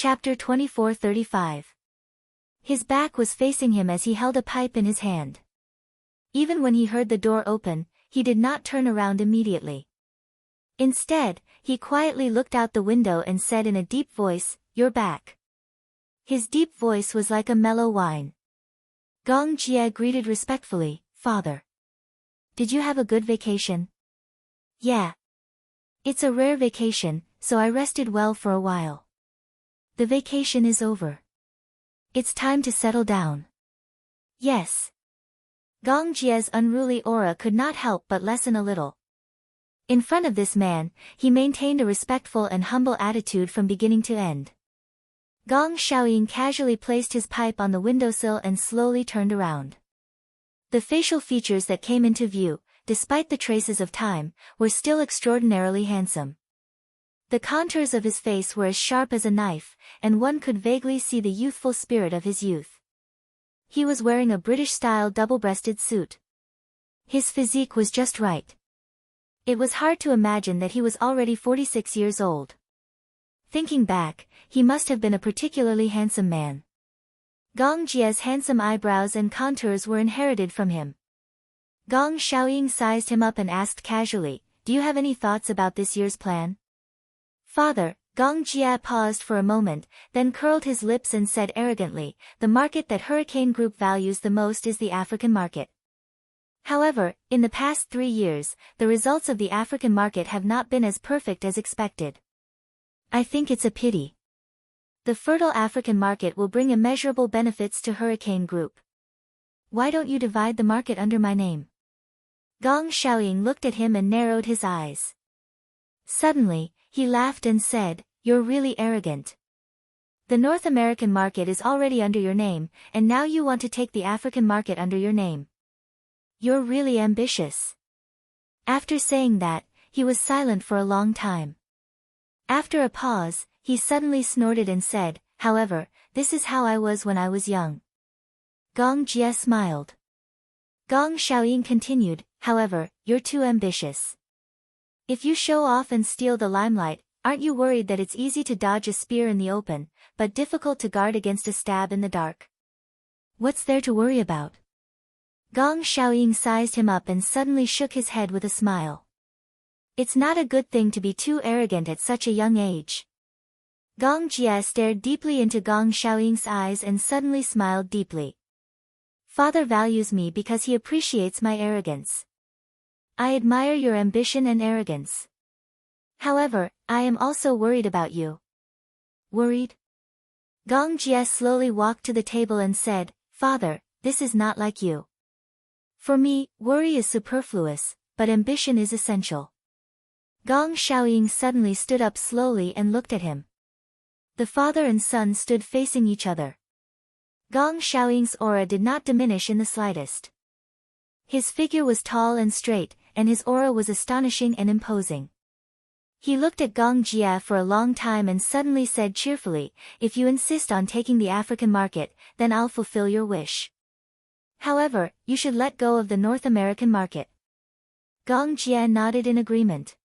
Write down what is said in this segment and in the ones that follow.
Chapter 24:35. His back was facing him as he held a pipe in his hand. Even when he heard the door open, he did not turn around immediately. Instead, he quietly looked out the window and said in a deep voice, "You're back." His deep voice was like a mellow whine. Gong Jie greeted respectfully, "Father. Did you have a good vacation?" "Yeah. It's a rare vacation, so I rested well for a while." "The vacation is over. It's time to settle down." "Yes." Gong Jie's unruly aura could not help but lessen a little. In front of this man, he maintained a respectful and humble attitude from beginning to end. Gong Xiaoying casually placed his pipe on the windowsill and slowly turned around. The facial features that came into view, despite the traces of time, were still extraordinarily handsome. The contours of his face were as sharp as a knife, and one could vaguely see the youthful spirit of his youth. He was wearing a British-style double-breasted suit. His physique was just right. It was hard to imagine that he was already 46 years old. Thinking back, he must have been a particularly handsome man. Gong Jie's handsome eyebrows and contours were inherited from him. Gong Xiaoying sized him up and asked casually, "Do you have any thoughts about this year's plan?" "Father," Gong Jie paused for a moment, then curled his lips and said arrogantly, "The market that Hurricane Group values the most is the African market. However, in the past 3 years, the results of the African market have not been as perfect as expected. I think it's a pity. The fertile African market will bring immeasurable benefits to Hurricane Group. Why don't you divide the market under my name?" Gong Xiaoying looked at him and narrowed his eyes. Suddenly, he laughed and said, "You're really arrogant. The North American market is already under your name, and now you want to take the African market under your name. You're really ambitious." After saying that, he was silent for a long time. After a pause, he suddenly snorted and said, "However, this is how I was when I was young." Gong Jie smiled. Gong Xiaoying continued, "However, you're too ambitious. If you show off and steal the limelight, aren't you worried that it's easy to dodge a spear in the open, but difficult to guard against a stab in the dark? What's there to worry about?" Gong Xiaoying sized him up and suddenly shook his head with a smile. "It's not a good thing to be too arrogant at such a young age." Gong Jie stared deeply into Gong Xiaoying's eyes and suddenly smiled deeply. "Father values me because he appreciates my arrogance. I admire your ambition and arrogance. However, I am also worried about you." "Worried?" Gong Jie slowly walked to the table and said, "Father, this is not like you. For me, worry is superfluous, but ambition is essential." Gong Xiaoying suddenly stood up slowly and looked at him. The father and son stood facing each other. Gong Xiaoying's aura did not diminish in the slightest. His figure was tall and straight, and his aura was astonishing and imposing. He looked at Gong Jie for a long time and suddenly said cheerfully, "If you insist on taking the African market, then I'll fulfill your wish. However, you should let go of the North American market." Gong Jie nodded in agreement.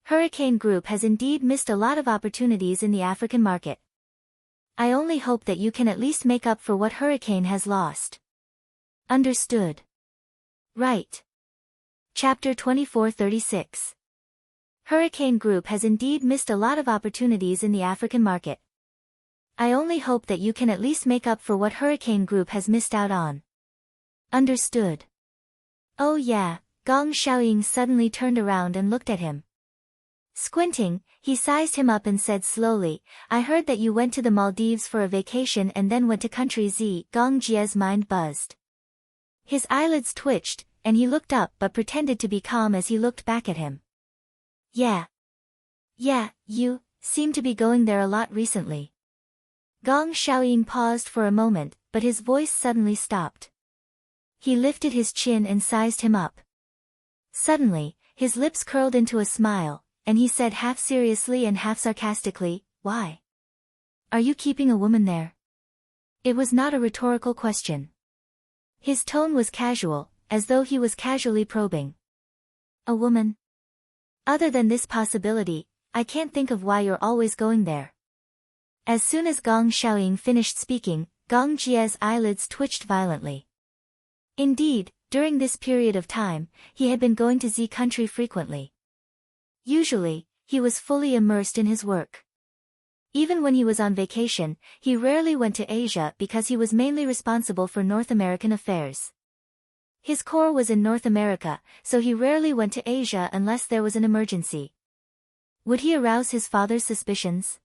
Hurricane Group has indeed missed a lot of opportunities in the African market. I only hope that you can at least make up for what Hurricane has lost. Understood. Right. Chapter 24:36. Hurricane Group has indeed missed a lot of opportunities in the African market. I only hope that you can at least make up for what Hurricane Group has missed out on. Understood. Oh yeah, Gong Xiaoying suddenly turned around and looked at him. Squinting, he sized him up and said slowly, "I heard that you went to the Maldives for a vacation and then went to country Z." Gong Jie's mind buzzed. His eyelids twitched, and he looked up but pretended to be calm as he looked back at him. Yeah, you seem to be going there a lot recently." Gong Xiaoying paused for a moment, but his voice suddenly stopped. He lifted his chin and sized him up. Suddenly, his lips curled into a smile, and he said half seriously and half sarcastically, "Why? Are you keeping a woman there?" It was not a rhetorical question. His tone was casual, as though he was casually probing. "A woman? Other than this possibility, I can't think of why you're always going there." As soon as Gong Xiaoying finished speaking, Gong Jie's eyelids twitched violently. Indeed, during this period of time, he had been going to Z country frequently. Usually, he was fully immersed in his work. Even when he was on vacation, he rarely went to Asia because he was mainly responsible for North American affairs. His core was in North America, so he rarely went to Asia unless there was an emergency. Would he arouse his father's suspicions?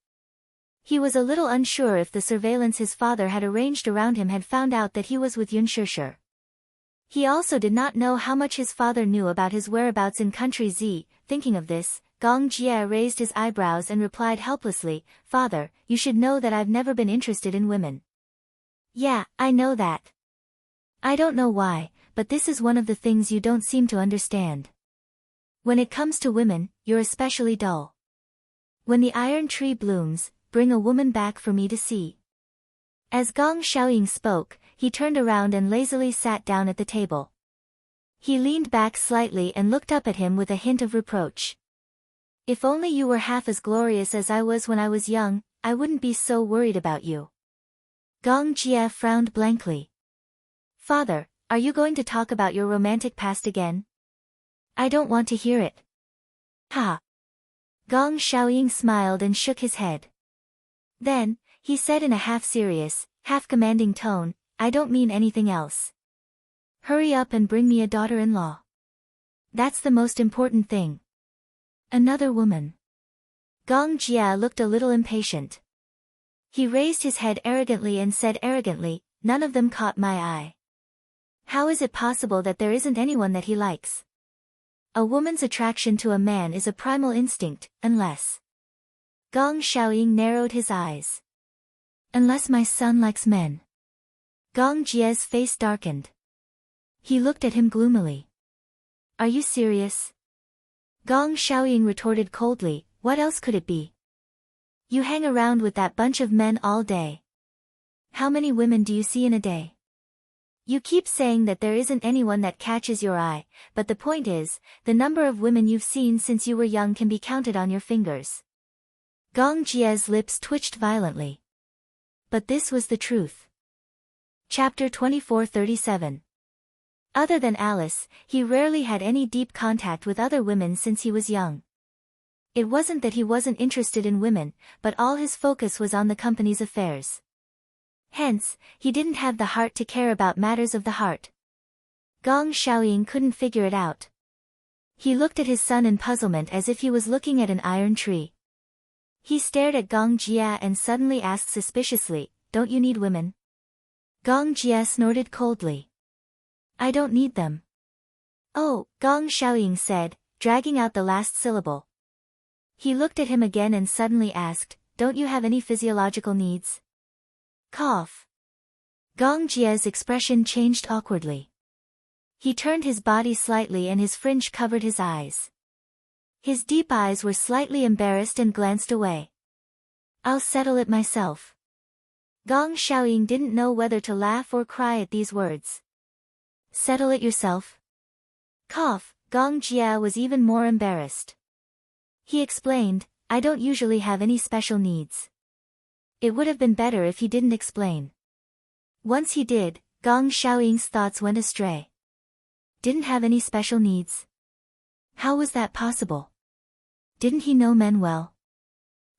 He was a little unsure if the surveillance his father had arranged around him had found out that he was with Yun Shishir. He also did not know how much his father knew about his whereabouts in country Z. Thinking of this, Gong Jie raised his eyebrows and replied helplessly, "Father, you should know that I've never been interested in women." "Yeah, I know that. I don't know why, but this is one of the things you don't seem to understand. When it comes to women, you're especially dull. When the iron tree blooms, bring a woman back for me to see." As Gong Xiaoying spoke, he turned around and lazily sat down at the table. He leaned back slightly and looked up at him with a hint of reproach. "If only you were half as glorious as I was when I was young, I wouldn't be so worried about you." Gong Jie frowned blankly. "Father, are you going to talk about your romantic past again? I don't want to hear it." "Ha." Gong Xiaoying smiled and shook his head. Then, he said in a half-serious, half-commanding tone, "I don't mean anything else. Hurry up and bring me a daughter-in-law. That's the most important thing." "Another woman." Gong Jie looked a little impatient. He raised his head arrogantly and said arrogantly, "None of them caught my eye. How is it possible that there isn't anyone that he likes? A woman's attraction to a man is a primal instinct, unless..." Gong Xiaoying narrowed his eyes. "Unless my son likes men." Gong Jie's face darkened. He looked at him gloomily. "Are you serious?" Gong Xiaoying retorted coldly, "What else could it be? You hang around with that bunch of men all day. How many women do you see in a day? You keep saying that there isn't anyone that catches your eye, but the point is, the number of women you've seen since you were young can be counted on your fingers." Gong Jie's lips twitched violently. But this was the truth. Chapter 2437. Other than Alice, he rarely had any deep contact with other women since he was young. It wasn't that he wasn't interested in women, but all his focus was on the company's affairs. Hence, he didn't have the heart to care about matters of the heart. Gong Xiaoying couldn't figure it out. He looked at his son in puzzlement as if he was looking at an iron tree. He stared at Gong Jie and suddenly asked suspiciously, "Don't you need women?" Gong Jie snorted coldly. "I don't need them." "Oh," Gong Xiaoying said, dragging out the last syllable. He looked at him again and suddenly asked, "Don't you have any physiological needs?" Cough. Gong Jie's expression changed awkwardly. He turned his body slightly and his fringe covered his eyes. His deep eyes were slightly embarrassed and glanced away. "I'll settle it myself." Gong Xiaoying didn't know whether to laugh or cry at these words. "Settle it yourself?" Cough. Gong Jie was even more embarrassed. He explained, "I don't usually have any special needs." It would have been better if he didn't explain. Once he did, Gong Xiaoying's thoughts went astray. Didn't have any special needs? How was that possible? Didn't he know men well?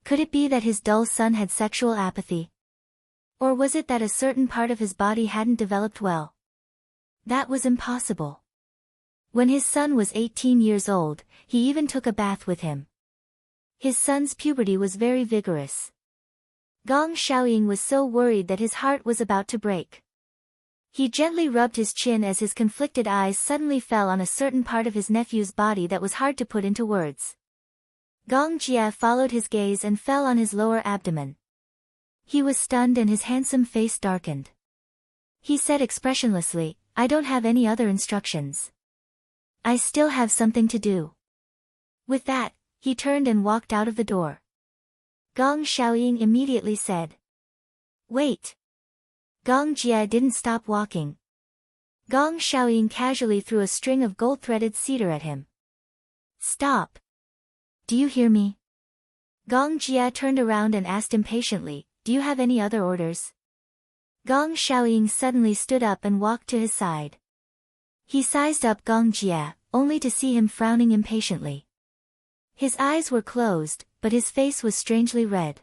Could it be that his dull son had sexual apathy? Or was it that a certain part of his body hadn't developed well? That was impossible. When his son was 18 years old, he even took a bath with him. His son's puberty was very vigorous. Gong Xiaoying was so worried that his heart was about to break. He gently rubbed his chin as his conflicted eyes suddenly fell on a certain part of his nephew's body that was hard to put into words. Gong Jie followed his gaze and fell on his lower abdomen. He was stunned and his handsome face darkened. He said expressionlessly, "I don't have any other instructions. I still have something to do." With that, he turned and walked out of the door. Gong Xiaoying immediately said, "Wait." Gong Jie didn't stop walking. Gong Xiaoying casually threw a string of gold-threaded cedar at him. "Stop. Do you hear me?" Gong Jie turned around and asked impatiently, do you have any other orders? Gong Xiaoying suddenly stood up and walked to his side. He sized up Gong Jie, only to see him frowning impatiently. His eyes were closed, but his face was strangely red.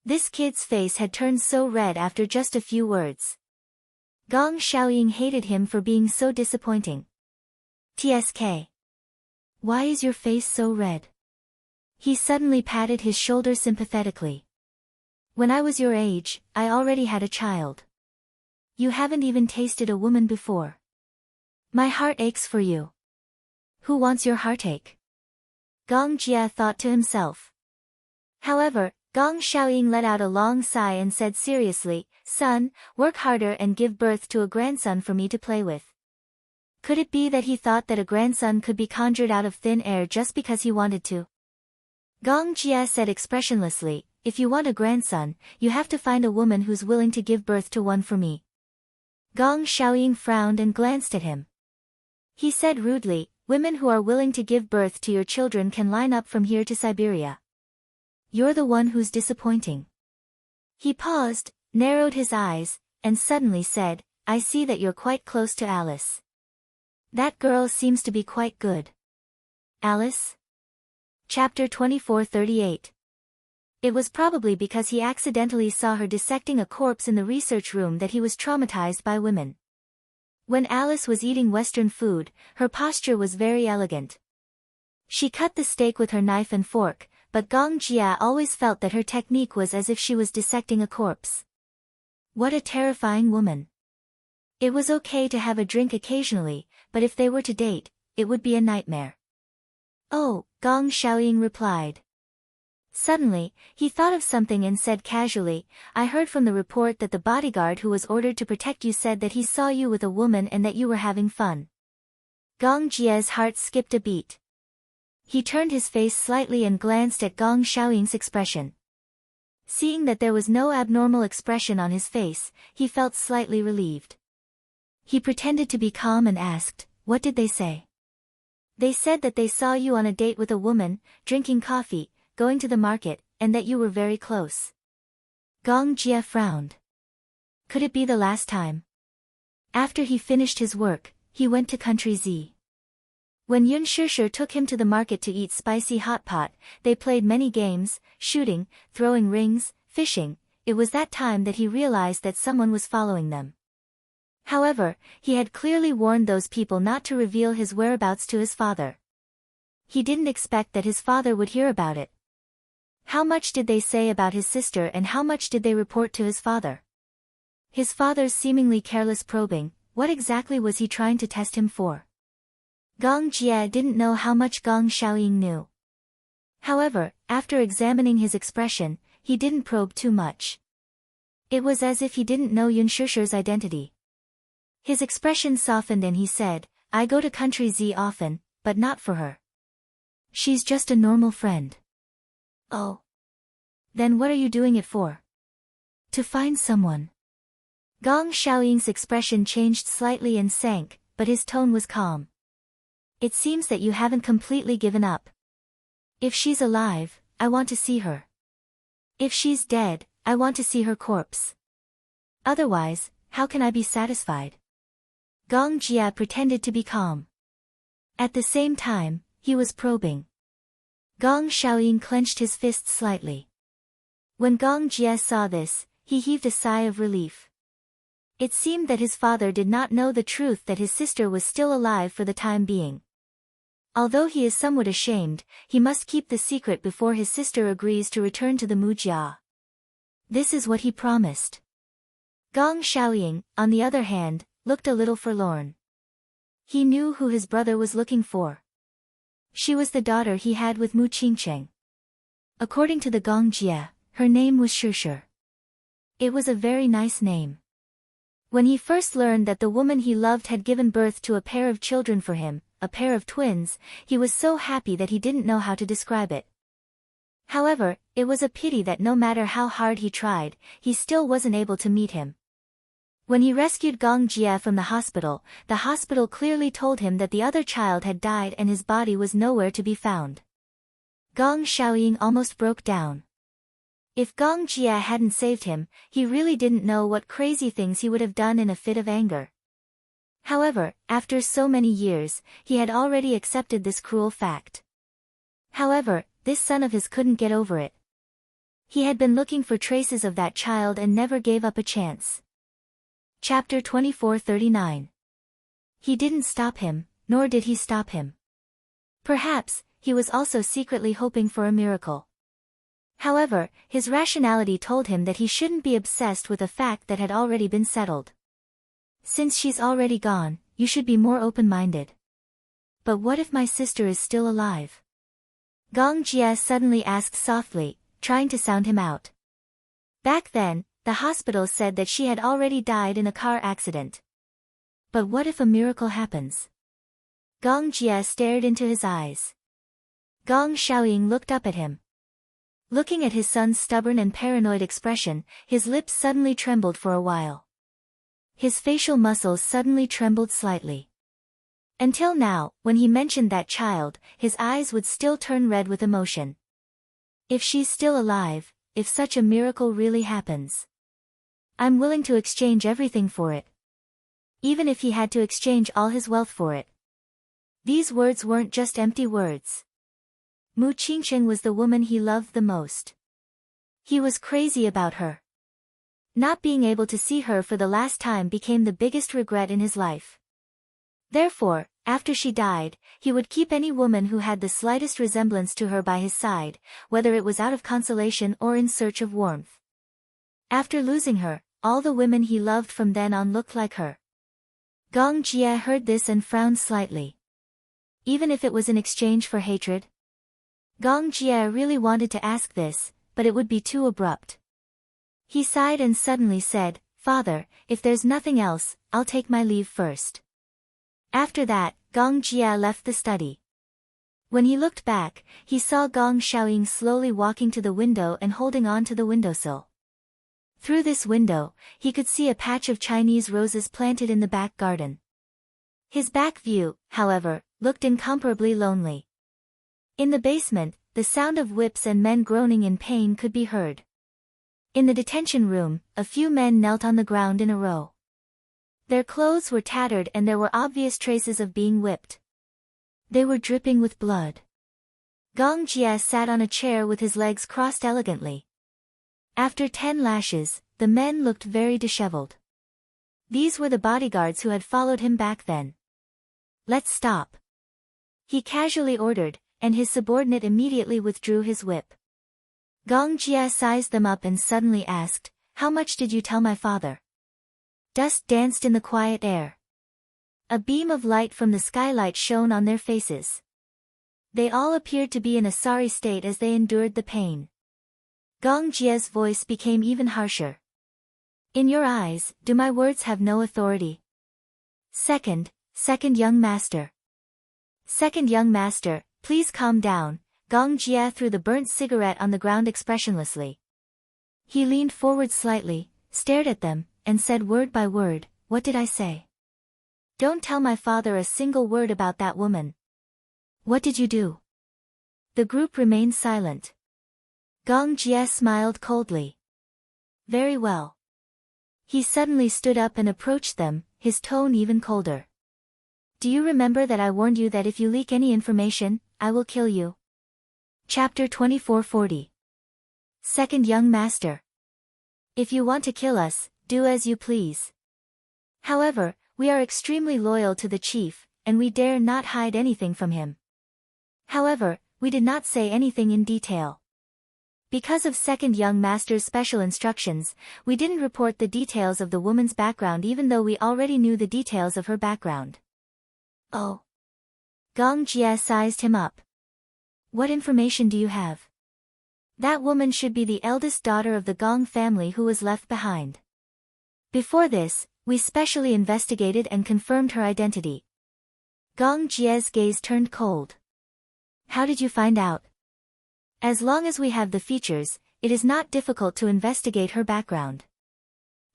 This kid's face had turned so red after just a few words. Gong Xiaoying hated him for being so disappointing. TSK. Why is your face so red? He suddenly patted his shoulder sympathetically. When I was your age, I already had a child. You haven't even tasted a woman before. My heart aches for you. Who wants your heartache? Gong Jie thought to himself. However, Gong Xiaoying let out a long sigh and said seriously, Son, work harder and give birth to a grandson for me to play with. Could it be that he thought that a grandson could be conjured out of thin air just because he wanted to? Gong Jie said expressionlessly, if you want a grandson, you have to find a woman who's willing to give birth to one for me. Gong Xiaoying frowned and glanced at him. He said rudely, women who are willing to give birth to your children can line up from here to Siberia. You're the one who's disappointing. He paused, narrowed his eyes, and suddenly said, I see that you're quite close to Alice. That girl seems to be quite good. Alice? Chapter 2438. It was probably because he accidentally saw her dissecting a corpse in the research room that he was traumatized by women. When Alice was eating Western food, her posture was very elegant. She cut the steak with her knife and fork, but Gong Jie always felt that her technique was as if she was dissecting a corpse. What a terrifying woman. It was okay to have a drink occasionally, but if they were to date, it would be a nightmare. Oh, Gong Xiaoying replied. Suddenly, he thought of something and said casually, I heard from the report that the bodyguard who was ordered to protect you said that he saw you with a woman and that you were having fun. Gong Jie's heart skipped a beat. He turned his face slightly and glanced at Gong Xiaoying's expression. Seeing that there was no abnormal expression on his face, he felt slightly relieved. He pretended to be calm and asked, what did they say? They said that they saw you on a date with a woman, drinking coffee, going to the market, and that you were very close. Gong Jie frowned. Could it be the last time? After he finished his work, he went to Country Z. When Yun Shishir took him to the market to eat spicy hot pot, they played many games, shooting, throwing rings, fishing. It was that time that he realized that someone was following them. However, he had clearly warned those people not to reveal his whereabouts to his father. He didn't expect that his father would hear about it. How much did they say about his sister and how much did they report to his father? His father's seemingly careless probing, what exactly was he trying to test him for? Gong Jie didn't know how much Gong Xiaoying knew. However, after examining his expression, he didn't probe too much. It was as if he didn't know Yun Shishir's identity. His expression softened and he said, I go to Country Z often, but not for her. She's just a normal friend. Oh. Then what are you doing it for? To find someone. Gong Xiaoying's expression changed slightly and sank, but his tone was calm. It seems that you haven't completely given up. If she's alive, I want to see her. If she's dead, I want to see her corpse. Otherwise, how can I be satisfied? Gong Jie pretended to be calm. At the same time, he was probing. Gong Xiaoying clenched his fists slightly. When Gong Jie saw this, he heaved a sigh of relief. It seemed that his father did not know the truth that his sister was still alive for the time being. Although he is somewhat ashamed, he must keep the secret before his sister agrees to return to the Mujia. This is what he promised. Gong Xiaoying, on the other hand, looked a little forlorn. He knew who his brother was looking for. She was the daughter he had with Mu Qingcheng. According to the Gong Jie, her name was Shishir. It was a very nice name. When he first learned that the woman he loved had given birth to a pair of children for him, a pair of twins, he was so happy that he didn't know how to describe it. However, it was a pity that no matter how hard he tried, he still wasn't able to meet him. When he rescued Gong Jie from the hospital clearly told him that the other child had died and his body was nowhere to be found. Gong Xiaoying almost broke down. If Gong Jia hadn't saved him, he really didn't know what crazy things he would have done in a fit of anger. However, after so many years, he had already accepted this cruel fact. However, this son of his couldn't get over it. He had been looking for traces of that child and never gave up a chance. Chapter 2439. He didn't stop him, nor did he stop him. Perhaps, he was also secretly hoping for a miracle. However, his rationality told him that he shouldn't be obsessed with a fact that had already been settled. Since she's already gone, you should be more open-minded. But what if my sister is still alive? Gong Jia suddenly asked softly, trying to sound him out. Back then, the hospital said that she had already died in a car accident. But what if a miracle happens? Gong Jia stared into his eyes. Gong Xiaoying looked up at him. Looking at his son's stubborn and paranoid expression, his lips suddenly trembled for a while. His facial muscles suddenly trembled slightly. Until now, when he mentioned that child, his eyes would still turn red with emotion. If she's still alive, if such a miracle really happens, I'm willing to exchange everything for it. Even if he had to exchange all his wealth for it. These words weren't just empty words. Mu Qingsheng was the woman he loved the most. He was crazy about her. Not being able to see her for the last time became the biggest regret in his life. Therefore, after she died, he would keep any woman who had the slightest resemblance to her by his side, whether it was out of consolation or in search of warmth. After losing her, all the women he loved from then on looked like her. Gong Jia heard this and frowned slightly. Even if it was in exchange for hatred? Gong Jia really wanted to ask this, but it would be too abrupt. He sighed and suddenly said, "Father, if there's nothing else, I'll take my leave first." After that, Gong Jia left the study. When he looked back, he saw Gong Xiaoying slowly walking to the window and holding on to the windowsill. Through this window, he could see a patch of Chinese roses planted in the back garden. His back view, however, looked incomparably lonely. In the basement, the sound of whips and men groaning in pain could be heard. In the detention room, a few men knelt on the ground in a row. Their clothes were tattered and there were obvious traces of being whipped. They were dripping with blood. Gong Jia sat on a chair with his legs crossed elegantly. After 10 lashes, the men looked very disheveled. These were the bodyguards who had followed him back then. "Let's stop," he casually ordered, and his subordinate immediately withdrew his whip. Gong Jia sized them up and suddenly asked, "How much did you tell my father?" Dust danced in the quiet air. A beam of light from the skylight shone on their faces. They all appeared to be in a sorry state as they endured the pain. Gong Jia's voice became even harsher. "In your eyes, do my words have no authority?" Second young master. Second young master, please calm down." Gong Jia threw the burnt cigarette on the ground expressionlessly. He leaned forward slightly, stared at them, and said word by word, "What did I say? Don't tell my father a single word about that woman." "What did you do?" The group remained silent. Gong Jia smiled coldly. "Very well." He suddenly stood up and approached them, his tone even colder. "Do you remember that I warned you that if you leak any information, I will kill you?" Chapter 2440. Second young master. "If you want to kill us, do as you please. However, we are extremely loyal to the chief, and we dare not hide anything from him." However, we did not say anything in detail. Because of second young master's special instructions, we didn't report the details of the woman's background even though we already knew the details of her background. "Oh." Gong Jia sized him up. "What information do you have?" "That woman should be the eldest daughter of the Gong family who was left behind. Before this, we specially investigated and confirmed her identity." Gong Jia's gaze turned cold. "How did you find out?" "As long as we have the features, it is not difficult to investigate her background."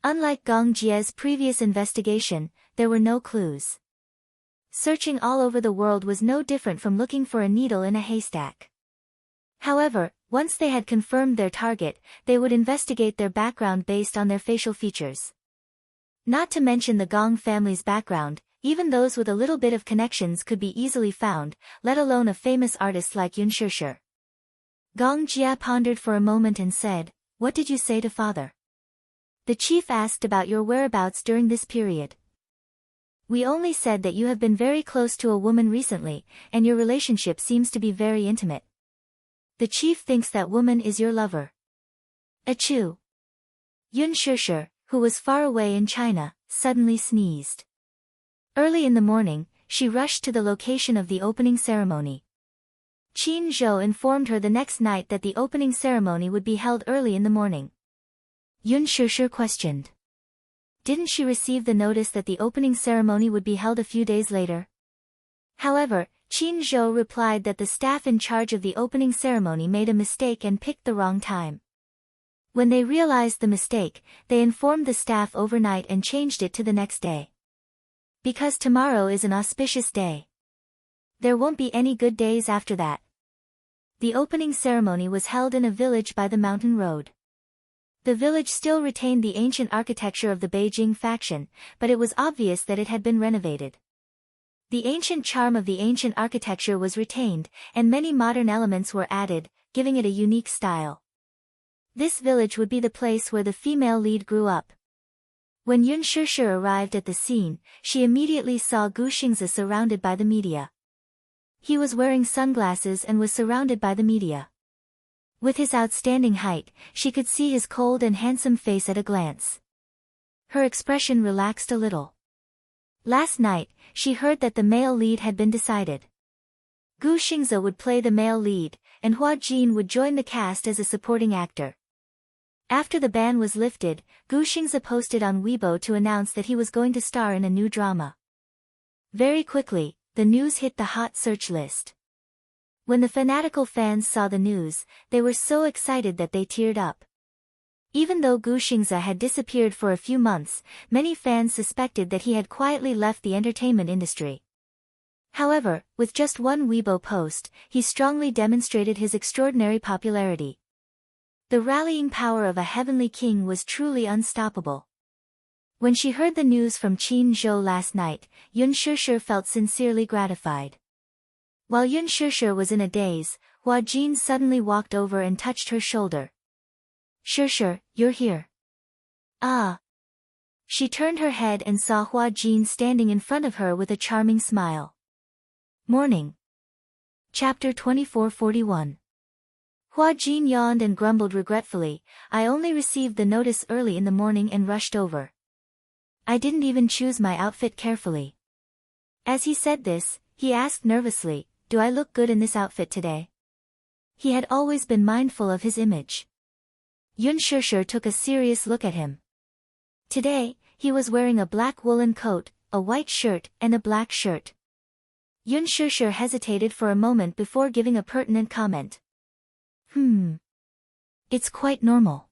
Unlike Gong Jia's previous investigation, there were no clues. Searching all over the world was no different from looking for a needle in a haystack. However, once they had confirmed their target, they would investigate their background based on their facial features. Not to mention the Gong family's background, even those with a little bit of connections could be easily found, let alone a famous artist like Yun Shishir. Gong Jia pondered for a moment and said, "What did you say to father?" The chief asked about your whereabouts during this period. We only said that you have been very close to a woman recently, and your relationship seems to be very intimate. The chief thinks that woman is your lover. Achoo! Yun Shishir, who was far away in China, suddenly sneezed. Early in the morning, she rushed to the location of the opening ceremony. Qin Zhou informed her the next night that the opening ceremony would be held early in the morning. Yun Shishir questioned. Didn't she receive the notice that the opening ceremony would be held a few days later? However, Qin Zhou replied that the staff in charge of the opening ceremony made a mistake and picked the wrong time. When they realized the mistake, they informed the staff overnight and changed it to the next day. Because tomorrow is an auspicious day. There won't be any good days after that. The opening ceremony was held in a village by the mountain road. The village still retained the ancient architecture of the Beijing faction, but it was obvious that it had been renovated. The ancient charm of the ancient architecture was retained, and many modern elements were added, giving it a unique style. This village would be the place where the female lead grew up. When Yun Shishir arrived at the scene, she immediately saw Gu Xingzi surrounded by the media. He was wearing sunglasses and was surrounded by the media. With his outstanding height, she could see his cold and handsome face at a glance. Her expression relaxed a little. Last night, she heard that the male lead had been decided. Gu Xingzi would play the male lead, and Hua Jin would join the cast as a supporting actor. After the ban was lifted, Gu Xingzi posted on Weibo to announce that he was going to star in a new drama. Very quickly, the news hit the hot search list. When the fanatical fans saw the news, they were so excited that they teared up. Even though Gu Xingzi had disappeared for a few months, many fans suspected that he had quietly left the entertainment industry. However, with just one Weibo post, he strongly demonstrated his extraordinary popularity. The rallying power of a heavenly king was truly unstoppable. When she heard the news from Qin Zhou last night, Yun Shishir felt sincerely gratified. While Yun Shishir was in a daze, Hua Jin suddenly walked over and touched her shoulder. "Shishir, you're here." "Ah." She turned her head and saw Hua Jin standing in front of her with a charming smile. Morning. Chapter 2441. Hua Jin yawned and grumbled regretfully, "I only received the notice early in the morning and rushed over. I didn't even choose my outfit carefully." As he said this, he asked nervously, "Do I look good in this outfit today?" He had always been mindful of his image. Yun Shishir took a serious look at him. Today, he was wearing a black woolen coat, a white shirt, and a black shirt. Yun Shishir hesitated for a moment before giving a pertinent comment. It's quite normal.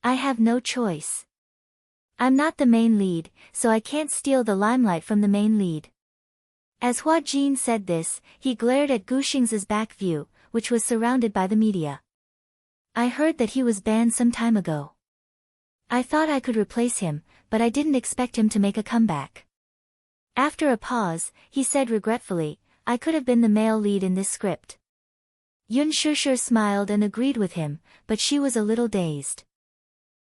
I have no choice. I'm not the main lead, so I can't steal the limelight from the main lead." As Hua Jin said this, he glared at Gu Xingzi's back view, which was surrounded by the media. "I heard that he was banned some time ago. I thought I could replace him, but I didn't expect him to make a comeback." After a pause, he said regretfully, "I could have been the male lead in this script." Yun Shishir smiled and agreed with him, but she was a little dazed.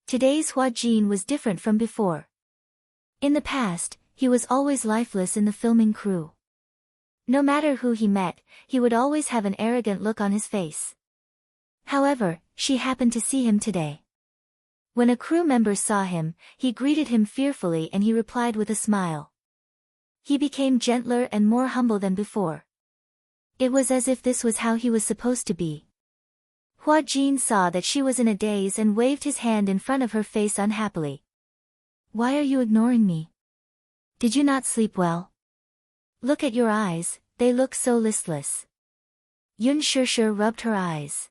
Today's Hua Jin was different from before. In the past, he was always lifeless in the filming crew. No matter who he met, he would always have an arrogant look on his face. However, she happened to see him today. When a crew member saw him, he greeted him fearfully and he replied with a smile. He became gentler and more humble than before. It was as if this was how he was supposed to be. Hua Jin saw that she was in a daze and waved his hand in front of her face unhappily. "Why are you ignoring me? Did you not sleep well? Look at your eyes, they look so listless." Yun Shishir rubbed her eyes.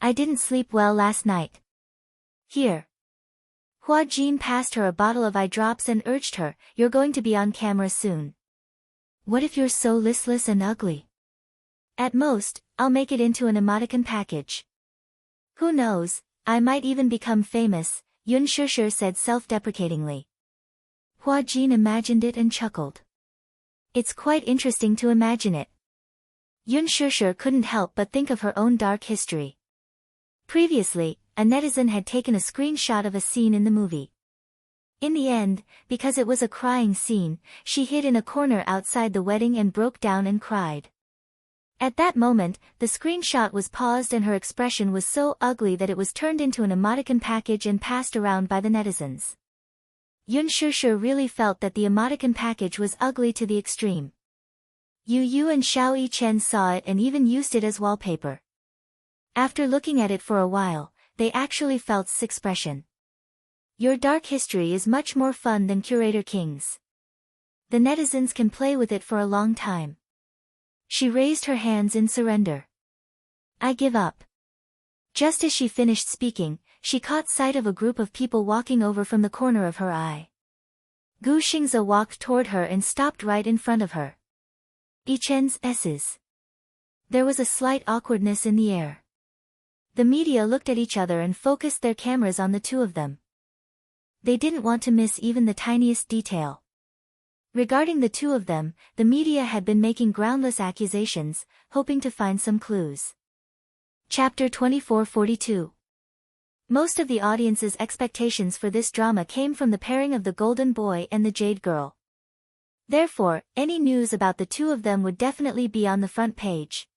"I didn't sleep well last night. Here." Hua Jin passed her a bottle of eye drops and urged her, "You're going to be on camera soon. What if you're so listless and ugly? At most, I'll make it into an emoticon package. Who knows, I might even become famous, Yun Shishir said self-deprecatingly. Hua Jin imagined it and chuckled. It's quite interesting to imagine it. Yun Shishir couldn't help but think of her own dark history. Previously, a netizen had taken a screenshot of a scene in the movie. In the end, because it was a crying scene, she hid in a corner outside the wedding and broke down and cried. At that moment, the screenshot was paused and her expression was so ugly that it was turned into an emoticon package and passed around by the netizens. Yun Shishir really felt that the emoticon package was ugly to the extreme. Yu Yu and Xiao Yichen saw it and even used it as wallpaper. After looking at it for a while, they actually felt its expression. Your dark history is much more fun than Curator King's. The netizens can play with it for a long time. She raised her hands in surrender. I give up. Just as she finished speaking, she caught sight of a group of people walking over from the corner of her eye. Gu Xingze walked toward her and stopped right in front of her. Yichen's S's. There was a slight awkwardness in the air. The media looked at each other and focused their cameras on the two of them. They didn't want to miss even the tiniest detail. Regarding the two of them, the media had been making groundless accusations, hoping to find some clues. Chapter 2442. Most of the audience's expectations for this drama came from the pairing of the Golden Boy and the Jade Girl. Therefore, any news about the two of them would definitely be on the front page.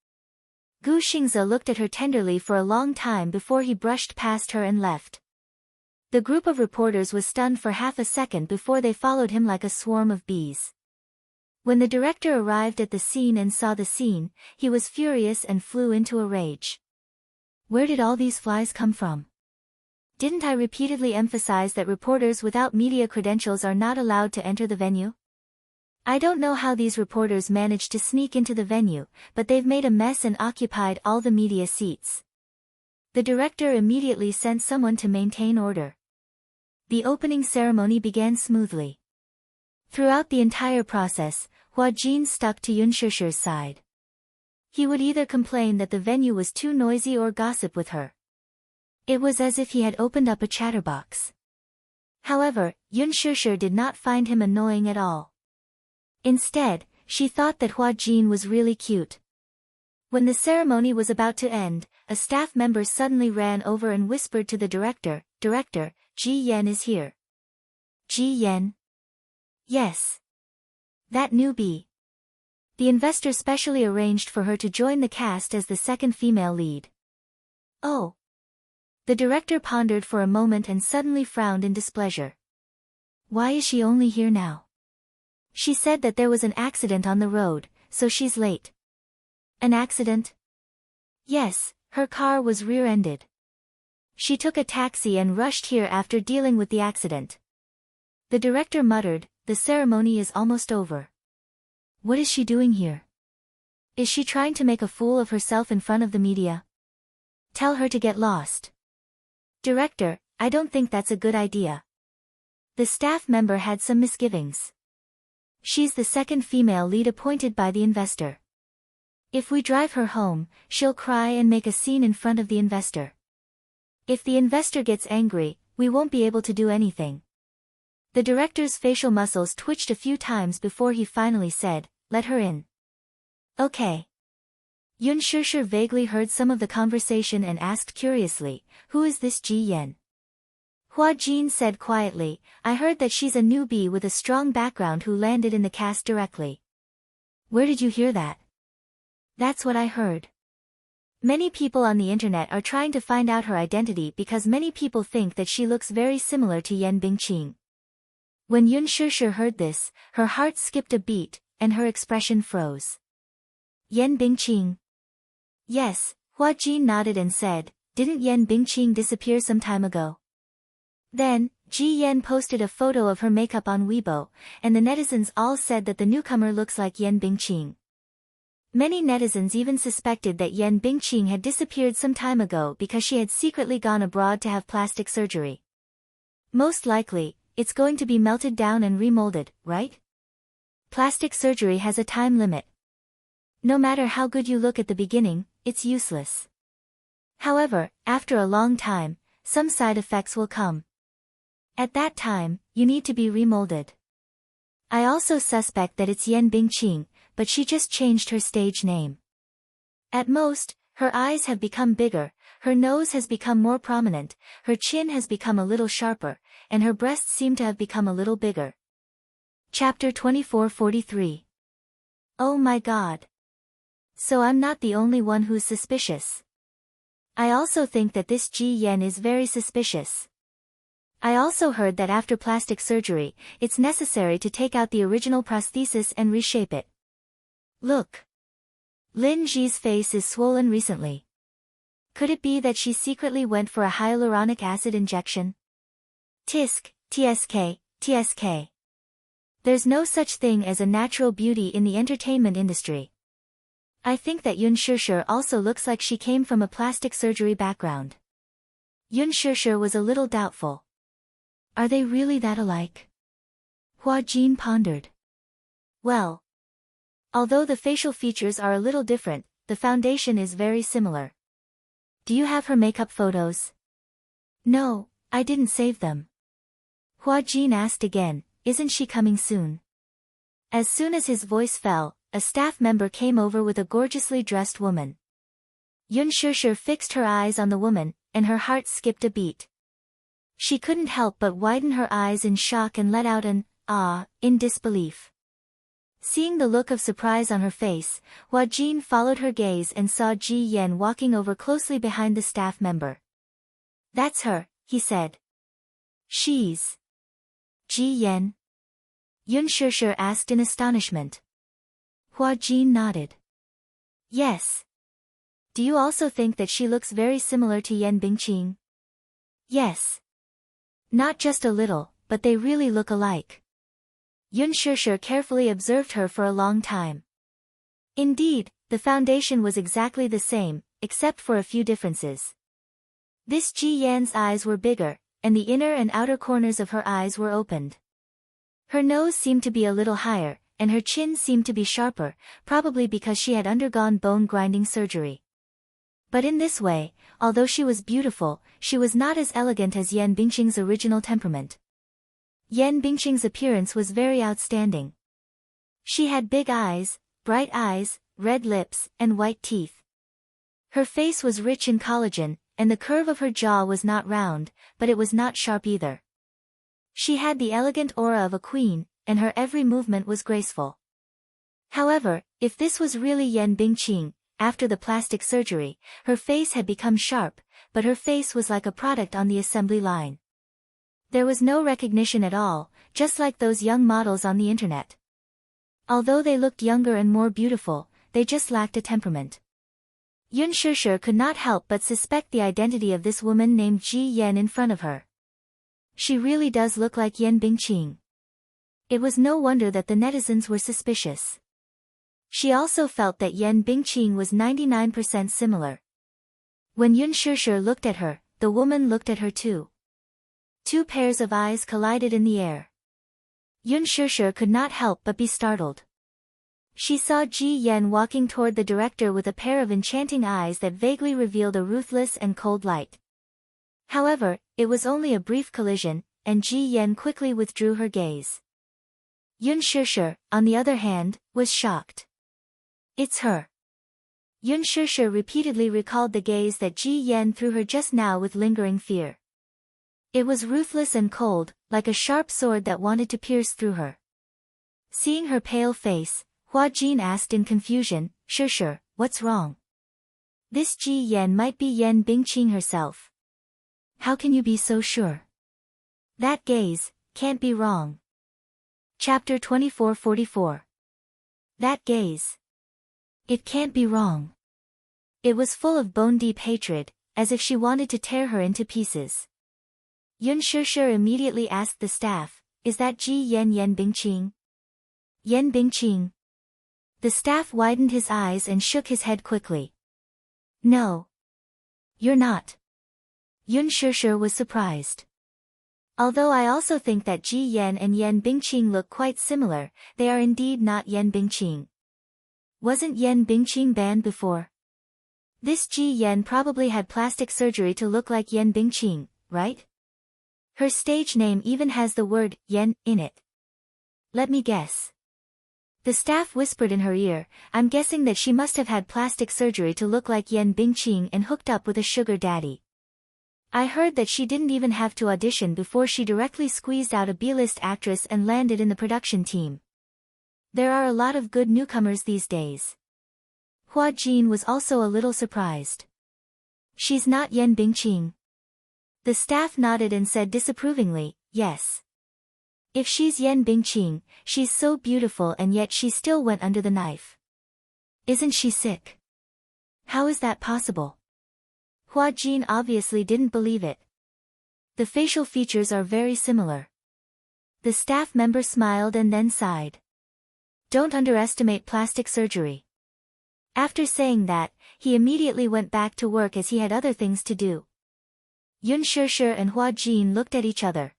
Gu Xingze looked at her tenderly for a long time before he brushed past her and left. The group of reporters was stunned for half a second before they followed him like a swarm of bees. When the director arrived at the scene and saw the scene, he was furious and flew into a rage. Where did all these flies come from? Didn't I repeatedly emphasize that reporters without media credentials are not allowed to enter the venue? I don't know how these reporters managed to sneak into the venue, but they've made a mess and occupied all the media seats. The director immediately sent someone to maintain order. The opening ceremony began smoothly. Throughout the entire process, Hua Jin stuck to Yun Shishir's side. He would either complain that the venue was too noisy or gossip with her. It was as if he had opened up a chatterbox. However, Yun Shishir did not find him annoying at all. Instead, she thought that Hua Jin was really cute. When the ceremony was about to end, a staff member suddenly ran over and whispered to the director, "Director, Ji Yan is here." Ji Yan? Yes. That newbie. The investor specially arranged for her to join the cast as the second female lead. Oh. The director pondered for a moment and suddenly frowned in displeasure. Why is she only here now? She said that there was an accident on the road, so she's late. An accident? Yes, her car was rear-ended. She took a taxi and rushed here after dealing with the accident. The director muttered, the ceremony is almost over. What is she doing here? Is she trying to make a fool of herself in front of the media? Tell her to get lost. Director, I don't think that's a good idea. The staff member had some misgivings. She's the second female lead appointed by the investor. If we drive her home, she'll cry and make a scene in front of the investor. If the investor gets angry, we won't be able to do anything. The director's facial muscles twitched a few times before he finally said, let her in. Okay. Yun Shishir vaguely heard some of the conversation and asked curiously, who is this Ji Yan? Hua Jin said quietly, I heard that she's a newbie with a strong background who landed in the cast directly. Where did you hear that? That's what I heard. Many people on the internet are trying to find out her identity because many people think that she looks very similar to Yan Bingqing. When Yun Shishir heard this, her heart skipped a beat, and her expression froze. Yan Bingqing? Yes, Hua Jin nodded and said, didn't Yan Bingqing disappear some time ago? Then, Ji Yan posted a photo of her makeup on Weibo, and the netizens all said that the newcomer looks like Yan Bingqing. Many netizens even suspected that Yan Bingqing had disappeared some time ago because she had secretly gone abroad to have plastic surgery. Most likely, it's going to be melted down and remolded, right? Plastic surgery has a time limit. No matter how good you look at the beginning, it's useless. However, after a long time, some side effects will come. At that time, you need to be remolded. I also suspect that it's Yan Bingqing, but she just changed her stage name. At most, her eyes have become bigger, her nose has become more prominent, her chin has become a little sharper, and her breasts seem to have become a little bigger. Chapter 2443. Oh my God. So I'm not the only one who's suspicious. I also think that this Ji Yan is very suspicious. I also heard that after plastic surgery, it's necessary to take out the original prosthesis and reshape it. Look. Lin Ji's face is swollen recently. Could it be that she secretly went for a hyaluronic acid injection? Tisk, TSK, TSK. There's no such thing as a natural beauty in the entertainment industry. I think that Yun Shishir also looks like she came from a plastic surgery background. Yun Shishir was a little doubtful. Are they really that alike? Hua Jin pondered. Well. Although the facial features are a little different, the foundation is very similar. Do you have her makeup photos? No, I didn't save them. Hua Jin asked again, isn't she coming soon? As soon as his voice fell, a staff member came over with a gorgeously dressed woman. Yun Shishir fixed her eyes on the woman, and her heart skipped a beat. She couldn't help but widen her eyes in shock and let out an ah in disbelief. Seeing the look of surprise on her face, Hua Jin followed her gaze and saw Ji Yan walking over closely behind the staff member. That's her, he said. She's Ji Yan? Yun Shishir asked in astonishment. Hua Jin nodded. Yes. Do you also think that she looks very similar to Yan Bingqing? Yes. Not just a little, but they really look alike. Yun Shishir carefully observed her for a long time. Indeed, the foundation was exactly the same, except for a few differences. This Ji Yan's eyes were bigger, and the inner and outer corners of her eyes were opened. Her nose seemed to be a little higher, and her chin seemed to be sharper, probably because she had undergone bone-grinding surgery. But in this way, although she was beautiful, she was not as elegant as Yan Bingqing's original temperament. Yan Bingqing's appearance was very outstanding. She had big eyes, bright eyes, red lips, and white teeth. Her face was rich in collagen, and the curve of her jaw was not round, but it was not sharp either. She had the elegant aura of a queen, and her every movement was graceful. However, if this was really Yan Bingqing, after the plastic surgery, her face had become sharp, but her face was like a product on the assembly line. There was no recognition at all, just like those young models on the internet. Although they looked younger and more beautiful, they just lacked a temperament. Yun Shishir could not help but suspect the identity of this woman named Ji Yan in front of her. She really does look like Yan Bingqing. It was no wonder that the netizens were suspicious. She also felt that Yan Bingqing was 99% similar. When Yun Shishir looked at her, the woman looked at her too. Two pairs of eyes collided in the air. Yun Shishir could not help but be startled. She saw Ji Yan walking toward the director with a pair of enchanting eyes that vaguely revealed a ruthless and cold light. However, it was only a brief collision, and Ji Yan quickly withdrew her gaze. Yun Shishir, on the other hand, was shocked. It's her. Yun Shishir repeatedly recalled the gaze that Ji Yan threw her just now with lingering fear. It was ruthless and cold, like a sharp sword that wanted to pierce through her. Seeing her pale face, Hua Jin asked in confusion, Shishir, what's wrong? This Ji Yan might be Yan Bingqing herself. How can you be so sure? That gaze can't be wrong. Chapter 2444. That gaze. It can't be wrong. It was full of bone-deep hatred, as if she wanted to tear her into pieces. Yun Shishir immediately asked the staff, is that Ji Yan Yan Bingqing? Yan Bingqing. The staff widened his eyes and shook his head quickly. No. You're not. Yun Shishir was surprised. Although I also think that Ji Yan and Yan Bingqing look quite similar, they are indeed not Yan Bingqing. Wasn't Yan Bingqing banned before? This Ji Yan probably had plastic surgery to look like Yan Bingqing, right? Her stage name even has the word Yan in it. Let me guess. The staff whispered in her ear, I'm guessing that she must have had plastic surgery to look like Yan Bingqing and hooked up with a sugar daddy. I heard that she didn't even have to audition before she directly squeezed out a B-list actress and landed in the production team. There are a lot of good newcomers these days. Hua Jin was also a little surprised. She's not Yan Bingqing. The staff nodded and said disapprovingly, yes. If she's Yan Bingqing, she's so beautiful and yet she still went under the knife. Isn't she sick? How is that possible? Hua Jin obviously didn't believe it. The facial features are very similar. The staff member smiled and then sighed. Don't underestimate plastic surgery. After saying that, he immediately went back to work as he had other things to do. Yun Shishir and Hua Jin looked at each other.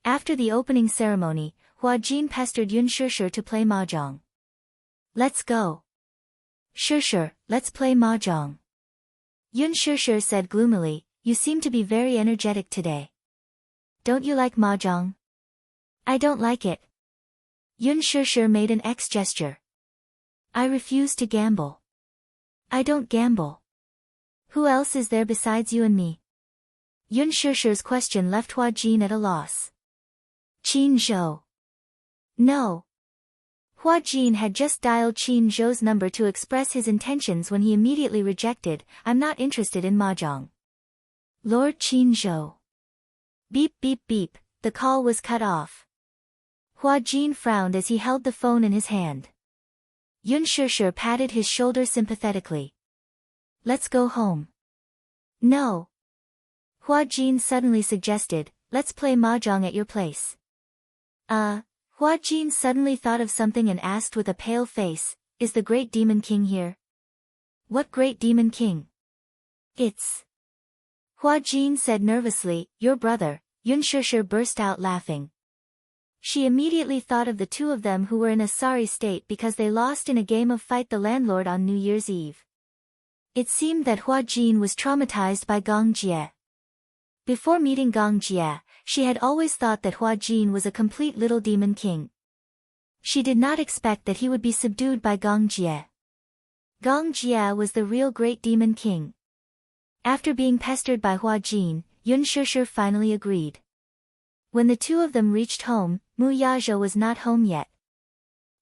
After the opening ceremony, Hua Jin pestered Yun Shishir to play mahjong. Let's go. Shishir, let's play mahjong. Yun Shishir said gloomily, you seem to be very energetic today. Don't you like mahjong? I don't like it. Yun Shishir made an X gesture. I refuse to gamble. I don't gamble. Who else is there besides you and me? Yun Shishir's question left Hua Jin at a loss. Qin Zhou. No. Hua Jin had just dialed Qin Zhou's number to express his intentions when he immediately rejected, I'm not interested in mahjong. Lord Qin Zhou. Beep beep beep, the call was cut off. Hua Jin frowned as he held the phone in his hand. Yun Shishir patted his shoulder sympathetically. Let's go home. No. Hua Jin suddenly suggested, let's play mahjong at your place. Hua Jin suddenly thought of something and asked with a pale face, is the Great Demon King here? What Great Demon King? It's... Hua Jin said nervously, your brother. Yun Shishir burst out laughing. She immediately thought of the two of them who were in a sorry state because they lost in a game of Fight the Landlord on New Year's Eve. It seemed that Hua Jin was traumatized by Gong Jie. Before meeting Gong Jie, she had always thought that Hua Jin was a complete little demon king. She did not expect that he would be subdued by Gong Jie. Gong Jie was the real great demon king. After being pestered by Hua Jin, Yun Shishir finally agreed. When the two of them reached home, Mu Yazhou was not home yet.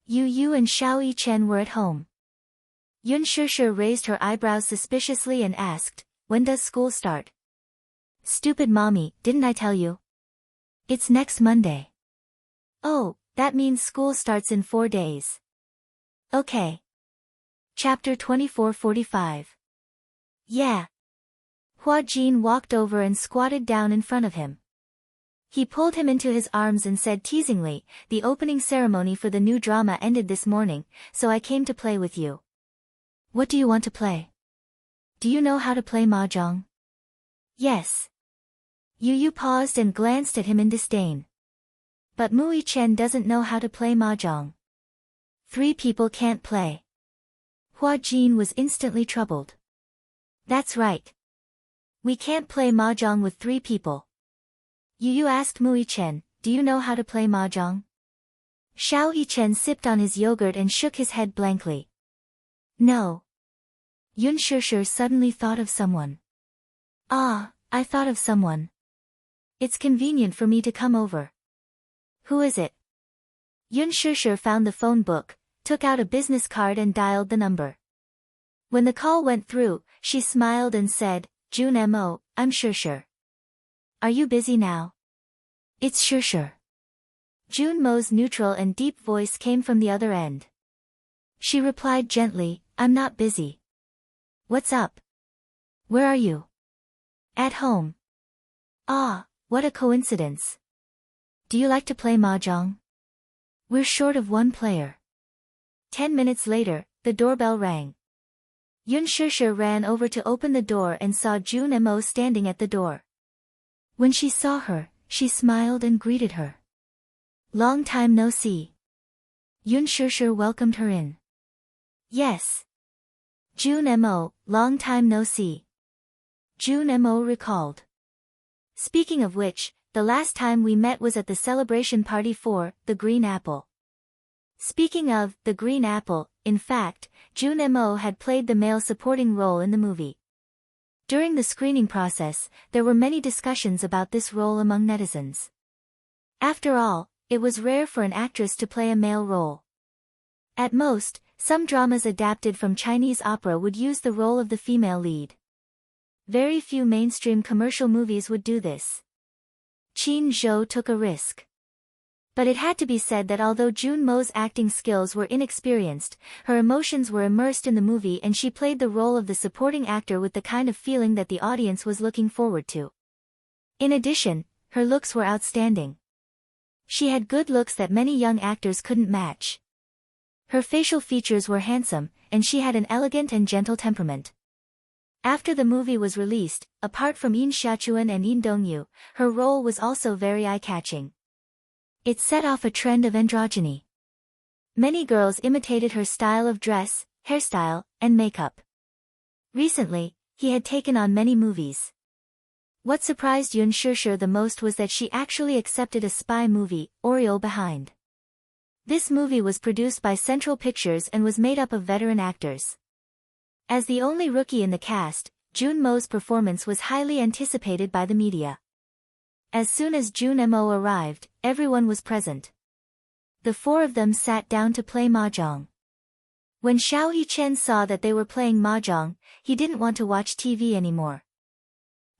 Yu Yu and Xiao Yichen were at home. Yun Shishir raised her eyebrows suspiciously and asked, when does school start? Stupid mommy, didn't I tell you? It's next Monday. Oh, that means school starts in 4 days. Okay. Chapter 24:45. Yeah. Hua Jin walked over and squatted down in front of him. He pulled him into his arms and said teasingly, the opening ceremony for the new drama ended this morning, so I came to play with you. What do you want to play? Do you know how to play mahjong? Yes. Yu Yu paused and glanced at him in disdain. But Mu Yichen doesn't know how to play mahjong. 3 people can't play. Hua Jin was instantly troubled. That's right. We can't play mahjong with 3 people. Yu Yu asked Mu Yichen, do you know how to play mahjong? Xiao Yichen sipped on his yogurt and shook his head blankly. No. Yun Shishir suddenly thought of someone. Ah, I thought of someone. It's convenient for me to come over. Who is it? Yun Shishir found the phone book, took out a business card and dialed the number. When the call went through, she smiled and said, Jun Mo, I'm Shishir. Are you busy now? It's Shishir. Jun Mo's neutral and deep voice came from the other end. She replied gently, I'm not busy. What's up? Where are you? At home. Ah, what a coincidence. Do you like to play mahjong? We're short of 1 player. 10 minutes later, the doorbell rang. Yun Shishir ran over to open the door and saw Jun Mo standing at the door. When she saw her, she smiled and greeted her. Long time no see. Yun Shishir welcomed her in. Yes. June Mo, long time no see. June Mo recalled. Speaking of which, the last time we met was at the celebration party for The Green Apple. Speaking of The Green Apple, in fact, June Mo had played the male supporting role in the movie. During the screening process, there were many discussions about this role among netizens. After all, it was rare for an actress to play a male role. At most, some dramas adapted from Chinese opera would use the role of the female lead. Very few mainstream commercial movies would do this. Qin Zhou took a risk. But it had to be said that although June Mo's acting skills were inexperienced, her emotions were immersed in the movie and she played the role of the supporting actor with the kind of feeling that the audience was looking forward to. In addition, her looks were outstanding. She had good looks that many young actors couldn't match. Her facial features were handsome, and she had an elegant and gentle temperament. After the movie was released, apart from Yin Xiachuan and Yin Dongyu, her role was also very eye-catching. It set off a trend of androgyny. Many girls imitated her style of dress, hairstyle, and makeup. Recently, he had taken on many movies. What surprised Yun Shishir the most was that she actually accepted a spy movie, Oriole Behind. This movie was produced by Central Pictures and was made up of veteran actors. As the only rookie in the cast, June Mo's performance was highly anticipated by the media. As soon as June Mo arrived, everyone was present. The four of them sat down to play mahjong. When Xiao Yichen saw that they were playing mahjong, he didn't want to watch TV anymore.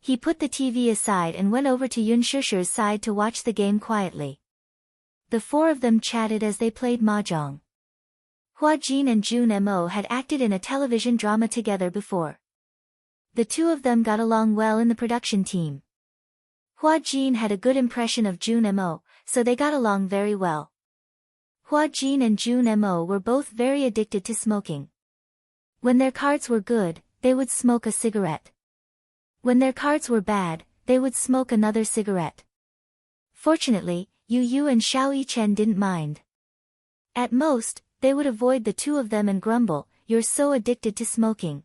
He put the TV aside and went over to Yun Shishir's side to watch the game quietly. The four of them chatted as they played mahjong. Hua Jin and June Mo had acted in a television drama together before. The two of them got along well in the production team. Hua Jin had a good impression of June Mo, so they got along very well. Hua Jin and June Mo were both very addicted to smoking. When their cards were good, they would smoke a cigarette. When their cards were bad, they would smoke another cigarette. Fortunately, Yu Yu and Xiao Yichen didn't mind. At most, they would avoid the two of them and grumble, "You're so addicted to smoking."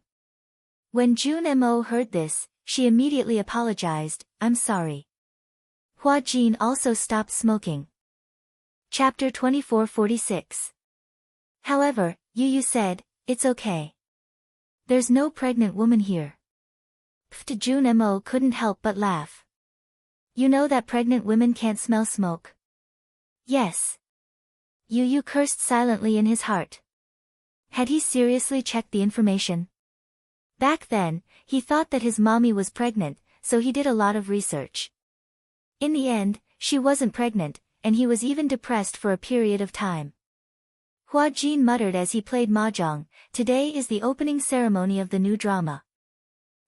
When June Mo heard this, she immediately apologized, "I'm sorry." Hua Jin also stopped smoking. Chapter 2446. However, Yu Yu said, "It's okay. There's no pregnant woman here." June Mo couldn't help but laugh. "You know that pregnant women can't smell smoke?" "Yes." Yu Yu cursed silently in his heart. Had he seriously checked the information? Back then, he thought that his mommy was pregnant, so he did a lot of research. In the end, she wasn't pregnant, and he was even depressed for a period of time. Hua Jin muttered as he played mahjong, "Today is the opening ceremony of the new drama.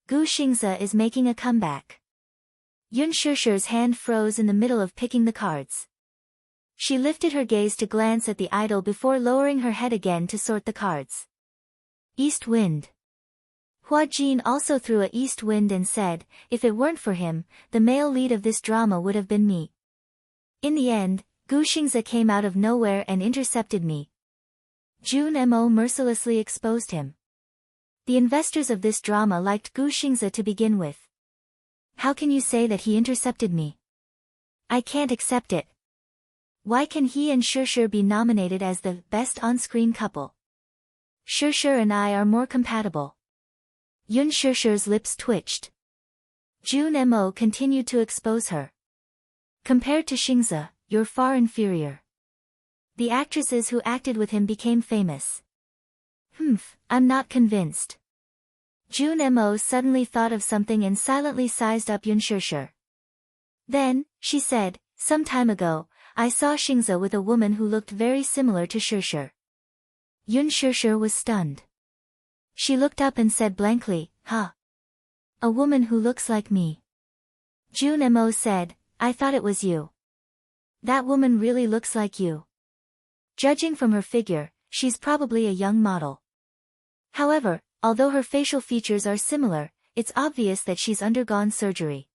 Gu Xingze is making a comeback." Yun Shishir's hand froze in the middle of picking the cards. She lifted her gaze to glance at the idol before lowering her head again to sort the cards. East wind. Hua Jin also threw a east wind and said, "If it weren't for him, the male lead of this drama would have been me." In the end, Gu Xingze came out of nowhere and intercepted me. June Mo mercilessly exposed him. The investors of this drama liked Gu Xingze to begin with. How can you say that he intercepted me? I can't accept it. Why can he and Shishir be nominated as the best on-screen couple? Shishir and I are more compatible. Yun Shishir's lips twitched. June Mo continued to expose her. Compared to Xingze, you're far inferior. The actresses who acted with him became famous. I'm not convinced. June Mo suddenly thought of something and silently sized up Yun Shishir. Then, she said, "Some time ago, I saw Xingze with a woman who looked very similar to Shishir." Yun Shishir was stunned. She looked up and said blankly, "Huh? A woman who looks like me." June Mo said, "I thought it was you. That woman really looks like you. Judging from her figure, she's probably a young model. However, although her facial features are similar, it's obvious that she's undergone surgery."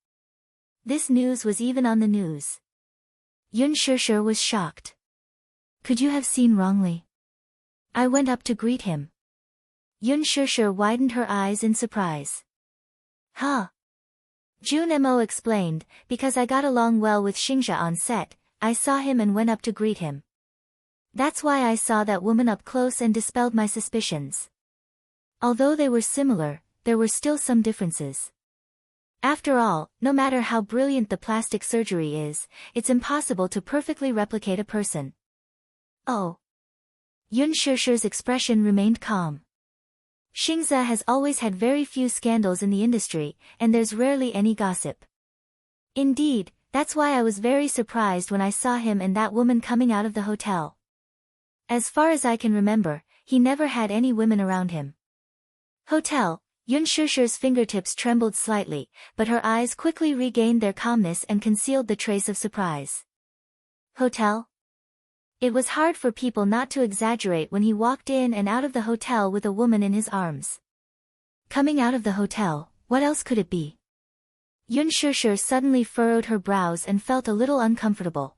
This news was even on the news. Yun Shishir was shocked. "Could you have seen wrongly?" I went up to greet him. Yun Shishir widened her eyes in surprise. Huh? Jun Mo explained, because I got along well with Xingzhe on set, I saw him and went up to greet him. That's why I saw that woman up close and dispelled my suspicions. Although they were similar, there were still some differences. After all, no matter how brilliant the plastic surgery is, it's impossible to perfectly replicate a person. Oh. Yun Shishir's expression remained calm. Xingzhe has always had very few scandals in the industry, and there's rarely any gossip. Indeed, that's why I was very surprised when I saw him and that woman coming out of the hotel. As far as I can remember, he never had any women around him. Hotel. Yun Shishir's fingertips trembled slightly, but her eyes quickly regained their calmness and concealed the trace of surprise. Hotel? It was hard for people not to exaggerate when he walked in and out of the hotel with a woman in his arms. Coming out of the hotel, what else could it be? Yun Shishir suddenly furrowed her brows and felt a little uncomfortable.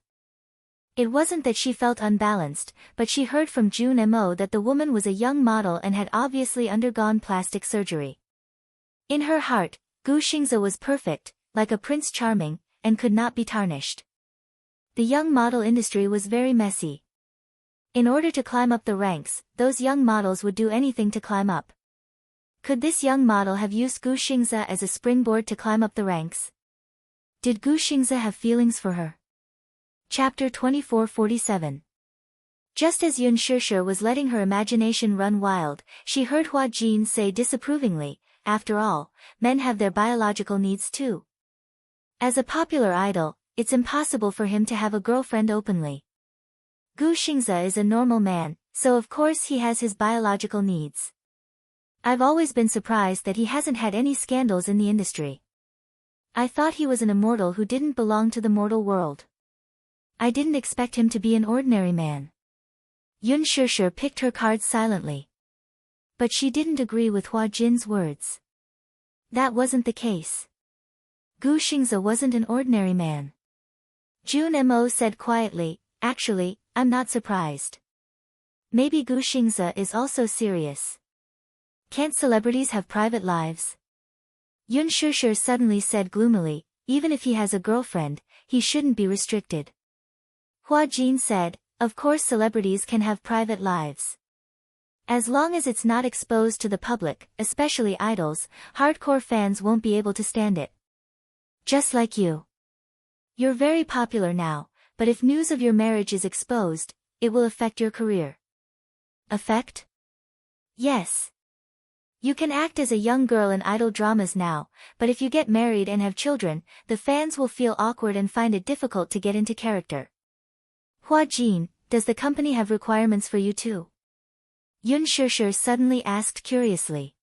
It wasn't that she felt unbalanced, but she heard from Jun Mo that the woman was a young model and had obviously undergone plastic surgery. In her heart, Gu Xingzhe was perfect, like a prince charming, and could not be tarnished. The young model industry was very messy. In order to climb up the ranks, those young models would do anything to climb up. Could this young model have used Gu Xingzhe as a springboard to climb up the ranks? Did Gu Xingzhe have feelings for her? Chapter 2447. Just as Yun Shishir was letting her imagination run wild, she heard Hua Jin say disapprovingly, after all, men have their biological needs too. As a popular idol, it's impossible for him to have a girlfriend openly. Gu Xingzhe is a normal man, so of course he has his biological needs. I've always been surprised that he hasn't had any scandals in the industry. I thought he was an immortal who didn't belong to the mortal world. I didn't expect him to be an ordinary man. Yun Shishir picked her cards silently. But she didn't agree with Hua Jin's words. That wasn't the case. Gu Xingzhe wasn't an ordinary man. Jun Mo said quietly, actually, I'm not surprised. Maybe Gu Xingzhe is also serious. Can't celebrities have private lives? Yun Shishir suddenly said gloomily, even if he has a girlfriend, he shouldn't be restricted. Hua Jin said, of course celebrities can have private lives. As long as it's not exposed to the public, especially idols, hardcore fans won't be able to stand it. Just like you. You're very popular now, but if news of your marriage is exposed, it will affect your career. Affect? Yes. You can act as a young girl in idol dramas now, but if you get married and have children, the fans will feel awkward and find it difficult to get into character. Hua Jin, does the company have requirements for you too? Yun Shishir suddenly asked curiously.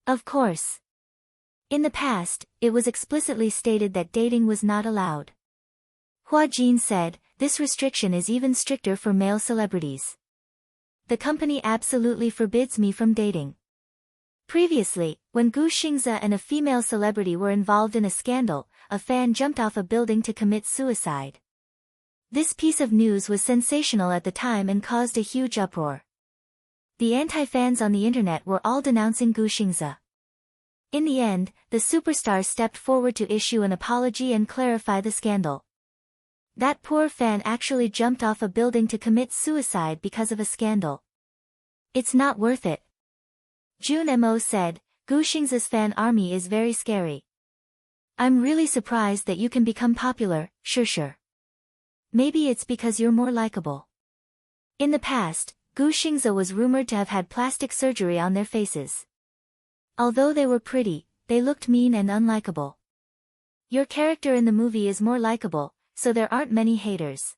Of course. In the past, it was explicitly stated that dating was not allowed. Hua Jin said, this restriction is even stricter for male celebrities. The company absolutely forbids me from dating. Previously, when Gu Xingzhe and a female celebrity were involved in a scandal, a fan jumped off a building to commit suicide. This piece of news was sensational at the time and caused a huge uproar. The anti-fans on the internet were all denouncing Gu Xingzhe. In the end, the superstar stepped forward to issue an apology and clarify the scandal. That poor fan actually jumped off a building to commit suicide because of a scandal. It's not worth it. Jun Mo said, Gu Xingzhe's fan army is very scary. I'm really surprised that you can become popular, Shishir. Maybe it's because you're more likable. In the past, Gu Xingzhe was rumored to have had plastic surgery on their faces. Although they were pretty, they looked mean and unlikable. Your character in the movie is more likable, so there aren't many haters.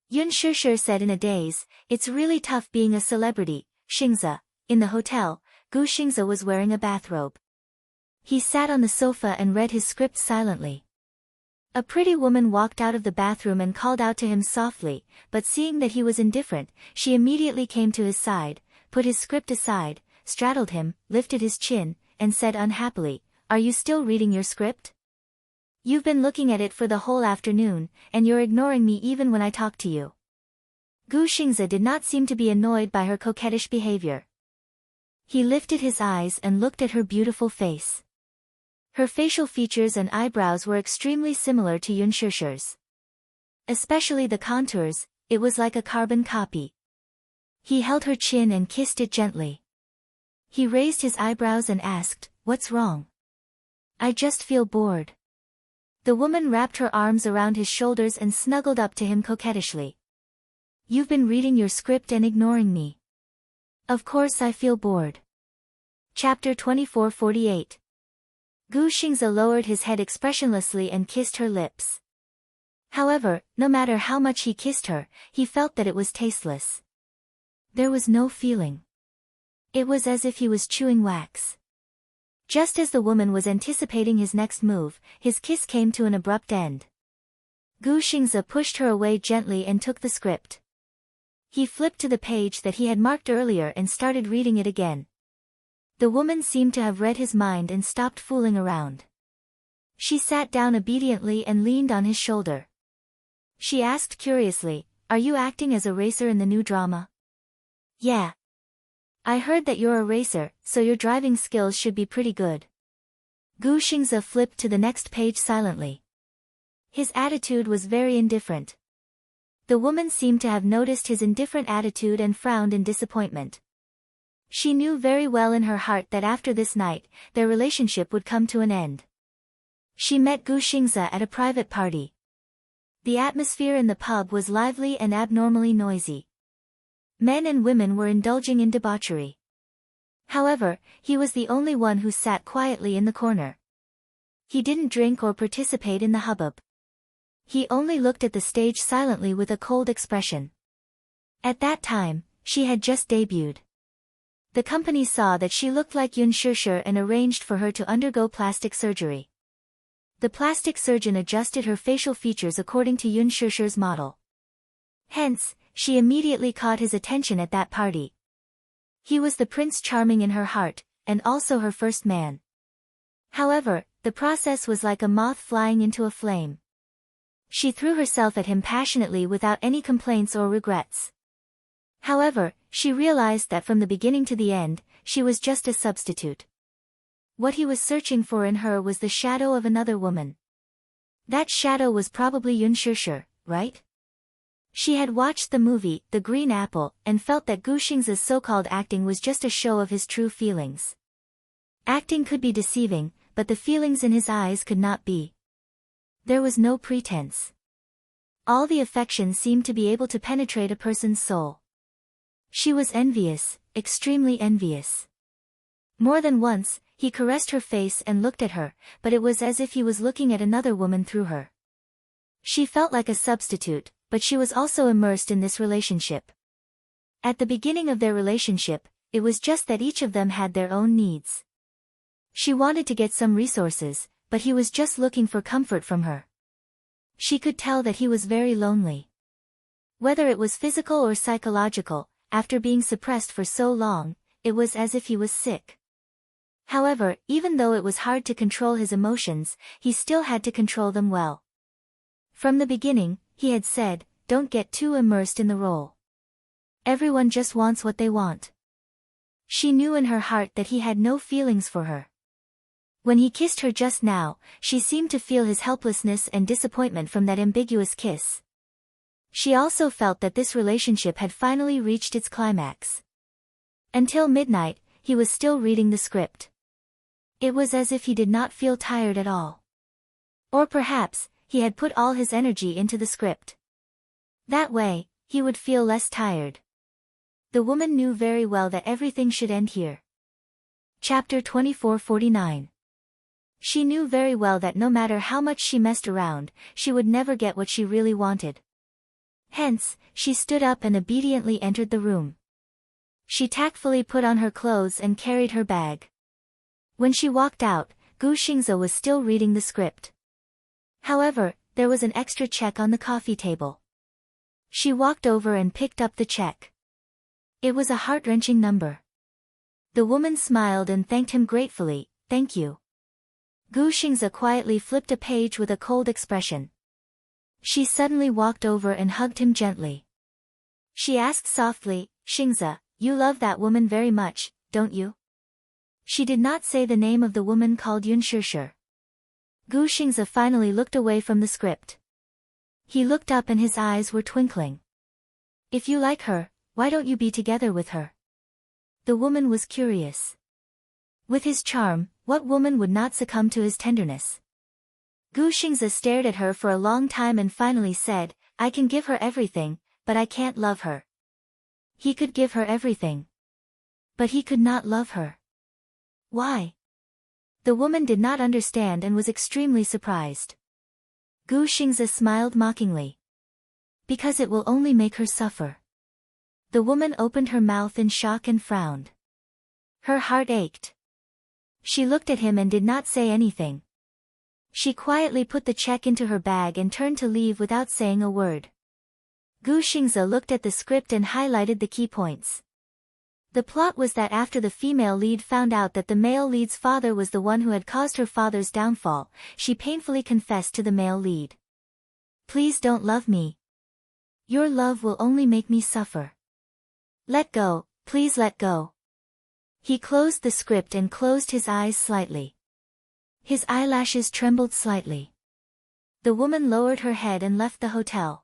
Yun Shishir said in a daze, it's really tough being a celebrity, Xingzhe. In the hotel, Gu Xingzhe was wearing a bathrobe. He sat on the sofa and read his script silently. A pretty woman walked out of the bathroom and called out to him softly, but seeing that he was indifferent, she immediately came to his side, put his script aside, straddled him, lifted his chin, and said unhappily, are you still reading your script? You've been looking at it for the whole afternoon, and you're ignoring me even when I talk to you. Gu Xingzhe did not seem to be annoyed by her coquettish behavior. He lifted his eyes and looked at her beautiful face. Her facial features and eyebrows were extremely similar to Yun Shishir's. Especially the contours, it was like a carbon copy. He held her chin and kissed it gently. He raised his eyebrows and asked, "What's wrong?" "I just feel bored." The woman wrapped her arms around his shoulders and snuggled up to him coquettishly. "You've been reading your script and ignoring me." "Of course I feel bored." Chapter 2448. Gu Xingze lowered his head expressionlessly and kissed her lips. However, no matter how much he kissed her, he felt that it was tasteless. There was no feeling. It was as if he was chewing wax. Just as the woman was anticipating his next move, his kiss came to an abrupt end. Gu Xingze pushed her away gently and took the script. He flipped to the page that he had marked earlier and started reading it again. The woman seemed to have read his mind and stopped fooling around. She sat down obediently and leaned on his shoulder. She asked curiously, "Are you acting as a racer in the new drama?" "Yeah. I heard that you're a racer, so your driving skills should be pretty good." Gu Xingze flipped to the next page silently. His attitude was very indifferent. The woman seemed to have noticed his indifferent attitude and frowned in disappointment. She knew very well in her heart that after this night, their relationship would come to an end. She met Gu Xingze at a private party. The atmosphere in the pub was lively and abnormally noisy. Men and women were indulging in debauchery. However, he was the only one who sat quietly in the corner. He didn't drink or participate in the hubbub. He only looked at the stage silently with a cold expression. At that time, she had just debuted. The company saw that she looked like Yun Shishir and arranged for her to undergo plastic surgery. The plastic surgeon adjusted her facial features according to Yun Shishir's model. Hence, she immediately caught his attention at that party. He was the Prince Charming in her heart, and also her first man. However, the process was like a moth flying into a flame. She threw herself at him passionately without any complaints or regrets. However, she realized that from the beginning to the end, she was just a substitute. What he was searching for in her was the shadow of another woman. That shadow was probably Yun Shishir, right? She had watched the movie, The Green Apple, and felt that Gu Xingze's so-called acting was just a show of his true feelings. Acting could be deceiving, but the feelings in his eyes could not be. There was no pretense. All the affection seemed to be able to penetrate a person's soul. She was envious, extremely envious. More than once, he caressed her face and looked at her, but it was as if he was looking at another woman through her. She felt like a substitute, but she was also immersed in this relationship. At the beginning of their relationship, it was just that each of them had their own needs. She wanted to get some resources, but he was just looking for comfort from her. She could tell that he was very lonely. Whether it was physical or psychological, after being suppressed for so long, it was as if he was sick. However, even though it was hard to control his emotions, he still had to control them well. From the beginning, he had said, "Don't get too immersed in the role. Everyone just wants what they want." She knew in her heart that he had no feelings for her. When he kissed her just now, she seemed to feel his helplessness and disappointment from that ambiguous kiss. She also felt that this relationship had finally reached its climax. Until midnight, he was still reading the script. It was as if he did not feel tired at all. Or perhaps, he had put all his energy into the script. That way, he would feel less tired. The woman knew very well that everything should end here. Chapter 2449. She knew very well that no matter how much she messed around, she would never get what she really wanted. Hence, she stood up and obediently entered the room. She tactfully put on her clothes and carried her bag. When she walked out, Gu Xingze was still reading the script. However, there was an extra check on the coffee table. She walked over and picked up the check. It was a heart-wrenching number. The woman smiled and thanked him gratefully. "Thank you." Gu Xingze quietly flipped a page with a cold expression. She suddenly walked over and hugged him gently. She asked softly, "Xingze, you love that woman very much, don't you? She did not say the name of the woman called Yun Shishir. Gu Xingze finally looked away from the script. He looked up and his eyes were twinkling. If you like her, why don't you be together with her? The woman was curious. With his charm, what woman would not succumb to his tenderness? Gu Xingze stared at her for a long time and finally said, I can give her everything, but I can't love her. He could give her everything. But he could not love her. Why? The woman did not understand and was extremely surprised. Gu Xingze smiled mockingly. Because it will only make her suffer. The woman opened her mouth in shock and frowned. Her heart ached. She looked at him and did not say anything. She quietly put the check into her bag and turned to leave without saying a word. Gu Xingze looked at the script and highlighted the key points. The plot was that after the female lead found out that the male lead's father was the one who had caused her father's downfall, she painfully confessed to the male lead. Please don't love me. Your love will only make me suffer. Let go, please let go. He closed the script and closed his eyes slightly. His eyelashes trembled slightly. The woman lowered her head and left the hotel.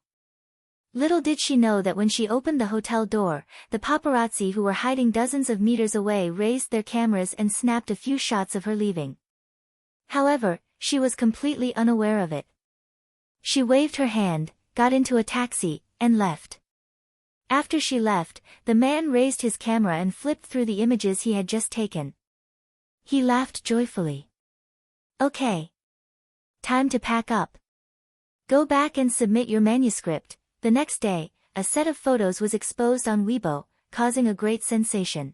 Little did she know that when she opened the hotel door, the paparazzi who were hiding dozens of meters away raised their cameras and snapped a few shots of her leaving. However, she was completely unaware of it. She waved her hand, got into a taxi, and left. After she left, the man raised his camera and flipped through the images he had just taken. He laughed joyfully. Okay. Time to pack up. Go back and submit your manuscript. The next day, a set of photos was exposed on Weibo, causing a great sensation.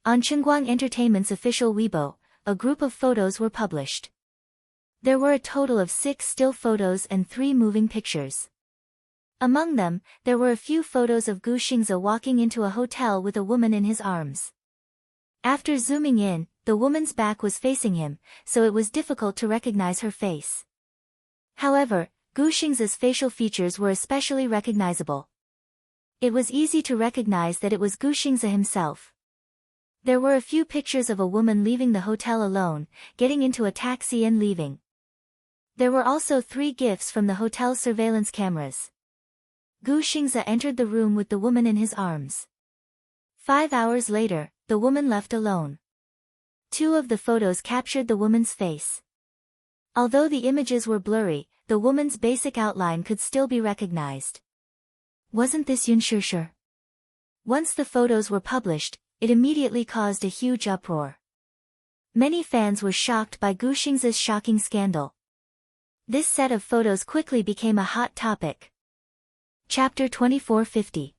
On Chengguang Entertainment's official Weibo, a group of photos were published. There were a total of 6 still photos and 3 moving pictures. Among them, there were a few photos of Gu Xingze walking into a hotel with a woman in his arms. After zooming in, the woman's back was facing him, so it was difficult to recognize her face. However, Gu Xingze's facial features were especially recognizable. It was easy to recognize that it was Gu Xingze himself. There were a few pictures of a woman leaving the hotel alone, getting into a taxi and leaving. There were also 3 gifts from the hotel's surveillance cameras. Gu Xingze entered the room with the woman in his arms. 5 hours later, the woman left alone. 2 of the photos captured the woman's face. Although the images were blurry, the woman's basic outline could still be recognized. Wasn't this Yun Shishir? Once the photos were published, it immediately caused a huge uproar. Many fans were shocked by Gu Xingze's shocking scandal. This set of photos quickly became a hot topic. Chapter 2450.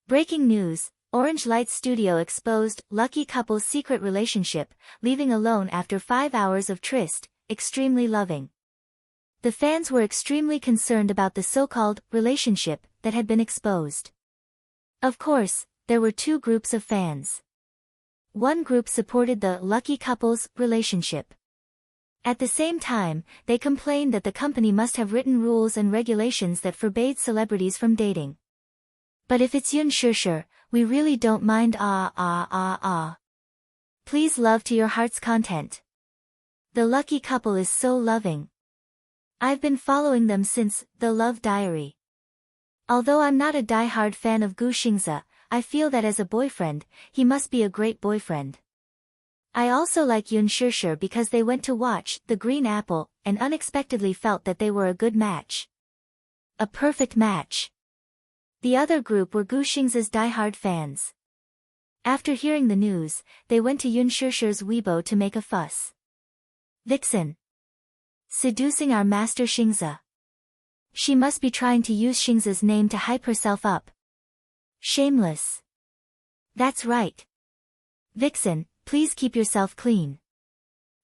Breaking news, Orange Light Studio exposed lucky couple's secret relationship, leaving alone after 5 hours of tryst, extremely loving. The fans were extremely concerned about the so-called relationship that had been exposed. Of course, there were 2 groups of fans. One group supported the lucky couple's relationship. At the same time, they complained that the company must have written rules and regulations that forbade celebrities from dating. But if it's Yun Shishir, we really don't mind. Please love to your heart's content. The lucky couple is so loving. I've been following them since The Love Diary. Although I'm not a die-hard fan of Gu Xingze, I feel that as a boyfriend, he must be a great boyfriend. I also like Yun Shishir because they went to watch The Green Apple and unexpectedly felt that they were a good match. A perfect match. The other group were Gu Xingze's die-hard fans. After hearing the news, they went to Yun Shishir's Weibo to make a fuss. Vixen. Seducing our master Xingze. She must be trying to use Xingze's name to hype herself up. Shameless. That's right. Vixen, please keep yourself clean.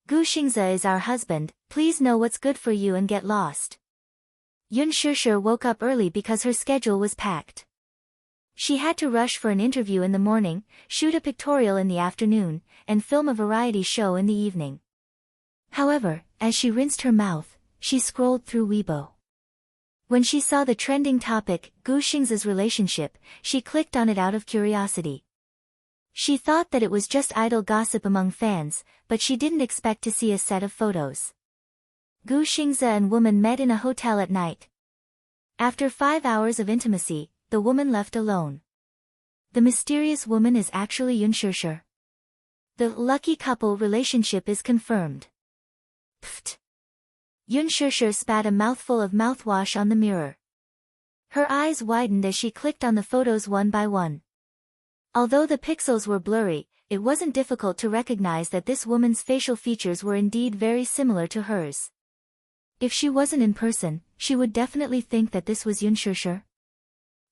Gu Xingze is our husband, please know what's good for you and get lost. Yun Shishir woke up early because her schedule was packed. She had to rush for an interview in the morning, shoot a pictorial in the afternoon, and film a variety show in the evening. However, as she rinsed her mouth, she scrolled through Weibo. When she saw the trending topic, Gu Xingze's relationship, she clicked on it out of curiosity. She thought that it was just idle gossip among fans, but she didn't expect to see a set of photos. Gu Xingze and woman met in a hotel at night. After 5 hours of intimacy, the woman left alone. The mysterious woman is actually Yun Shishir. The lucky couple relationship is confirmed. Pfft. Yun Shishir spat a mouthful of mouthwash on the mirror. Her eyes widened as she clicked on the photos one by one. Although the pixels were blurry, it wasn't difficult to recognize that this woman's facial features were indeed very similar to hers. If she wasn't in person, she would definitely think that this was Yun Shishir.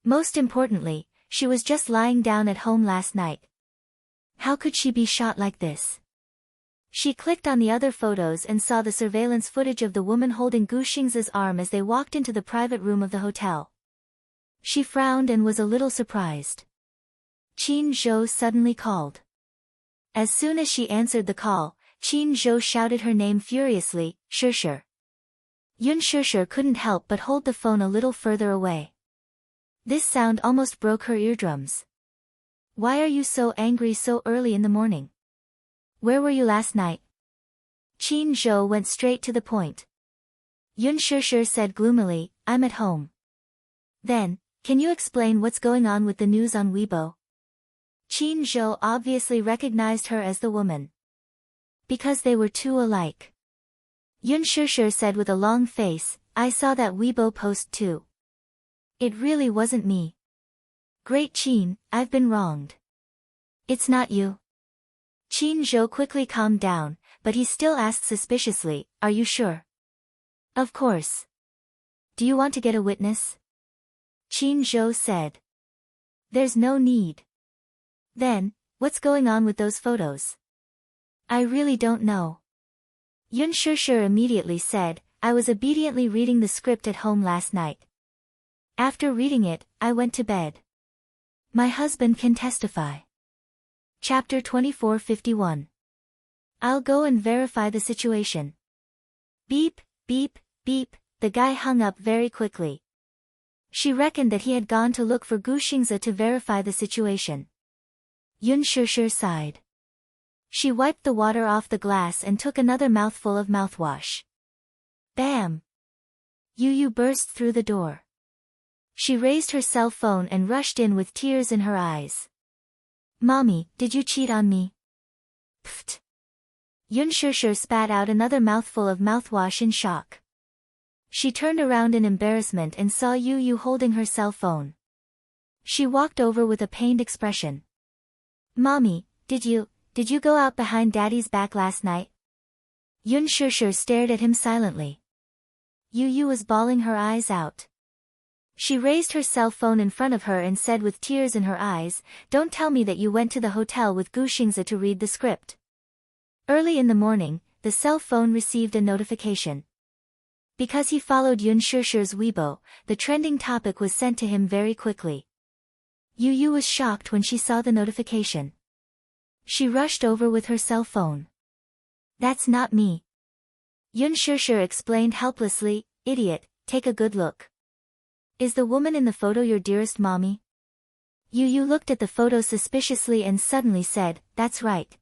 Most importantly, she was just lying down at home last night. How could she be shot like this? She clicked on the other photos and saw the surveillance footage of the woman holding Gu Xingze's arm as they walked into the private room of the hotel. She frowned and was a little surprised. Qin Zhou suddenly called. As soon as she answered the call, Qin Zhou shouted her name furiously, Shishir. Yun Shishir couldn't help but hold the phone a little further away. This sound almost broke her eardrums. Why are you so angry so early in the morning? Where were you last night? Qin Zhou went straight to the point. Yun Shishir said gloomily, I'm at home. Then, can you explain what's going on with the news on Weibo? Qin Zhou obviously recognized her as the woman. Because they were too alike. Yun Shishir said with a long face, I saw that Weibo post too. It really wasn't me. Great Qin, I've been wronged. It's not you. Qin Zhou quickly calmed down, but he still asked suspiciously, are you sure? Of course. Do you want to get a witness? Qin Zhou said. There's no need. Then, what's going on with those photos? I really don't know. Yun Shishir immediately said, I was obediently reading the script at home last night. After reading it, I went to bed. My husband can testify. Chapter 2451. I'll go and verify the situation. Beep, beep, beep, the guy hung up very quickly. She reckoned that he had gone to look for Gu Xingze to verify the situation. Yun Shishir sighed. She wiped the water off the glass and took another mouthful of mouthwash. Bam! Yu burst through the door. She raised her cell phone and rushed in with tears in her eyes. Mommy, did you cheat on me? Pfft. Yun Shishir spat out another mouthful of mouthwash in shock. She turned around in embarrassment and saw Yu holding her cell phone. She walked over with a pained expression. Mommy, did you go out behind Daddy's back last night? Yun Shishir stared at him silently. Yu was bawling her eyes out. She raised her cell phone in front of her and said with tears in her eyes, don't tell me that you went to the hotel with Gu Xingze to read the script. Early in the morning, the cell phone received a notification. Because he followed Yun Shishir's Weibo, the trending topic was sent to him very quickly. Yu was shocked when she saw the notification. She rushed over with her cell phone. That's not me. Yun Shishir explained helplessly, idiot, take a good look. Is the woman in the photo your dearest mommy? Yu looked at the photo suspiciously and suddenly said, that's right.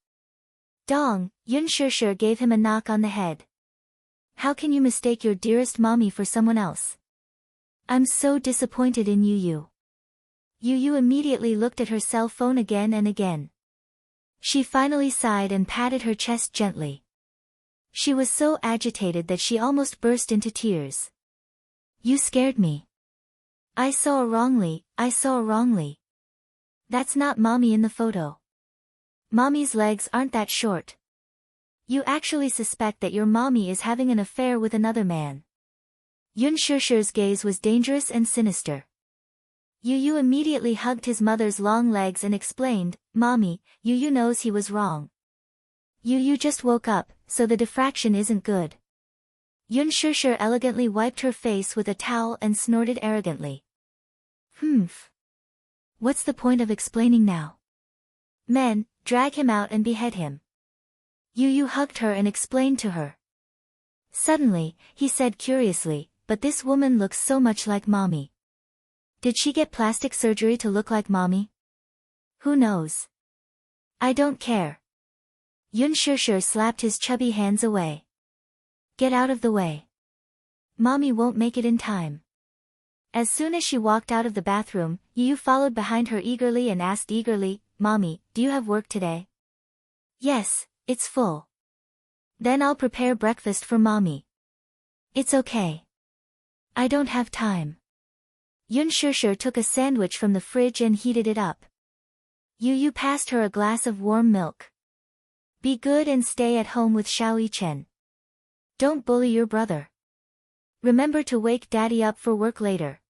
Dong, Yun Shishir gave him a knock on the head. How can you mistake your dearest mommy for someone else? I'm so disappointed in Yu. Yu immediately looked at her cell phone again and again. She finally sighed and patted her chest gently. She was so agitated that she almost burst into tears. You scared me. I saw wrongly. That's not mommy in the photo. Mommy's legs aren't that short. You actually suspect that your mommy is having an affair with another man. Yun Shishir's gaze was dangerous and sinister. Yu immediately hugged his mother's long legs and explained, Mommy, Yu knows he was wrong. Yu just woke up, so the diffraction isn't good. Yun Shishir elegantly wiped her face with a towel and snorted arrogantly. What's the point of explaining now? Men, drag him out and behead him. Yu hugged her and explained to her. Suddenly, he said curiously, but this woman looks so much like mommy. Did she get plastic surgery to look like mommy? Who knows? I don't care. Yun Shishir slapped his chubby hands away. Get out of the way. Mommy won't make it in time. As soon as she walked out of the bathroom, Yu followed behind her eagerly and asked eagerly, Mommy, do you have work today? Yes, it's full. Then I'll prepare breakfast for Mommy. It's okay. I don't have time. Yun Shishir took a sandwich from the fridge and heated it up. Yu passed her a glass of warm milk. Be good and stay at home with Xiao Chen. Don't bully your brother. Remember to wake Daddy up for work later.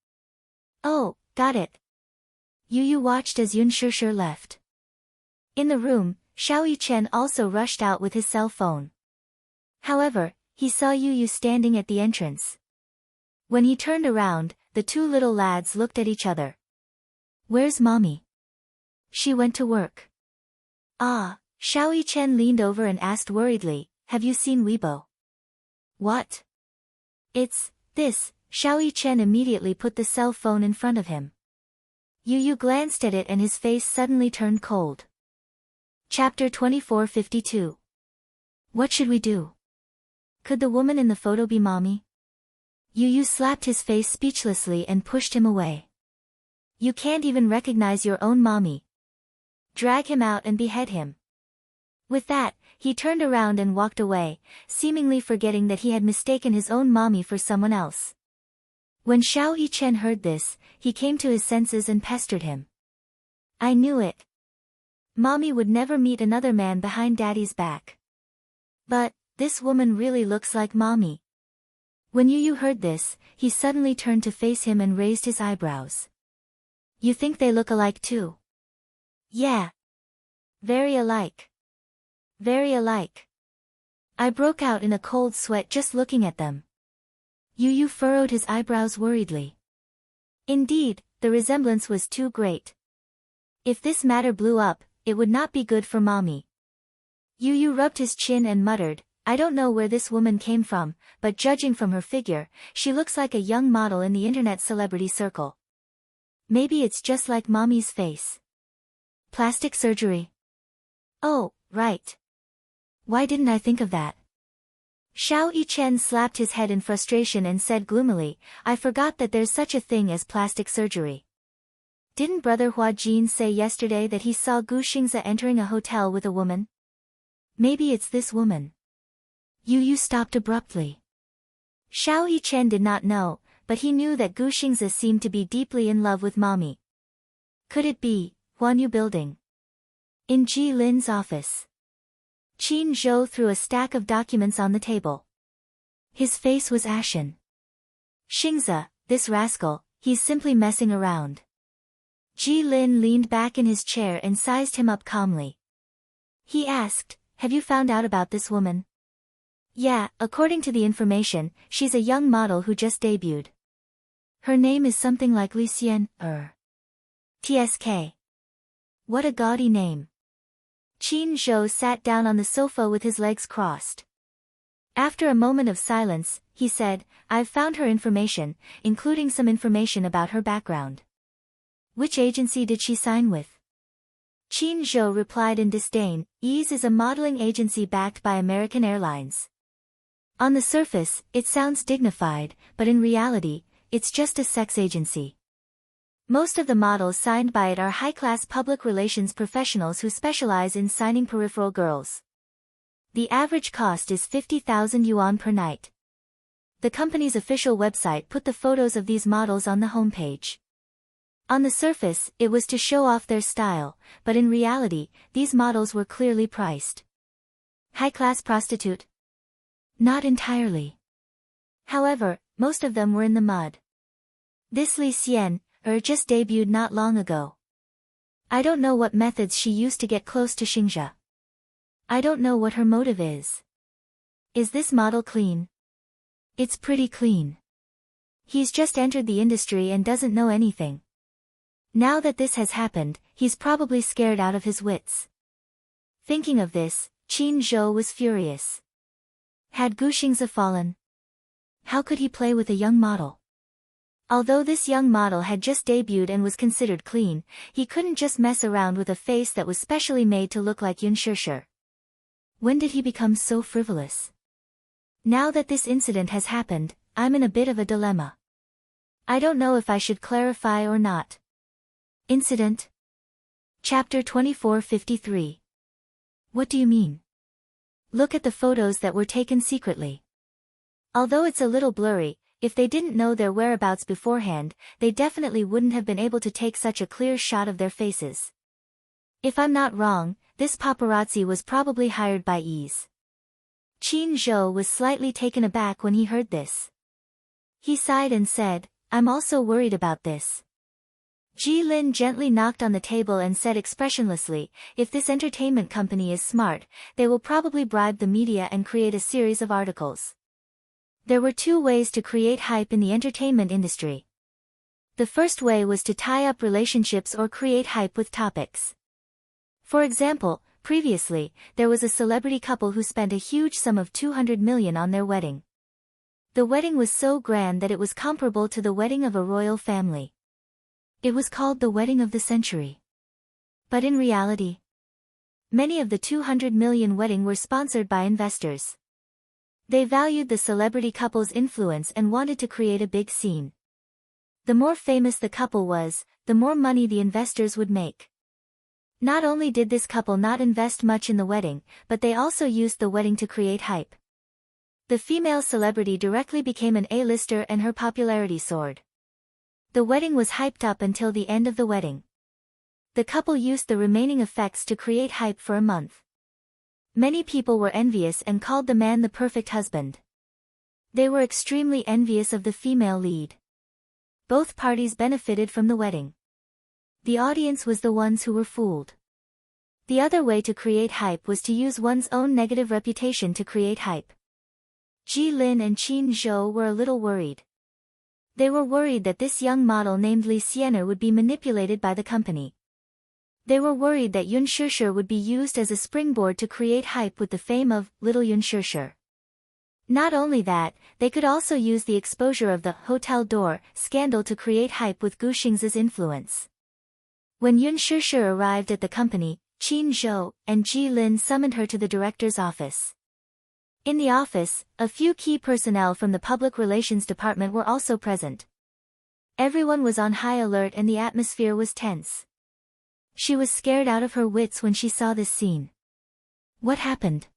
Oh, got it. Yu watched as Yun Shishir left. In the room, Xiao Chen also rushed out with his cell phone. However, he saw Yu standing at the entrance. When he turned around, the two little lads looked at each other. Where's Mommy? She went to work. Ah, Xiao Chen leaned over and asked worriedly, have you seen Weibo? What? It's this. Xiao Chen immediately put the cell phone in front of him. Yu glanced at it and his face suddenly turned cold. Chapter 2452. What should we do? Could the woman in the photo be Mommy? Yu slapped his face speechlessly and pushed him away. You can't even recognize your own Mommy. Drag him out and behead him. With that, he turned around and walked away, seemingly forgetting that he had mistaken his own Mommy for someone else. When Xiao Chen heard this, he came to his senses and pestered him. I knew it. Mommy would never meet another man behind Daddy's back. But, this woman really looks like Mommy. When Yu heard this, he suddenly turned to face him and raised his eyebrows. You think they look alike too? Yeah. Very alike. Very alike. I broke out in a cold sweat just looking at them. Yu furrowed his eyebrows worriedly. Indeed, the resemblance was too great. If this matter blew up, it would not be good for Mommy. Yu rubbed his chin and muttered, I don't know where this woman came from, but judging from her figure, she looks like a young model in the internet celebrity circle. Maybe it's just like Mommy's face. Plastic surgery. Oh, right. Why didn't I think of that? Xiao Chen slapped his head in frustration and said gloomily, I forgot that there's such a thing as plastic surgery. Didn't Brother Hua Jin say yesterday that he saw Gu Xingze entering a hotel with a woman? Maybe it's this woman. Yu stopped abruptly. Xiao Chen did not know, but he knew that Gu Xingze seemed to be deeply in love with Mommy. Could it be, Huanyu Building? In Ji Lin's office. Qin Zhou threw a stack of documents on the table. His face was ashen. Xingze, this rascal, he's simply messing around. Ji Lin leaned back in his chair and sized him up calmly. He asked, have you found out about this woman? Yeah, according to the information, she's a young model who just debuted. Her name is something like Li Xian, TSK. What a gaudy name. Qin Zhou sat down on the sofa with his legs crossed. After a moment of silence, he said, I've found her information, including some information about her background. Which agency did she sign with? Qin Zhou replied in disdain, Ease is a modeling agency backed by American Airlines. On the surface, it sounds dignified, but in reality, it's just a sex agency. Most of the models signed by it are high-class public relations professionals who specialize in signing peripheral girls. The average cost is 50,000 yuan per night. The company's official website put the photos of these models on the homepage. On the surface, it was to show off their style, but in reality, these models were clearly priced. High-class prostitute? Not entirely. However, most of them were in the mud. This Li Xian, just debuted not long ago. I don't know what methods she used to get close to Xingzhe. I don't know what her motive is. Is this model clean? It's pretty clean. He's just entered the industry and doesn't know anything. Now that this has happened, he's probably scared out of his wits. Thinking of this, Qin Zhou was furious. Had Gu Xingze fallen? How could he play with a young model? Although this young model had just debuted and was considered clean, he couldn't just mess around with a face that was specially made to look like Yoon Shurshur. When did he become so frivolous? Now that this incident has happened, I'm in a bit of a dilemma. I don't know if I should clarify or not. Incident? Chapter 2453. What do you mean? Look at the photos that were taken secretly. Although it's a little blurry, if they didn't know their whereabouts beforehand, they definitely wouldn't have been able to take such a clear shot of their faces. If I'm not wrong, this paparazzi was probably hired by Ease. Chin Zhou was slightly taken aback when he heard this. He sighed and said, I'm also worried about this. Ji Lin gently knocked on the table and said expressionlessly, if this entertainment company is smart, they will probably bribe the media and create a series of articles. There were two ways to create hype in the entertainment industry. The first way was to tie up relationships or create hype with topics. For example, previously, there was a celebrity couple who spent a huge sum of 200 million on their wedding. The wedding was so grand that it was comparable to the wedding of a royal family. It was called the wedding of the century. But in reality, many of the 200 million wedding were sponsored by investors. They valued the celebrity couple's influence and wanted to create a big scene. The more famous the couple was, the more money the investors would make. Not only did this couple not invest much in the wedding, but they also used the wedding to create hype. The female celebrity directly became an A-lister and her popularity soared. The wedding was hyped up until the end of the wedding. The couple used the remaining effects to create hype for a month. Many people were envious and called the man the perfect husband. They were extremely envious of the female lead. Both parties benefited from the wedding. The audience was the ones who were fooled. The other way to create hype was to use one's own negative reputation to create hype. Ji Lin and Chin Zhou were a little worried. They were worried that this young model named Li Xianer would be manipulated by the company. They were worried that Yoon Shurshur would be used as a springboard to create hype with the fame of Little Yoon Shurshur. Not only that, they could also use the exposure of the Hotel Door scandal to create hype with Gu Xing's influence. When Yoon Shurshur arrived at the company, Chin Zhou and Ji Lin summoned her to the director's office. In the office, a few key personnel from the public relations department were also present. Everyone was on high alert and the atmosphere was tense. She was scared out of her wits when she saw this scene. What happened?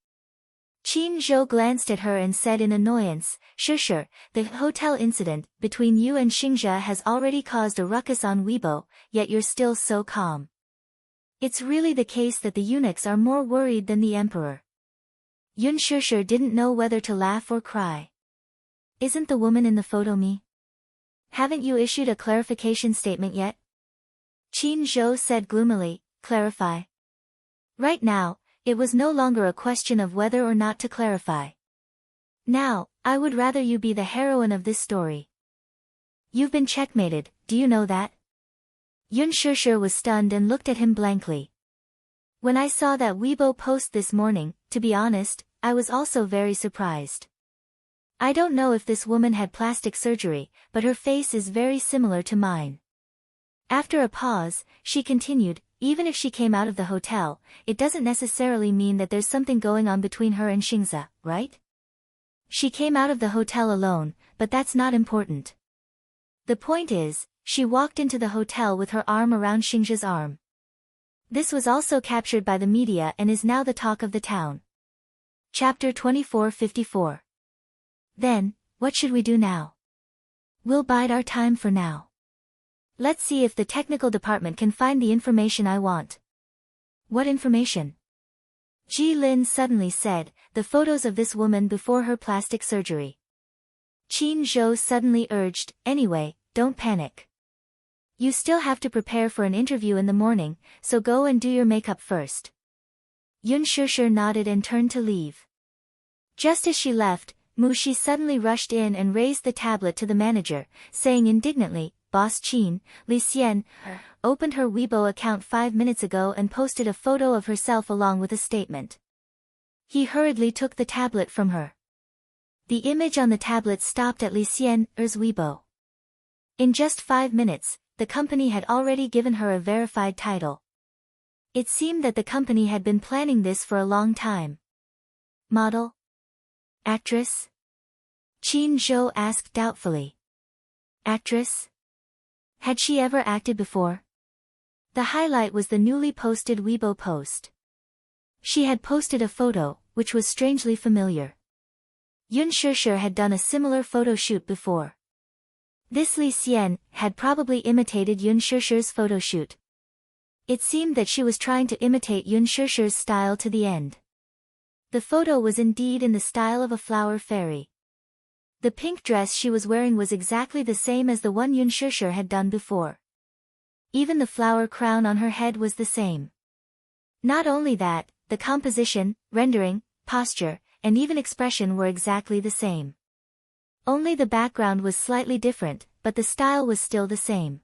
Chin Zhou glanced at her and said in annoyance, Shurshur, the hotel incident between you and Xingzhe has already caused a ruckus on Weibo, yet you're still so calm. It's really the case that the eunuchs are more worried than the emperor. Yoon Shurshur didn't know whether to laugh or cry. Isn't the woman in the photo me? Haven't you issued a clarification statement yet? Chin Zhou said gloomily, clarify. Right now, it was no longer a question of whether or not to clarify. Now, I would rather you be the heroine of this story. You've been checkmated, do you know that? Yoon Shurshur was stunned and looked at him blankly. When I saw that Weibo post this morning, to be honest, I was also very surprised. I don't know if this woman had plastic surgery, but her face is very similar to mine. After a pause, she continued, even if she came out of the hotel, it doesn't necessarily mean that there's something going on between her and Xingzhe, right? She came out of the hotel alone, but that's not important. The point is, she walked into the hotel with her arm around Xingzhe's arm. This was also captured by the media and is now the talk of the town. Chapter 2454. Then, what should we do now? We'll bide our time for now. Let's see if the technical department can find the information I want. What information? Ji Lin suddenly said, the photos of this woman before her plastic surgery. Chin Zhou suddenly urged, anyway, don't panic. You still have to prepare for an interview in the morning, so go and do your makeup first. Yoon Shurshur nodded and turned to leave. Just as she left, Mu Shi suddenly rushed in and raised the tablet to the manager, saying indignantly, Boss Chin, Li Xian, opened her Weibo account 5 minutes ago and posted a photo of herself along with a statement. He hurriedly took the tablet from her. The image on the tablet stopped at Li Xian's Weibo. In just 5 minutes, the company had already given her a verified title. It seemed that the company had been planning this for a long time. Model? Actress? Qin Zhou asked doubtfully. Actress? Had she ever acted before? The highlight was the newly posted Weibo post. She had posted a photo, which was strangely familiar. Yun Shishir had done a similar photo shoot before. This Li Xian had probably imitated Yun Shishir's photo shoot. It seemed that she was trying to imitate Yun Shishir's style to the end. The photo was indeed in the style of a flower fairy. The pink dress she was wearing was exactly the same as the one Yun Shishir had done before. Even the flower crown on her head was the same. Not only that, the composition, rendering, posture, and even expression were exactly the same. Only the background was slightly different, but the style was still the same.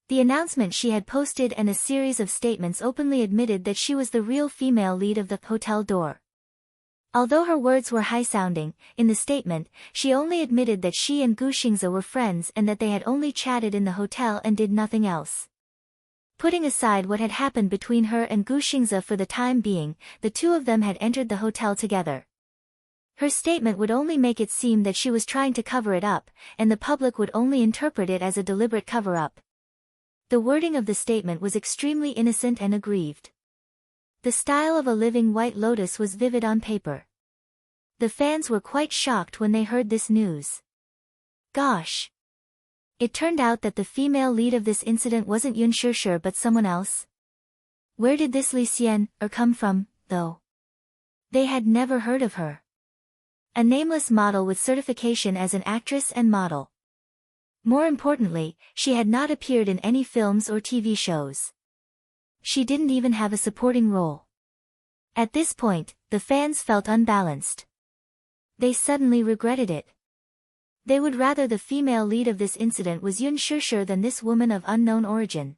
The announcement she had posted and a series of statements openly admitted that she was the real female lead of the hotel door. Although her words were high-sounding, in the statement, she only admitted that she and Gu Xingze were friends and that they had only chatted in the hotel and did nothing else. Putting aside what had happened between her and Gu Xingze for the time being, the two of them had entered the hotel together. Her statement would only make it seem that she was trying to cover it up, and the public would only interpret it as a deliberate cover-up. The wording of the statement was extremely innocent and aggrieved. The style of a living white lotus was vivid on paper. The fans were quite shocked when they heard this news. Gosh! It turned out that the female lead of this incident wasn't Yun Shishir but someone else. Where did this Li Xian come from, though? They had never heard of her. A nameless model with certification as an actress and model. More importantly, she had not appeared in any films or TV shows. She didn't even have a supporting role. At this point, the fans felt unbalanced. They suddenly regretted it. They would rather the female lead of this incident was Yun Shishir than this woman of unknown origin.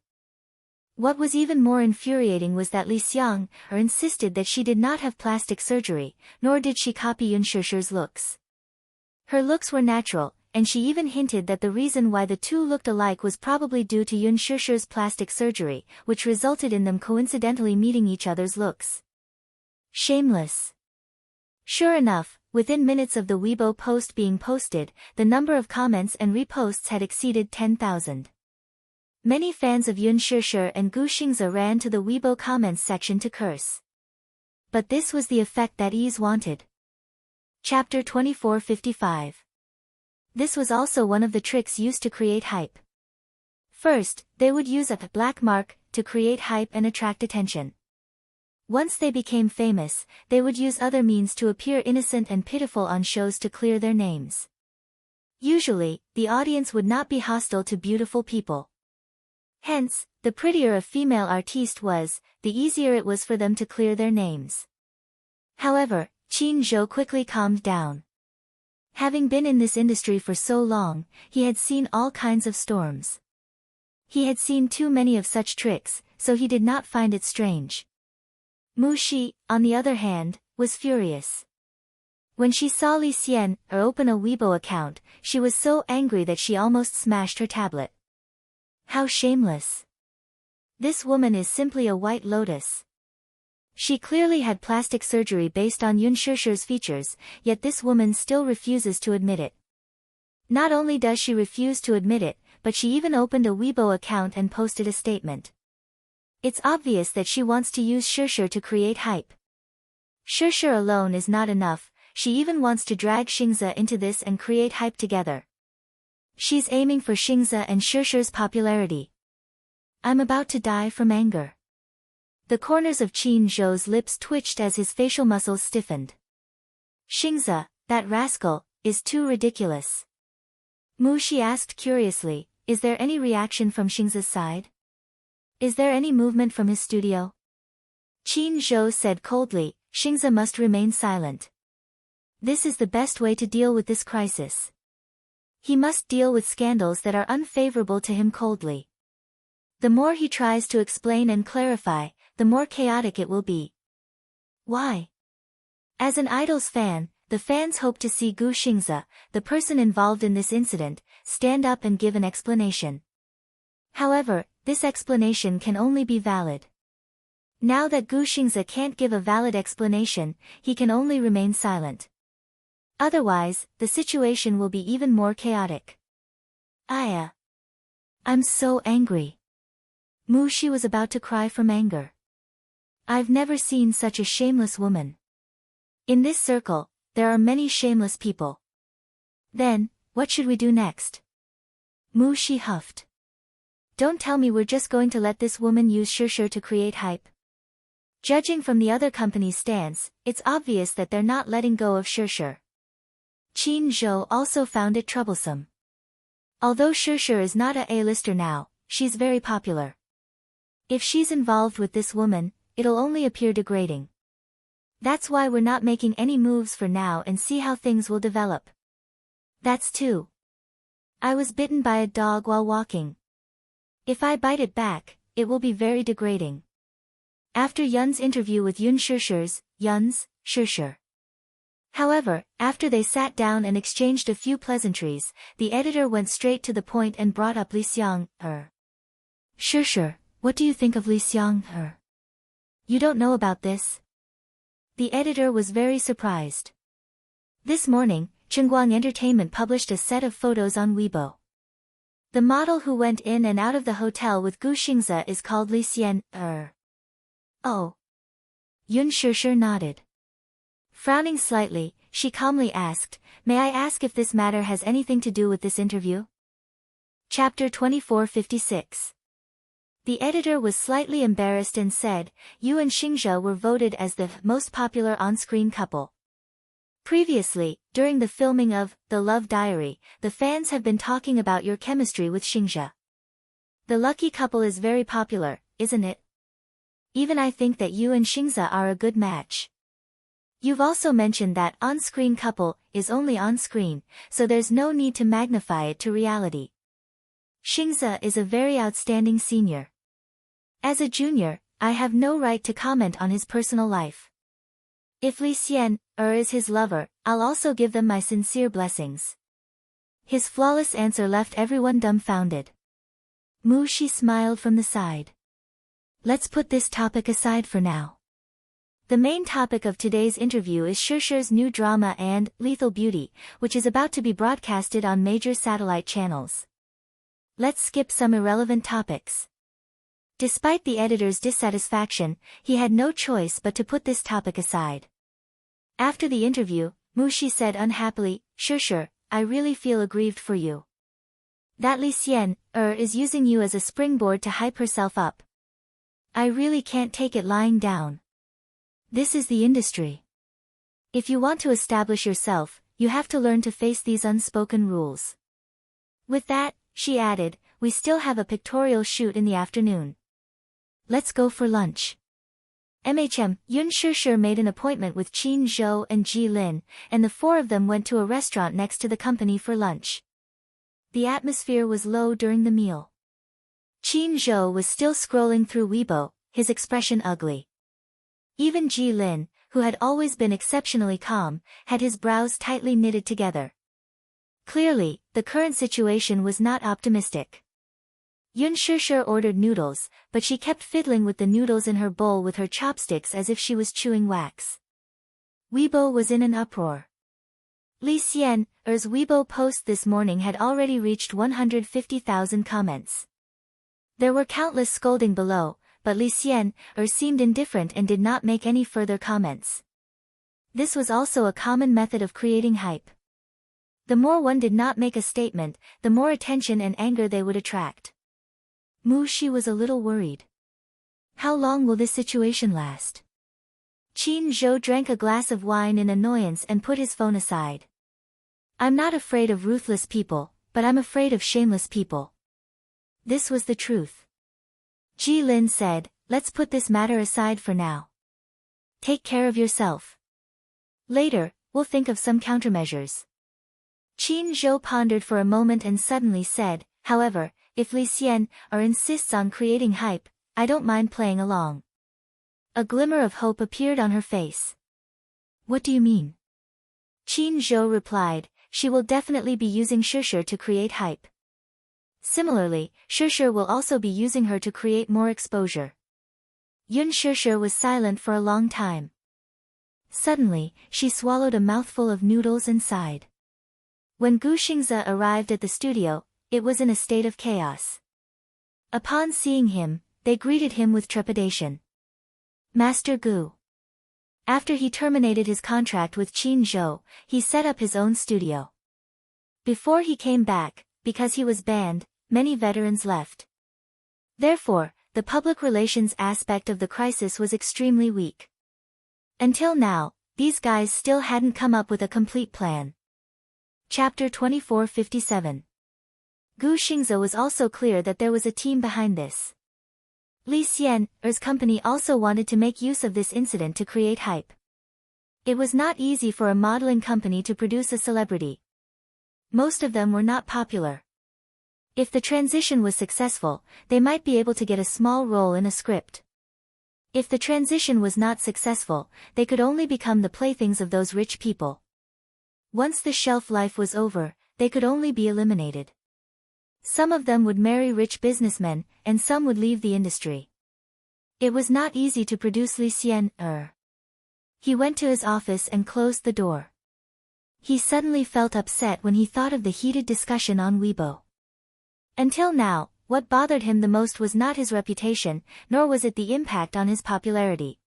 What was even more infuriating was that Li Xiang insisted that she did not have plastic surgery, nor did she copy Yun Shishir's looks. Her looks were natural, and she even hinted that the reason why the two looked alike was probably due to Yun Shishir's plastic surgery, which resulted in them coincidentally meeting each other's looks. Shameless. Sure enough, within minutes of the Weibo post being posted, the number of comments and reposts had exceeded 10,000. Many fans of Yun Shishir and Gu Xingze ran to the Weibo comments section to curse. But this was the effect that ease wanted. Chapter 2455. This was also one of the tricks used to create hype. First, they would use a black mark to create hype and attract attention. Once they became famous, they would use other means to appear innocent and pitiful on shows to clear their names. Usually, the audience would not be hostile to beautiful people. Hence, the prettier a female artiste was, the easier it was for them to clear their names. However, Qin Zhou quickly calmed down. Having been in this industry for so long, he had seen all kinds of storms. He had seen too many of such tricks, so he did not find it strange. Mu Shi, on the other hand, was furious. When she saw Li Xian open a Weibo account, she was so angry that she almost smashed her tablet. How shameless! This woman is simply a white lotus. She clearly had plastic surgery based on Yun Shishir's features, yet this woman still refuses to admit it. Not only does she refuse to admit it, but she even opened a Weibo account and posted a statement. It's obvious that she wants to use Shishir to create hype. Shishir alone is not enough, she even wants to drag Xingze into this and create hype together. She's aiming for Xingze and Shishir's popularity. I'm about to die from anger. The corners of Qin Zhou's lips twitched as his facial muscles stiffened. Xingze, that rascal, is too ridiculous. Mu Shi asked curiously, is there any reaction from Xingze's side? Is there any movement from his studio? Qin Zhou said coldly, Xingze must remain silent. This is the best way to deal with this crisis. He must deal with scandals that are unfavorable to him coldly. The more he tries to explain and clarify, the more chaotic it will be. Why? As an idol's fan, the fans hope to see Gu Xingze, the person involved in this incident, stand up and give an explanation. However, this explanation can only be valid. Now that Gu Xingze can't give a valid explanation, he can only remain silent. Otherwise, the situation will be even more chaotic. I'm so angry. Mu Shi was about to cry from anger. I've never seen such a shameless woman. In this circle, there are many shameless people. Then, what should we do next? Mu Shi huffed. Don't tell me we're just going to let this woman use Shishir to create hype. Judging from the other company's stance, it's obvious that they're not letting go of Shishir. Qin Zhou also found it troublesome. Although Shishir is not a A-lister now, she's very popular. If she's involved with this woman, it'll only appear degrading. That's why we're not making any moves for now and see how things will develop. That's too. I was bitten by a dog while walking. If I bite it back, it will be very degrading. After Yun's interview with Yun Shishir's, Yun's, Shishir. However, after they sat down and exchanged a few pleasantries, the editor went straight to the point and brought up Li Xiang, Shishir, what do you think of Li Xiang, You don't know about this? The editor was very surprised. This morning, Chengguang Entertainment published a set of photos on Weibo. The model who went in and out of the hotel with Gu Xingze is called Li Xian, Oh. Yun Shishir nodded. Frowning slightly, she calmly asked, May I ask if this matter has anything to do with this interview? Chapter 2456. The editor was slightly embarrassed and said, You and Xingzhe were voted as the most popular on-screen couple. Previously, during the filming of The Love Diary, the fans have been talking about your chemistry with Xingzhe. The lucky couple is very popular, isn't it? Even I think that you and Xingzhe are a good match. You've also mentioned that on-screen couple is only on-screen, so there's no need to magnify it to reality. Xingzhe is a very outstanding senior. As a junior, I have no right to comment on his personal life. If Li Xian, is his lover, I'll also give them my sincere blessings. His flawless answer left everyone dumbfounded. Mu Shi smiled from the side. Let's put this topic aside for now. The main topic of today's interview is Shishir's new drama and Lethal Beauty, which is about to be broadcasted on major satellite channels. Let's skip some irrelevant topics. Despite the editor's dissatisfaction, he had no choice but to put this topic aside. After the interview, Mu Shi said unhappily, Shishir, I really feel aggrieved for you. That Li Xian, is using you as a springboard to hype herself up. I really can't take it lying down. This is the industry. If you want to establish yourself, you have to learn to face these unspoken rules. With that, she added, we still have a pictorial shoot in the afternoon. Let's go for lunch. Yun Shishir made an appointment with Qin Zhou and Ji Lin, and the four of them went to a restaurant next to the company for lunch. The atmosphere was low during the meal. Qin Zhou was still scrolling through Weibo, his expression ugly. Even Ji Lin, who had always been exceptionally calm, had his brows tightly knitted together. Clearly, the current situation was not optimistic. Yun Shishir ordered noodles, but she kept fiddling with the noodles in her bowl with her chopsticks as if she was chewing wax. Weibo was in an uproar. Li Xian's Weibo post this morning had already reached 150,000 comments. There were countless scolding below, but Li Xian seemed indifferent and did not make any further comments. This was also a common method of creating hype. The more one did not make a statement, the more attention and anger they would attract. Mu Shi was a little worried. How long will this situation last? Qin Zhou drank a glass of wine in annoyance and put his phone aside. I'm not afraid of ruthless people, but I'm afraid of shameless people. This was the truth. Ji Lin said, let's put this matter aside for now. Take care of yourself. Later, we'll think of some countermeasures. Qin Zhou pondered for a moment and suddenly said, however, if Li Xian insists on creating hype, I don't mind playing along. A glimmer of hope appeared on her face. What do you mean? Qin Zhou replied, she will definitely be using Shishir to create hype. Similarly, Shishir will also be using her to create more exposure. Yun Shishir was silent for a long time. Suddenly, she swallowed a mouthful of noodles and sighed. When Gu Xingze arrived at the studio, it was in a state of chaos. Upon seeing him, they greeted him with trepidation. Master Gu. After he terminated his contract with Qin Zhou, he set up his own studio. Before he came back, because he was banned, many veterans left. Therefore, the public relations aspect of the crisis was extremely weak. Until now, these guys still hadn't come up with a complete plan. Chapter 2457. Gu Xingze was also clear that there was a team behind this. Li Xian's company also wanted to make use of this incident to create hype. It was not easy for a modeling company to produce a celebrity. Most of them were not popular. If the transition was successful, they might be able to get a small role in a script. If the transition was not successful, they could only become the playthings of those rich people. Once the shelf life was over, they could only be eliminated. Some of them would marry rich businessmen, and some would leave the industry. It was not easy to produce Li Xian. He went to his office and closed the door. He suddenly felt upset when he thought of the heated discussion on Weibo. Until now, what bothered him the most was not his reputation, nor was it the impact on his popularity.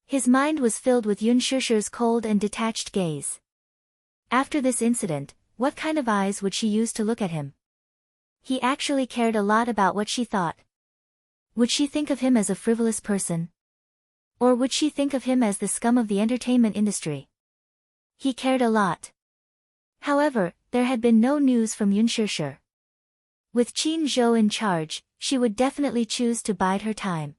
His mind was filled with Yun Shishir's cold and detached gaze. After this incident, what kind of eyes would she use to look at him? He actually cared a lot about what she thought. Would she think of him as a frivolous person? Or would she think of him as the scum of the entertainment industry? He cared a lot. However, there had been no news from Yun Shishir. With Qin Zhou in charge, she would definitely choose to bide her time.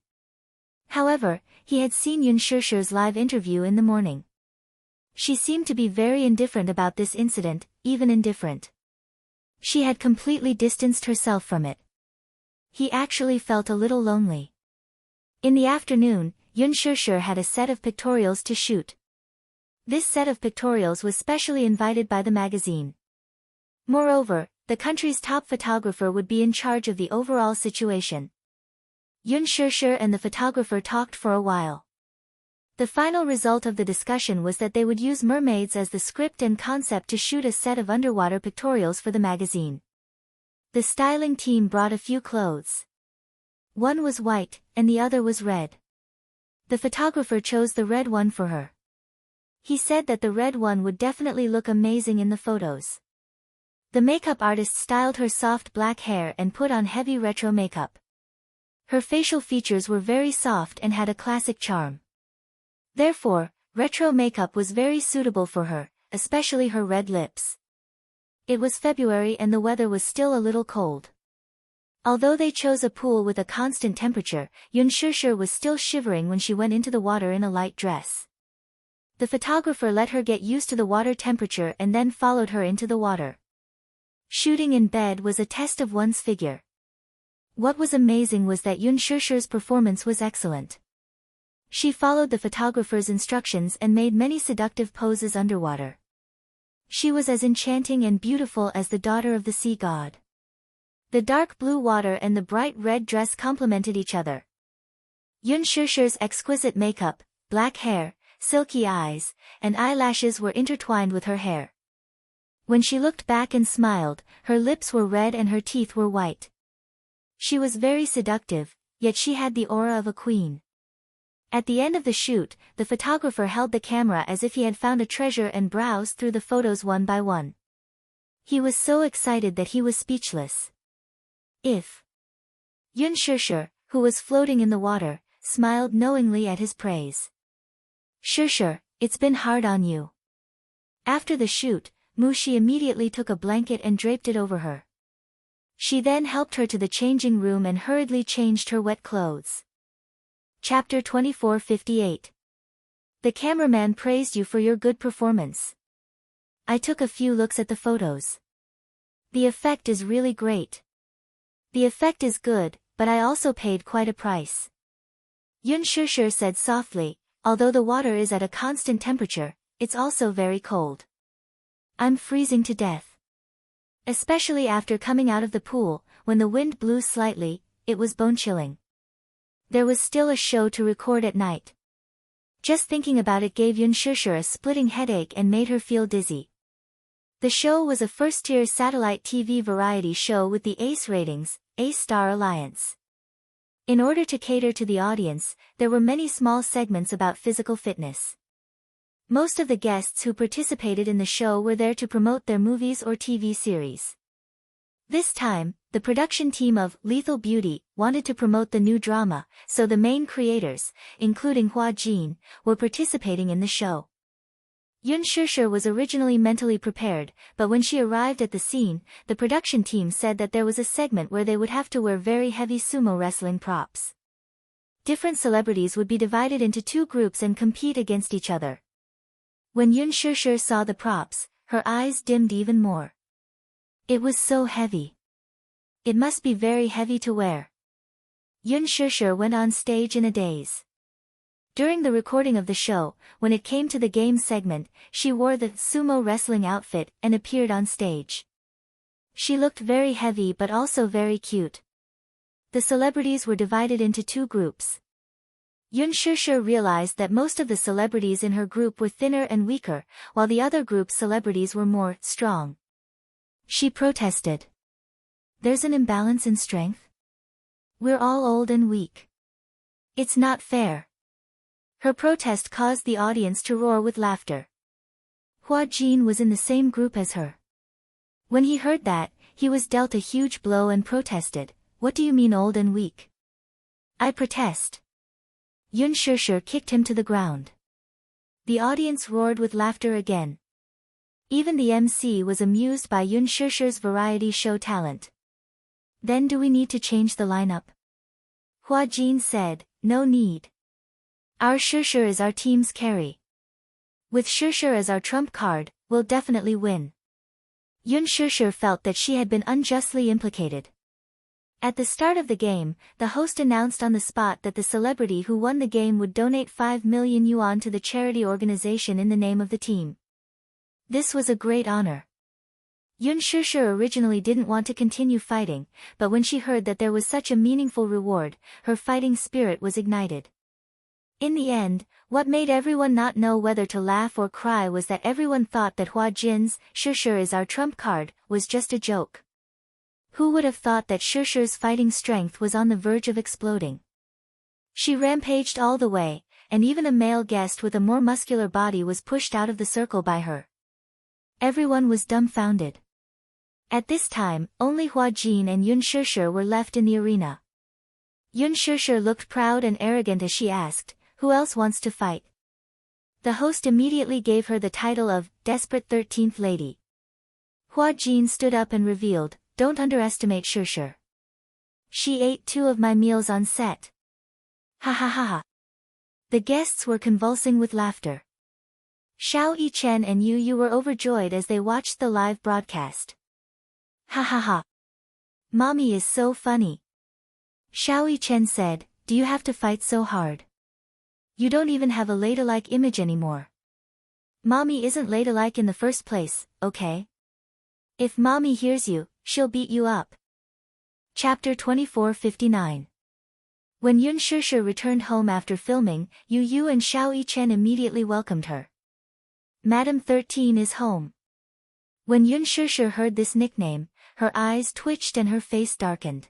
However, he had seen Yun Shishir's live interview in the morning. She seemed to be very indifferent about this incident, even indifferent. She had completely distanced herself from it. He actually felt a little lonely. In the afternoon, Yun Shishir had a set of pictorials to shoot. This set of pictorials was specially invited by the magazine. Moreover, the country's top photographer would be in charge of the overall situation. Yun Shishir and the photographer talked for a while. The final result of the discussion was that they would use mermaids as the script and concept to shoot a set of underwater pictorials for the magazine. The styling team brought a few clothes. One was white, and the other was red. The photographer chose the red one for her. He said that the red one would definitely look amazing in the photos. The makeup artist styled her soft black hair and put on heavy retro makeup. Her facial features were very soft and had a classic charm. Therefore, retro makeup was very suitable for her, especially her red lips. It was February and the weather was still a little cold. Although they chose a pool with a constant temperature, Yun Shishir was still shivering when she went into the water in a light dress. The photographer let her get used to the water temperature and then followed her into the water. Shooting in bed was a test of one's figure. What was amazing was that Yun Shishir's performance was excellent. She followed the photographer's instructions and made many seductive poses underwater. She was as enchanting and beautiful as the daughter of the sea god. The dark blue water and the bright red dress complemented each other. Yun Shishir's exquisite makeup, black hair, silky eyes, and eyelashes were intertwined with her hair. When she looked back and smiled, her lips were red and her teeth were white. She was very seductive, yet she had the aura of a queen. At the end of the shoot, the photographer held the camera as if he had found a treasure and browsed through the photos one by one. He was so excited that he was speechless. Yun Shishir, who was floating in the water, smiled knowingly at his praise. Shishir, it's been hard on you. After the shoot, Mushi immediately took a blanket and draped it over her. She then helped her to the changing room and hurriedly changed her wet clothes. Chapter 2458. The cameraman praised you for your good performance. I took a few looks at the photos. The effect is really great. The effect is good, but I also paid quite a price. Yun Shishir said softly, although the water is at a constant temperature, it's also very cold. I'm freezing to death. Especially after coming out of the pool, when the wind blew slightly, it was bone-chilling. There was still a show to record at night. Just thinking about it gave Yun Shishir a splitting headache and made her feel dizzy. The show was a first-tier satellite TV variety show with the ACE ratings, A-Star Alliance. In order to cater to the audience, there were many small segments about physical fitness. Most of the guests who participated in the show were there to promote their movies or TV series. This time, the production team of Lethal Beauty wanted to promote the new drama, so the main creators, including Hua Jin, were participating in the show. Yun Shishir was originally mentally prepared, but when she arrived at the scene, the production team said that there was a segment where they would have to wear very heavy sumo wrestling props. Different celebrities would be divided into two groups and compete against each other. When Yun Shishir saw the props, her eyes dimmed even more. It was so heavy. It must be very heavy to wear. Yun Shishir went on stage in a daze. During the recording of the show, when it came to the game segment, she wore the sumo wrestling outfit and appeared on stage. She looked very heavy but also very cute. The celebrities were divided into two groups. Yun Shishir realized that most of the celebrities in her group were thinner and weaker, while the other group's celebrities were more strong. She protested. There's an imbalance in strength? We're all old and weak. It's not fair. Her protest caused the audience to roar with laughter. Hua Jin was in the same group as her. When he heard that, he was dealt a huge blow and protested, "What do you mean old and weak? I protest." Yun Shishir kicked him to the ground. The audience roared with laughter again. Even the MC was amused by Yun Shishir's variety show talent. Then do we need to change the lineup? Hua Jin said, "No need. Our Shishir is our team's carry. With Shishir as our trump card, we'll definitely win." Yun Shishir felt that she had been unjustly implicated. At the start of the game, the host announced on the spot that the celebrity who won the game would donate 5 million yuan to the charity organization in the name of the team. This was a great honor. Yun Shishir originally didn't want to continue fighting, but when she heard that there was such a meaningful reward, her fighting spirit was ignited. In the end, what made everyone not know whether to laugh or cry was that everyone thought that Hua Jin's "Shishir is our trump card" was just a joke. Who would have thought that Shishir's fighting strength was on the verge of exploding? She rampaged all the way, and even a male guest with a more muscular body was pushed out of the circle by her. Everyone was dumbfounded. At this time, only Hua Jin and Yun Shishir were left in the arena. Yun Shishir looked proud and arrogant as she asked, "Who else wants to fight?" The host immediately gave her the title of Desperate 13th Lady. Hua Jin stood up and revealed, "Don't underestimate Shishir. She ate 2 of my meals on set." Ha ha ha ha. The guests were convulsing with laughter. Xiao Yichen and Yu Yu were overjoyed as they watched the live broadcast. Ha ha ha. Mommy is so funny. Xiao Yichen said, "Do you have to fight so hard? You don't even have a ladylike image anymore. Mommy isn't ladylike in the first place, okay? If mommy hears you, she'll beat you up." Chapter 2459. When Yun Shishir returned home after filming, Yu Yu and Xiao Yichen immediately welcomed her. "Madam 13 is home." When Yun Shishir heard this nickname, her eyes twitched and her face darkened.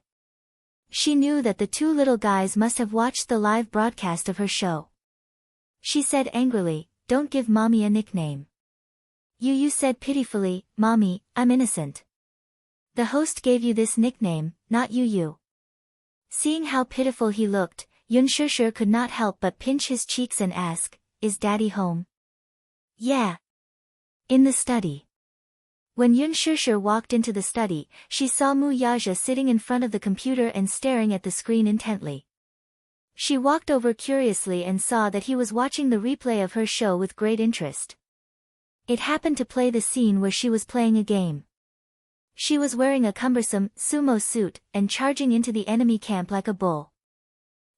She knew that the 2 little guys must have watched the live broadcast of her show. She said angrily, "Don't give mommy a nickname." Yu Yu said pitifully, "Mommy, I'm innocent. The host gave you this nickname, not Yu Yu." Seeing how pitiful he looked, Yun Shishir could not help but pinch his cheeks and ask, "Is Daddy home?" "Yeah. In the study." When Yun Shishir walked into the study, she saw Mu Yaja sitting in front of the computer and staring at the screen intently. She walked over curiously and saw that he was watching the replay of her show with great interest. It happened to play the scene where she was playing a game. She was wearing a cumbersome sumo suit and charging into the enemy camp like a bull.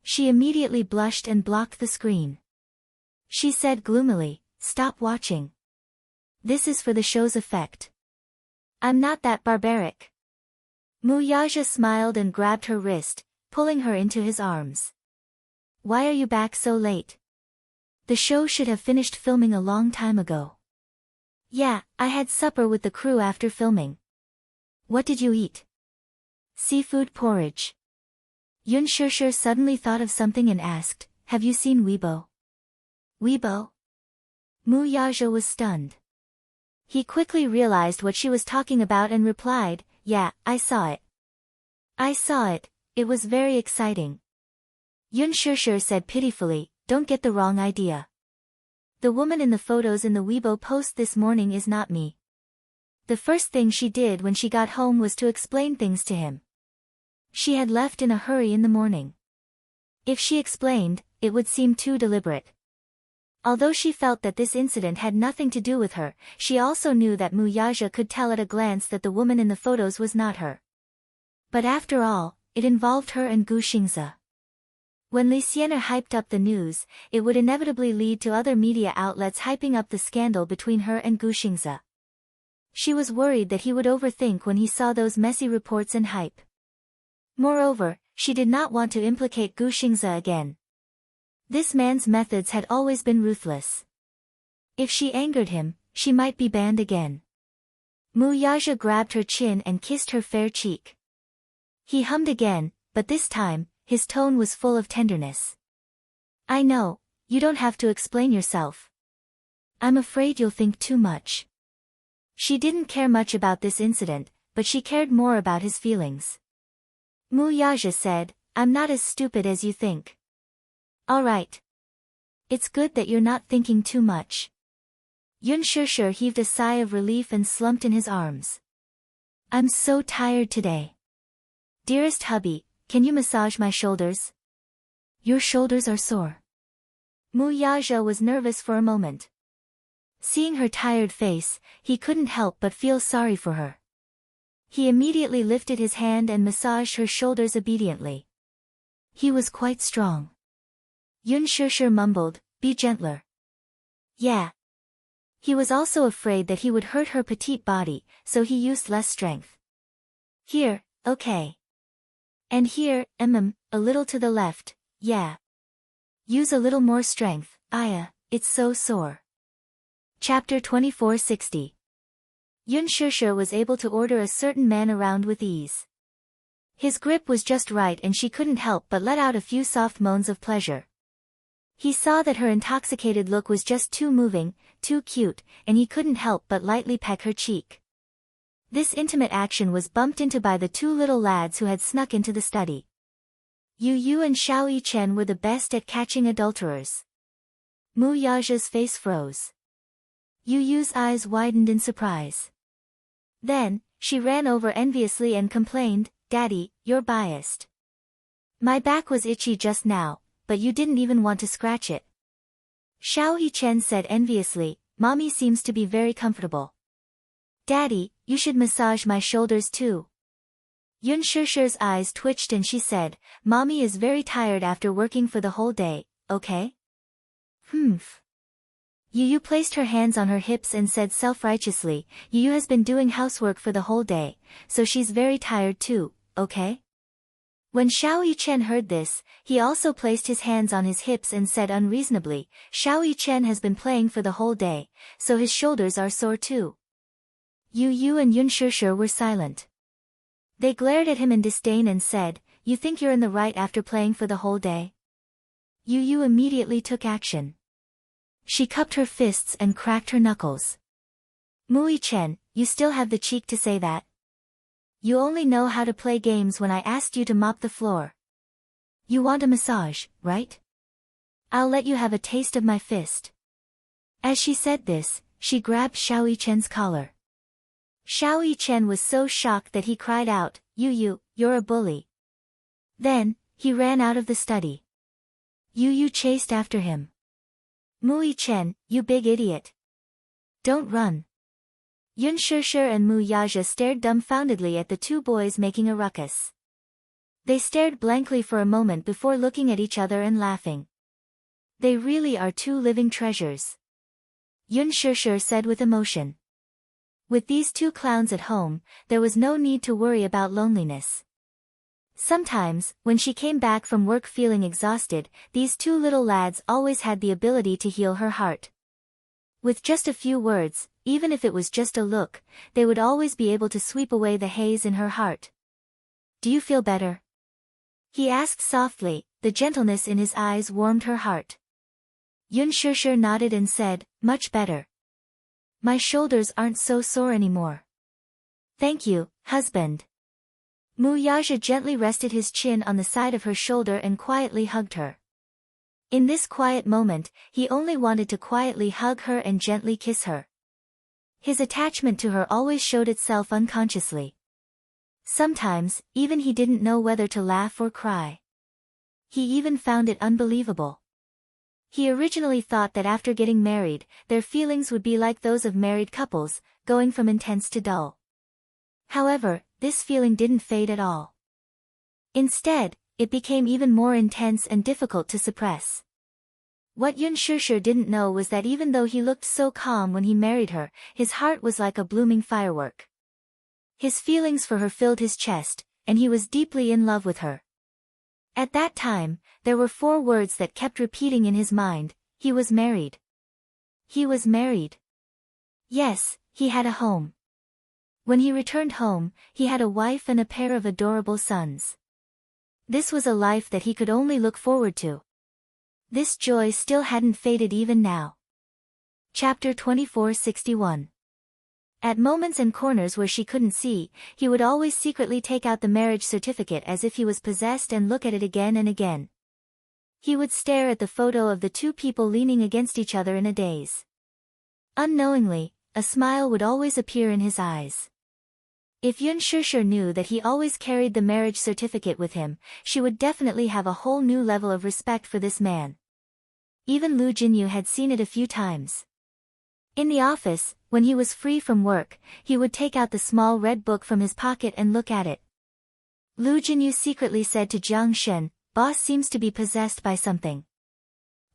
She immediately blushed and blocked the screen. She said gloomily, "Stop watching. This is for the show's effect. I'm not that barbaric. Muyaja smiled and grabbed her wrist, pulling her into his arms. Why are you back so late? The show should have finished filming a long time ago. Yeah, I had supper with the crew after filming. What did you eat? Seafood porridge. Yun Shishir suddenly thought of something and asked, have you seen Weibo? Weibo? Muyaja was stunned. He quickly realized what she was talking about and replied, yeah, I saw it. I saw it, it was very exciting. Yun Shishir said pitifully, don't get the wrong idea. The woman in the photos in the Weibo post this morning is not me. The first thing she did when she got home was to explain things to him. She had left in a hurry in the morning. If she explained, it would seem too deliberate. Although she felt that this incident had nothing to do with her, she also knew that Muyaja could tell at a glance that the woman in the photos was not her. But after all, it involved her and Gu Xingze. When Li Xianer hyped up the news, it would inevitably lead to other media outlets hyping up the scandal between her and Gu Xingze. She was worried that he would overthink when he saw those messy reports and hype. Moreover, she did not want to implicate Gu Xingze again. This man's methods had always been ruthless. If she angered him, she might be banned again. Muyaja grabbed her chin and kissed her fair cheek. He hummed again, but this time, his tone was full of tenderness. I know, you don't have to explain yourself. I'm afraid you'll think too much. She didn't care much about this incident, but she cared more about his feelings. Muyaja said, I'm not as stupid as you think. All right. It's good that you're not thinking too much. Yun Shishir heaved a sigh of relief and slumped in his arms. I'm so tired today. Dearest hubby, can you massage my shoulders? Your shoulders are sore. Muyaja was nervous for a moment. Seeing her tired face, he couldn't help but feel sorry for her. He immediately lifted his hand and massaged her shoulders obediently. He was quite strong. Yun Shishir mumbled, be gentler. Yeah. He was also afraid that he would hurt her petite body, so he used less strength. Here, okay. And here, a little to the left, yeah. Use a little more strength, Aya, it's so sore. Chapter 2460. Yun Shishir was able to order a certain man around with ease. His grip was just right and she couldn't help but let out a few soft moans of pleasure. He saw that her intoxicated look was just too moving, too cute, and he couldn't help but lightly peck her cheek. This intimate action was bumped into by the two little lads who had snuck into the study. Yu Yu and Xiao Yichen were the best at catching adulterers. Muyaja's face froze. Yu Yu's eyes widened in surprise. Then, she ran over enviously and complained, Daddy, you're biased. My back was itchy just now, but you didn't even want to scratch it. Xiao Yichen said enviously, Mommy seems to be very comfortable. Daddy, you should massage my shoulders too. Yun Shishir's eyes twitched and she said, Mommy is very tired after working for the whole day, okay? Humph. Yu Yu placed her hands on her hips and said self-righteously, Yu Yu has been doing housework for the whole day, so she's very tired too, okay? When Xiao Yichen heard this, he also placed his hands on his hips and said unreasonably, Xiao Yichen has been playing for the whole day, so his shoulders are sore too. Yu Yu and Yun Shishir were silent. They glared at him in disdain and said, You think you're in the right after playing for the whole day? Yu Yu immediately took action. She cupped her fists and cracked her knuckles. Mu Yichen, you still have the cheek to say that? You only know how to play games when I asked you to mop the floor. You want a massage, right? I'll let you have a taste of my fist. As she said this, she grabbed Xiao Yichen's collar. Xiao Yichen was so shocked that he cried out, Yu Yu, you're a bully. Then, he ran out of the study. Yu Yu chased after him. Mu Yichen, you big idiot. Don't run. Yun Shishir and Muyaja stared dumbfoundedly at the two boys making a ruckus. They stared blankly for a moment before looking at each other and laughing. They really are two living treasures. Yun Shishir said with emotion. With these two clowns at home, there was no need to worry about loneliness. Sometimes, when she came back from work feeling exhausted, these two little lads always had the ability to heal her heart. With just a few words, even if it was just a look, they would always be able to sweep away the haze in her heart. Do you feel better? He asked softly, the gentleness in his eyes warmed her heart. Yun Shishir nodded and said, much better. My shoulders aren't so sore anymore. Thank you, husband. Mu Yaja gently rested his chin on the side of her shoulder and quietly hugged her. In this quiet moment, he only wanted to quietly hug her and gently kiss her. His attachment to her always showed itself unconsciously. Sometimes, even he didn't know whether to laugh or cry. He even found it unbelievable. He originally thought that after getting married, their feelings would be like those of married couples, going from intense to dull. However, this feeling didn't fade at all. Instead, it became even more intense and difficult to suppress. What Yun Shishir didn't know was that even though he looked so calm when he married her, his heart was like a blooming firework. His feelings for her filled his chest, and he was deeply in love with her. At that time, there were 4 words that kept repeating in his mind: he was married. He was married. Yes, he had a home. When he returned home, he had a wife and a pair of adorable sons. This was a life that he could only look forward to. This joy still hadn't faded even now. Chapter 2461. At moments and corners where she couldn't see, he would always secretly take out the marriage certificate as if he was possessed and look at it again and again. He would stare at the photo of the 2 people leaning against each other in a daze. Unknowingly, a smile would always appear in his eyes. If Yun Shishir knew that he always carried the marriage certificate with him, she would definitely have a whole new level of respect for this man. Even Lu Jinyu had seen it a few times. In the office, when he was free from work, he would take out the small red book from his pocket and look at it. Lu Jinyu secretly said to Jiang Shen, "Boss seems to be possessed by something."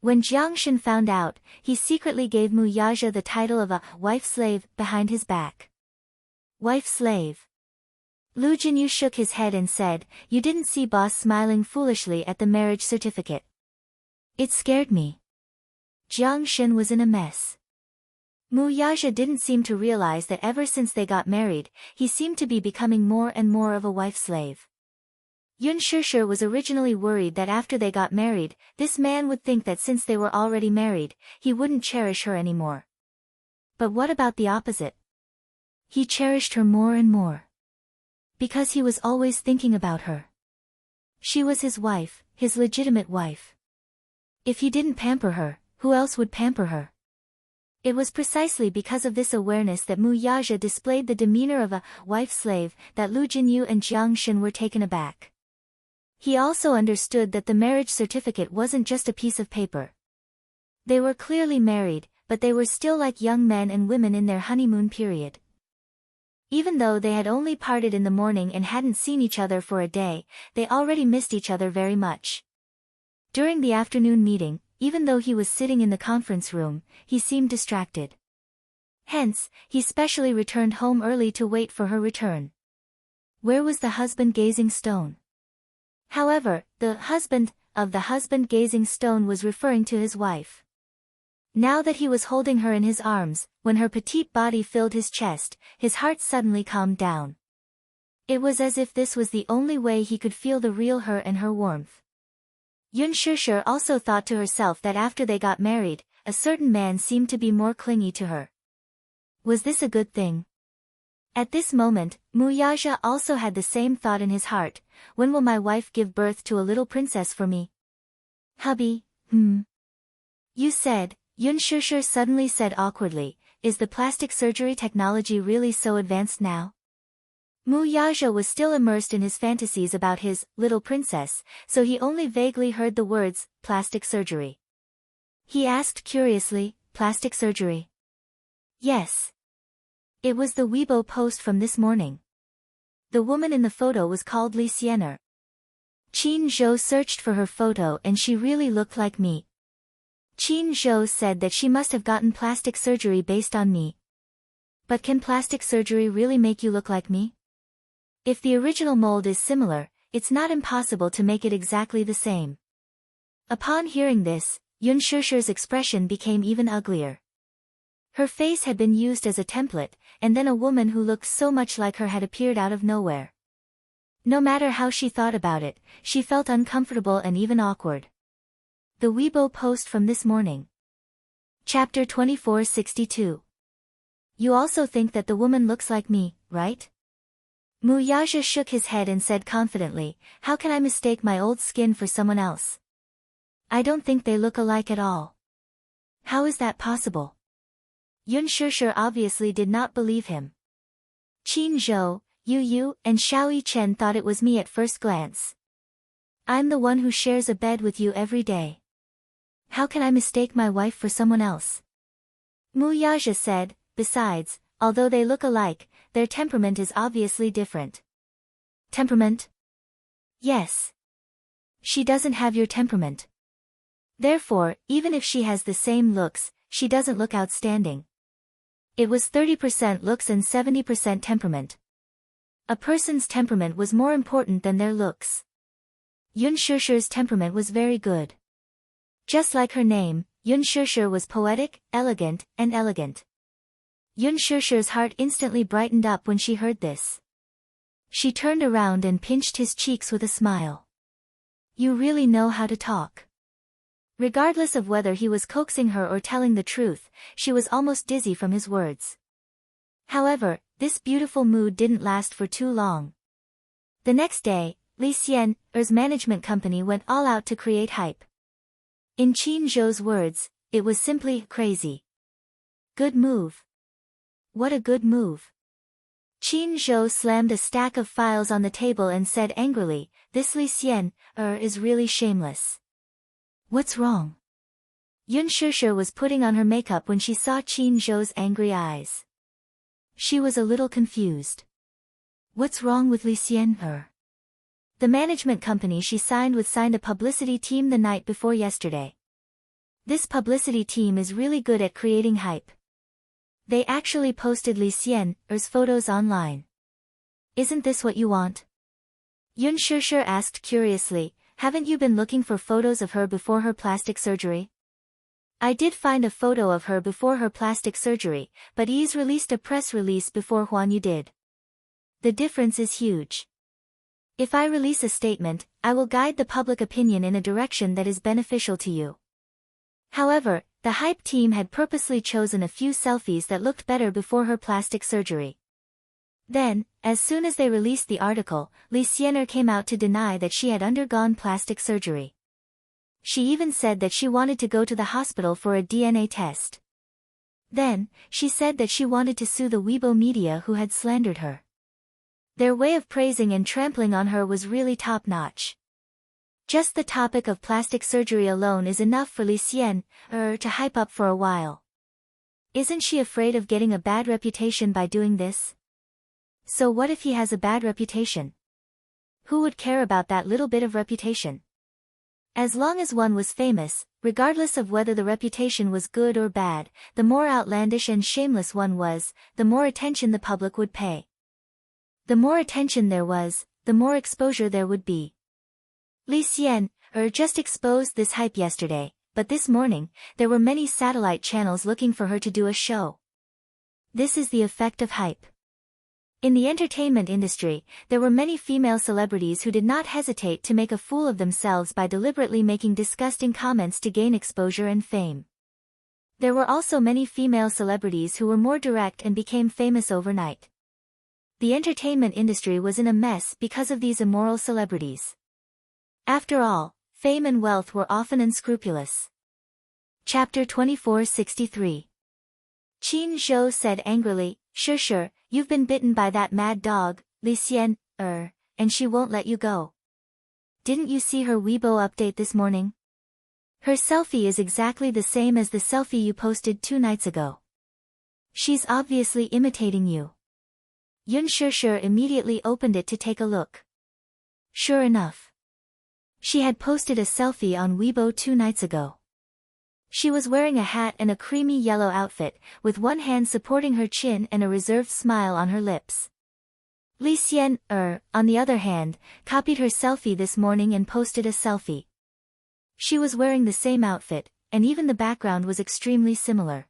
When Jiang Shen found out, he secretly gave Mu Yaja the title of a wife-slave behind his back. Wife-slave. Lu Jinyu shook his head and said, "You didn't see boss smiling foolishly at the marriage certificate." "It scared me." Jiang Shen was in a mess. Mu Yaja didn't seem to realize that ever since they got married, he seemed to be becoming more and more of a wife-slave. Yun Shishir was originally worried that after they got married, this man would think that since they were already married, he wouldn't cherish her anymore. But what about the opposite? He cherished her more and more. Because he was always thinking about her. She was his wife, his legitimate wife. If he didn't pamper her, who else would pamper her? It was precisely because of this awareness that Mu Yaja displayed the demeanor of a wife-slave that Lu Jinyu and Jiang Shen were taken aback. He also understood that the marriage certificate wasn't just a piece of paper. They were clearly married, but they were still like young men and women in their honeymoon period. Even though they had only parted in the morning and hadn't seen each other for a day, they already missed each other very much. During the afternoon meeting, even though he was sitting in the conference room, he seemed distracted. Hence, he specially returned home early to wait for her return. Where was the husband-gazing stone? However, the husband of the husband-gazing stone was referring to his wife. Now that he was holding her in his arms, when her petite body filled his chest, his heart suddenly calmed down. It was as if this was the only way he could feel the real her and her warmth. Yun Shishir also thought to herself that after they got married, a certain man seemed to be more clingy to her. Was this a good thing? At this moment, Mu Yaja also had the same thought in his heart: when will my wife give birth to a little princess for me? Hubby, You said, Yun Shishir suddenly said awkwardly, is the plastic surgery technology really so advanced now? Mu Yaja was still immersed in his fantasies about his little princess, so he only vaguely heard the words, plastic surgery. He asked curiously, plastic surgery? Yes. It was the Weibo post from this morning. The woman in the photo was called Li Xiener. Qin Zhou searched for her photo and she really looked like me. Qin Zhou said that she must have gotten plastic surgery based on me. But can plastic surgery really make you look like me? If the original mold is similar, it's not impossible to make it exactly the same. Upon hearing this, Yun Shusher's expression became even uglier. Her face had been used as a template, and then a woman who looked so much like her had appeared out of nowhere. No matter how she thought about it, she felt uncomfortable and even awkward. The Weibo post from this morning. Chapter 2462. You also think that the woman looks like me, right? Mu Yaja shook his head and said confidently, how can I mistake my old skin for someone else? I don't think they look alike at all. How is that possible? Yun Shusher obviously did not believe him. Qin Zhou, Yu, and Xiaoyi Chen thought it was me at first glance. I'm the one who shares a bed with you every day. How can I mistake my wife for someone else? Mu Yaja said, besides, although they look alike, their temperament is obviously different. Temperament? Yes. She doesn't have your temperament. Therefore, even if she has the same looks, she doesn't look outstanding. It was 30% looks and 70% temperament. A person's temperament was more important than their looks. Yun Shusher's temperament was very good. Just like her name, Yun Shusher was poetic, elegant, and elegant. Yun Shusher's heart instantly brightened up when she heard this. She turned around and pinched his cheeks with a smile. You really know how to talk. Regardless of whether he was coaxing her or telling the truth, she was almost dizzy from his words. However, this beautiful mood didn't last for too long. The next day, Li Xian's management company went all out to create hype. In Qin Zhou's words, it was simply crazy. Good move. What a good move. Qin Zhou slammed a stack of files on the table and said angrily, this Li Xian is really shameless. What's wrong? Yun Shusher was putting on her makeup when she saw Qin Zhou's angry eyes. She was a little confused. What's wrong with Li Xian? The management company she signed with signed a publicity team the night before yesterday. This publicity team is really good at creating hype. They actually posted Li Xian's photos online. Isn't this what you want? Yun Shusher asked curiously, haven't you been looking for photos of her before her plastic surgery? I did find a photo of her before her plastic surgery, but Yi's released a press release before Huan Yu did. The difference is huge. If I release a statement, I will guide the public opinion in a direction that is beneficial to you. However, the hype team had purposely chosen a few selfies that looked better before her plastic surgery. Then, as soon as they released the article, Li Xian came out to deny that she had undergone plastic surgery. She even said that she wanted to go to the hospital for a DNA test. Then, she said that she wanted to sue the Weibo media who had slandered her. Their way of praising and trampling on her was really top-notch. Just the topic of plastic surgery alone is enough for Li Xian to hype up for a while. Isn't she afraid of getting a bad reputation by doing this? So what if he has a bad reputation? Who would care about that little bit of reputation? As long as one was famous, regardless of whether the reputation was good or bad, the more outlandish and shameless one was, the more attention the public would pay. The more attention there was, the more exposure there would be. Li Xian just exposed this hype yesterday, but this morning, there were many satellite channels looking for her to do a show. This is the effect of hype. In the entertainment industry, there were many female celebrities who did not hesitate to make a fool of themselves by deliberately making disgusting comments to gain exposure and fame. There were also many female celebrities who were more direct and became famous overnight. The entertainment industry was in a mess because of these immoral celebrities. After all, fame and wealth were often unscrupulous. Chapter 2463. Qin Zhou said angrily, Sure, you've been bitten by that mad dog, Li Xian, and she won't let you go. Didn't you see her Weibo update this morning? Her selfie is exactly the same as the selfie you posted 2 nights ago. She's obviously imitating you. Yun Shusher immediately opened it to take a look. Sure enough. She had posted a selfie on Weibo 2 nights ago. She was wearing a hat and a creamy yellow outfit, with one hand supporting her chin and a reserved smile on her lips. Li Xian, on the other hand, copied her selfie this morning and posted a selfie. She was wearing the same outfit, and even the background was extremely similar.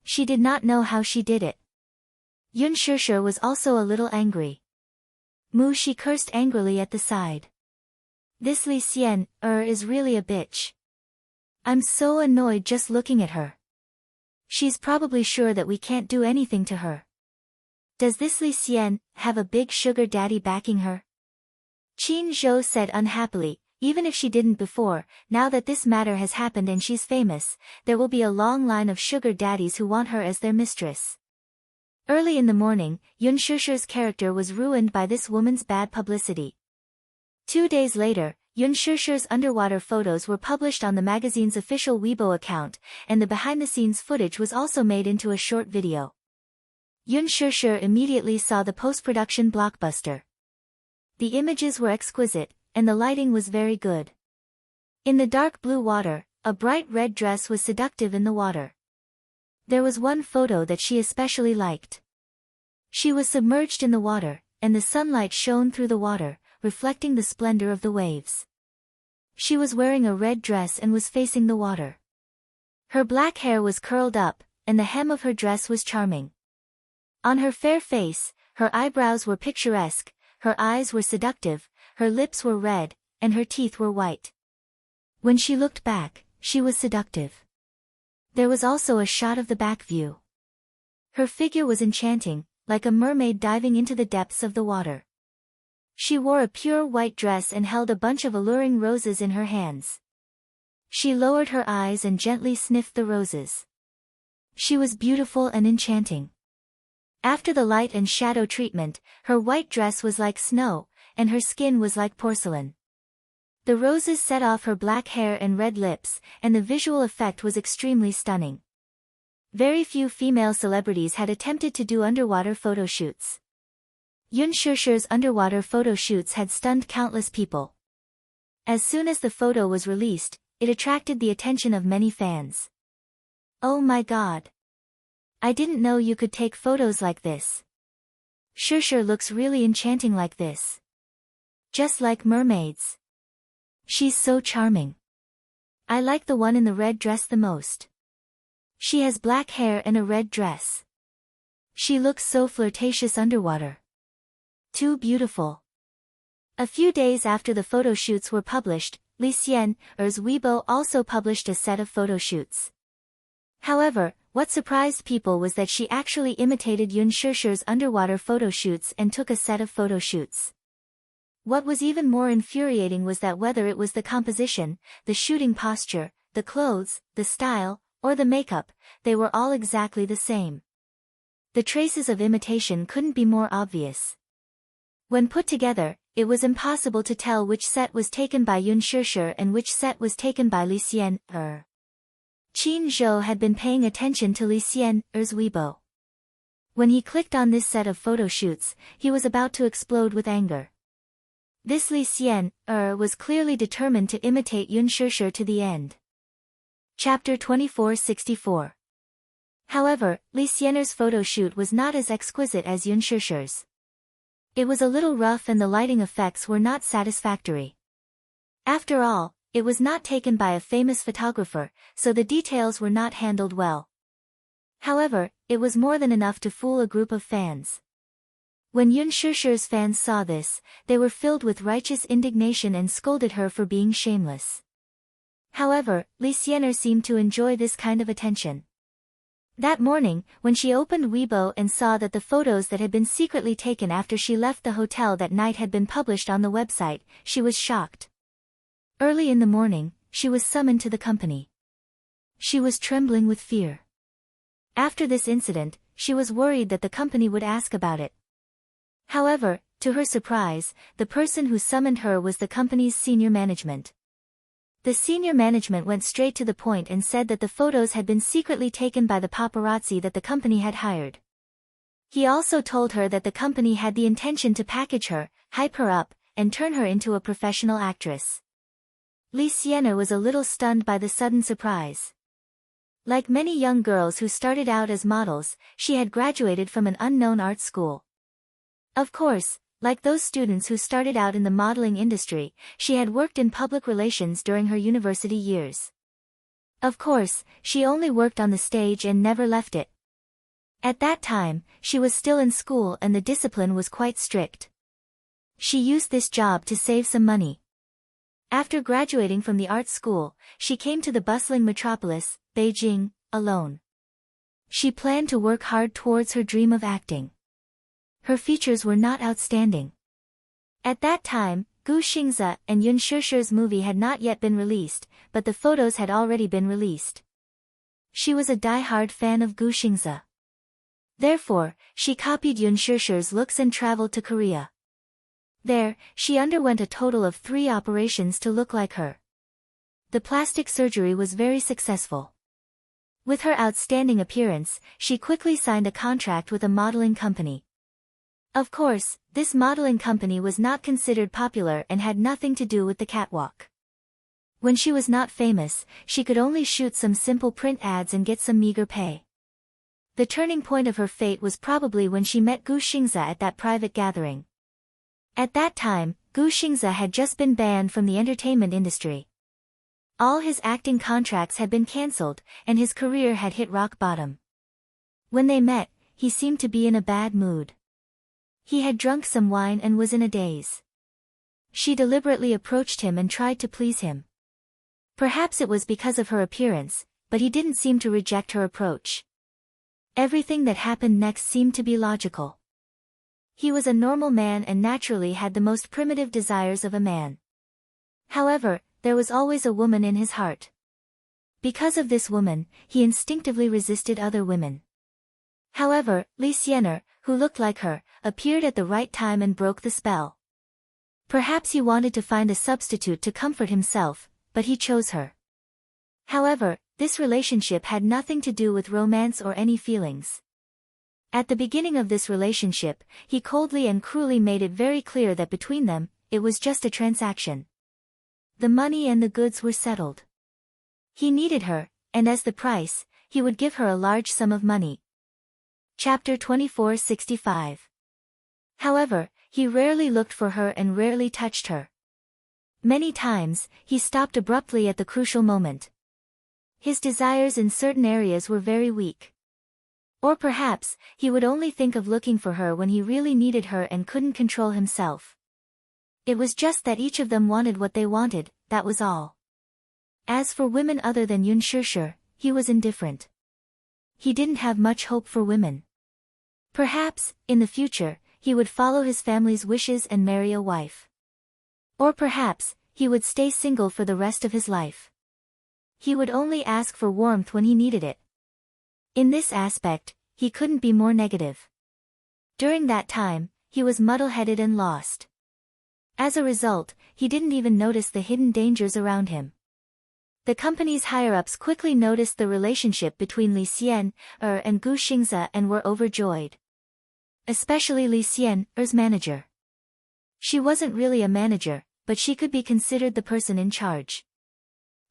She did not know how she did it. Yun Shishir was also a little angry. She cursed angrily at the side. This Li Xian, is really a bitch. I'm so annoyed just looking at her. She's probably sure that we can't do anything to her. Does this Li Xian have a big sugar daddy backing her? Qin Zhou said unhappily. Even if she didn't before, now that this matter has happened and she's famous, there will be a long line of sugar daddies who want her as their mistress. Early in the morning, Yun Shishir's character was ruined by this woman's bad publicity. 2 days later, Yun Shishir's underwater photos were published on the magazine's official Weibo account, and the behind-the-scenes footage was also made into a short video. Yun Shishir immediately saw the post-production blockbuster. The images were exquisite, and the lighting was very good. In the dark blue water, a bright red dress was seductive in the water. There was one photo that she especially liked. She was submerged in the water, and the sunlight shone through the water, reflecting the splendor of the waves. She was wearing a red dress and was facing the water. Her black hair was curled up, and the hem of her dress was charming. On her fair face, her eyebrows were picturesque, her eyes were seductive, her lips were red, and her teeth were white. When she looked back, she was seductive. There was also a shot of the back view. Her figure was enchanting, like a mermaid diving into the depths of the water. She wore a pure white dress and held a bunch of alluring roses in her hands. She lowered her eyes and gently sniffed the roses. She was beautiful and enchanting. After the light and shadow treatment, her white dress was like snow, and her skin was like porcelain. The roses set off her black hair and red lips, and the visual effect was extremely stunning. Very few female celebrities had attempted to do underwater photo shoots. Yun Shishir's underwater photo shoots had stunned countless people. As soon as the photo was released, it attracted the attention of many fans. Oh my god! I didn't know you could take photos like this. Shishir looks really enchanting like this. Just like mermaids. She's so charming. I like the one in the red dress the most. She has black hair and a red dress. She looks so flirtatious underwater. Too beautiful. A few days after the photo shoots were published, Li Xian's Weibo also published a set of photo shoots. However, what surprised people was that she actually imitated Yun Shishir's underwater photo shoots and took a set of photo shoots. What was even more infuriating was that whether it was the composition, the shooting posture, the clothes, the style, or the makeup, they were all exactly the same. The traces of imitation couldn't be more obvious. When put together, it was impossible to tell which set was taken by Yun Shishir and which set was taken by Li Xian. Qin Zhou had been paying attention to Li Xian's Weibo. When he clicked on this set of photo shoots, he was about to explode with anger. This Li Xian was clearly determined to imitate Yun Shishir to the end. Chapter 2464. However, Li Xian's photo shoot was not as exquisite as Yun Shishir's. It was a little rough and the lighting effects were not satisfactory. After all, it was not taken by a famous photographer, so the details were not handled well. However, it was more than enough to fool a group of fans. When Yun Shishir's fans saw this, they were filled with righteous indignation and scolded her for being shameless. However, Li Xian seemed to enjoy this kind of attention. That morning, when she opened Weibo and saw that the photos that had been secretly taken after she left the hotel that night had been published on the website, she was shocked. Early in the morning, she was summoned to the company. She was trembling with fear. After this incident, she was worried that the company would ask about it. However, to her surprise, the person who summoned her was the company's senior management. The senior management went straight to the point and said that the photos had been secretly taken by the paparazzi that the company had hired. He also told her that the company had the intention to package her, hype her up, and turn her into a professional actress. Li Xian was a little stunned by the sudden surprise. Like many young girls who started out as models, she had graduated from an unknown art school. Of course, like those students who started out in the modeling industry, she had worked in public relations during her university years. Of course, she only worked on the stage and never left it. At that time, she was still in school and the discipline was quite strict. She used this job to save some money. After graduating from the art school, she came to the bustling metropolis, Beijing, alone. She planned to work hard towards her dream of acting. Her features were not outstanding. At that time, Gu Xingze and Yun Shishir's movie had not yet been released, but the photos had already been released. She was a die-hard fan of Gu Xingze. Therefore, she copied Yun Shishir's looks and traveled to Korea. There, she underwent a total of 3 operations to look like her. The plastic surgery was very successful. With her outstanding appearance, she quickly signed a contract with a modeling company. Of course, this modeling company was not considered popular and had nothing to do with the catwalk. When she was not famous, she could only shoot some simple print ads and get some meager pay. The turning point of her fate was probably when she met Gu Xingze at that private gathering. At that time, Gu Xingze had just been banned from the entertainment industry. All his acting contracts had been cancelled, and his career had hit rock bottom. When they met, he seemed to be in a bad mood. He had drunk some wine and was in a daze. She deliberately approached him and tried to please him. Perhaps it was because of her appearance, but he didn't seem to reject her approach. Everything that happened next seemed to be logical. He was a normal man and naturally had the most primitive desires of a man. However, there was always a woman in his heart. Because of this woman, he instinctively resisted other women. However, Li Xiener, who looked like her, appeared at the right time and broke the spell. Perhaps he wanted to find a substitute to comfort himself, but he chose her. However, this relationship had nothing to do with romance or any feelings. At the beginning of this relationship, he coldly and cruelly made it very clear that between them, it was just a transaction. The money and the goods were settled. He needed her, and as the price, he would give her a large sum of money. Chapter 2465. However, he rarely looked for her and rarely touched her. Many times, he stopped abruptly at the crucial moment. His desires in certain areas were very weak. Or perhaps, he would only think of looking for her when he really needed her and couldn't control himself. It was just that each of them wanted what they wanted, that was all. As for women other than Yun Shishir, he was indifferent. He didn't have much hope for women. Perhaps, in the future, he would follow his family's wishes and marry a wife. Or perhaps, he would stay single for the rest of his life. He would only ask for warmth when he needed it. In this aspect, he couldn't be more negative. During that time, he was muddle-headed and lost. As a result, he didn't even notice the hidden dangers around him. The company's higher-ups quickly noticed the relationship between Li Xiener and Gu Xingze and were overjoyed. Especially Li Xiener's manager. She wasn't really a manager, but she could be considered the person in charge.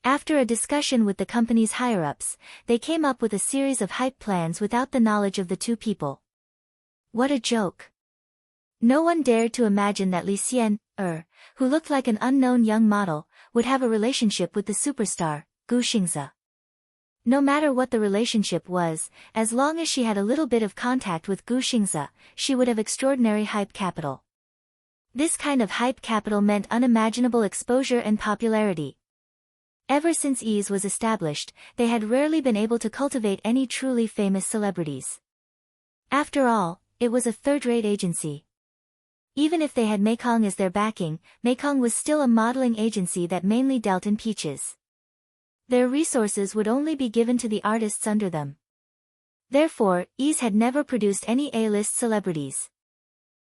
After a discussion with the company's higher-ups, they came up with a series of hype plans without the knowledge of the two people. What a joke. No one dared to imagine that Li Xiener, who looked like an unknown young model, would have a relationship with the superstar, Gu Xingze. No matter what the relationship was, as long as she had a little bit of contact with Gu Xingze, she would have extraordinary hype capital. This kind of hype capital meant unimaginable exposure and popularity. Ever since ease was established, they had rarely been able to cultivate any truly famous celebrities. After all, it was a third-rate agency. Even if they had Mekong as their backing, Mekong was still a modeling agency that mainly dealt in peaches. Their resources would only be given to the artists under them. Therefore, Ease had never produced any A-list celebrities.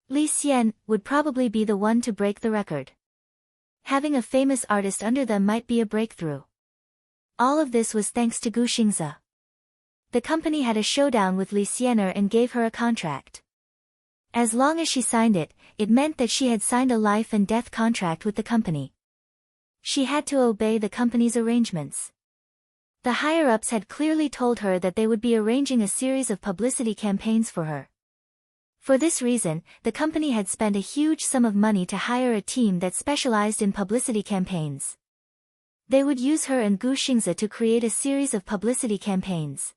Li Xiener would probably be the one to break the record. Having a famous artist under them might be a breakthrough. All of this was thanks to Gu Xingze. The company had a showdown with Li Xiener and gave her a contract. As long as she signed it, it meant that she had signed a life and death contract with the company. She had to obey the company's arrangements. The higher-ups had clearly told her that they would be arranging a series of publicity campaigns for her. For this reason, the company had spent a huge sum of money to hire a team that specialized in publicity campaigns. They would use her and Gu Xingze to create a series of publicity campaigns.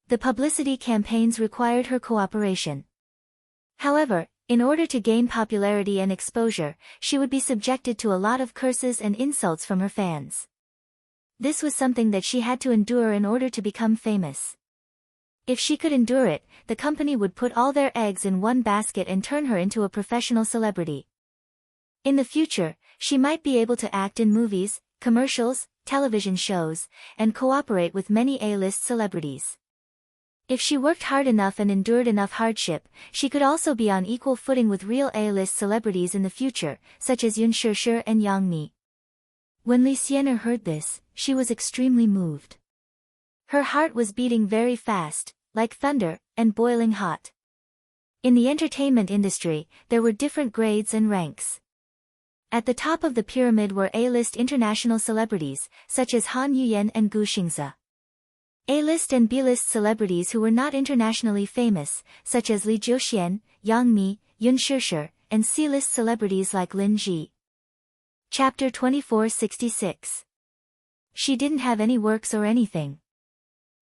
The publicity campaigns required her cooperation. However, in order to gain popularity and exposure, she would be subjected to a lot of curses and insults from her fans. This was something that she had to endure in order to become famous. If she could endure it, the company would put all their eggs in one basket and turn her into a professional celebrity. In the future, she might be able to act in movies, commercials, television shows, and cooperate with many A-list celebrities. If she worked hard enough and endured enough hardship, she could also be on equal footing with real A-list celebrities in the future, such as Yun Shishir and Yang Mi. When Li Xian'er heard this, she was extremely moved. Her heart was beating very fast, like thunder, and boiling hot. In the entertainment industry, there were different grades and ranks. At the top of the pyramid were A-list international celebrities, such as Han Yuyan and Gu Xingze. A-list and B-list celebrities who were not internationally famous, such as Li Jiuxian, Yang Mi, Yun Shishir, and C-list celebrities like Lin Ji. Chapter 2466. She didn't have any works or anything.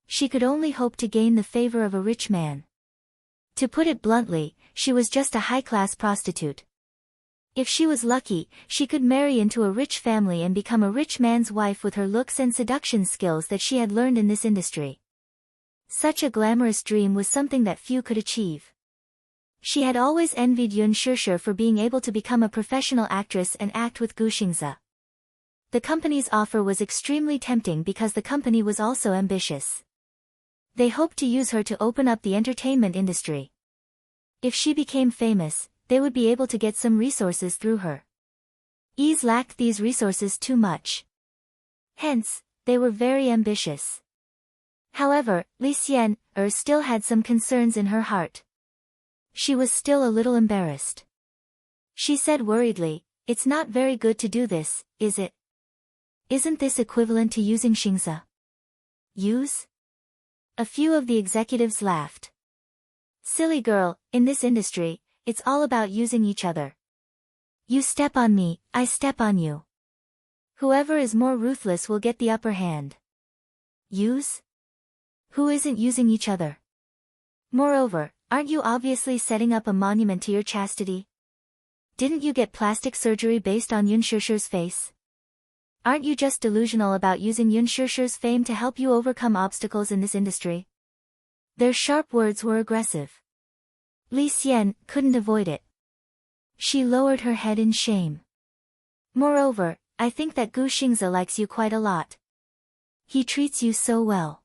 She could only hope to gain the favor of a rich man. To put it bluntly, she was just a high-class prostitute. If she was lucky, she could marry into a rich family and become a rich man's wife with her looks and seduction skills that she had learned in this industry. Such a glamorous dream was something that few could achieve. She had always envied Yun Shishir for being able to become a professional actress and act with Gu Xingze. The company's offer was extremely tempting because the company was also ambitious. They hoped to use her to open up the entertainment industry. If she became famous, they would be able to get some resources through her. Ease lacked these resources too much. Hence, they were very ambitious. However, Li Xian'er still had some concerns in her heart. She was still a little embarrassed. She said worriedly, "It's not very good to do this, is it? Isn't this equivalent to using Xingze?" Use? A few of the executives laughed. "Silly girl, in this industry, it's all about using each other. You step on me, I step on you. Whoever is more ruthless will get the upper hand. Use? Who isn't using each other? Moreover, aren't you obviously setting up a monument to your chastity? Didn't you get plastic surgery based on Yun Shishir's face? Aren't you just delusional about using Yun Shishir's fame to help you overcome obstacles in this industry?" Their sharp words were aggressive. Li Xian couldn't avoid it. She lowered her head in shame. "Moreover, I think that Gu Xingze likes you quite a lot. He treats you so well.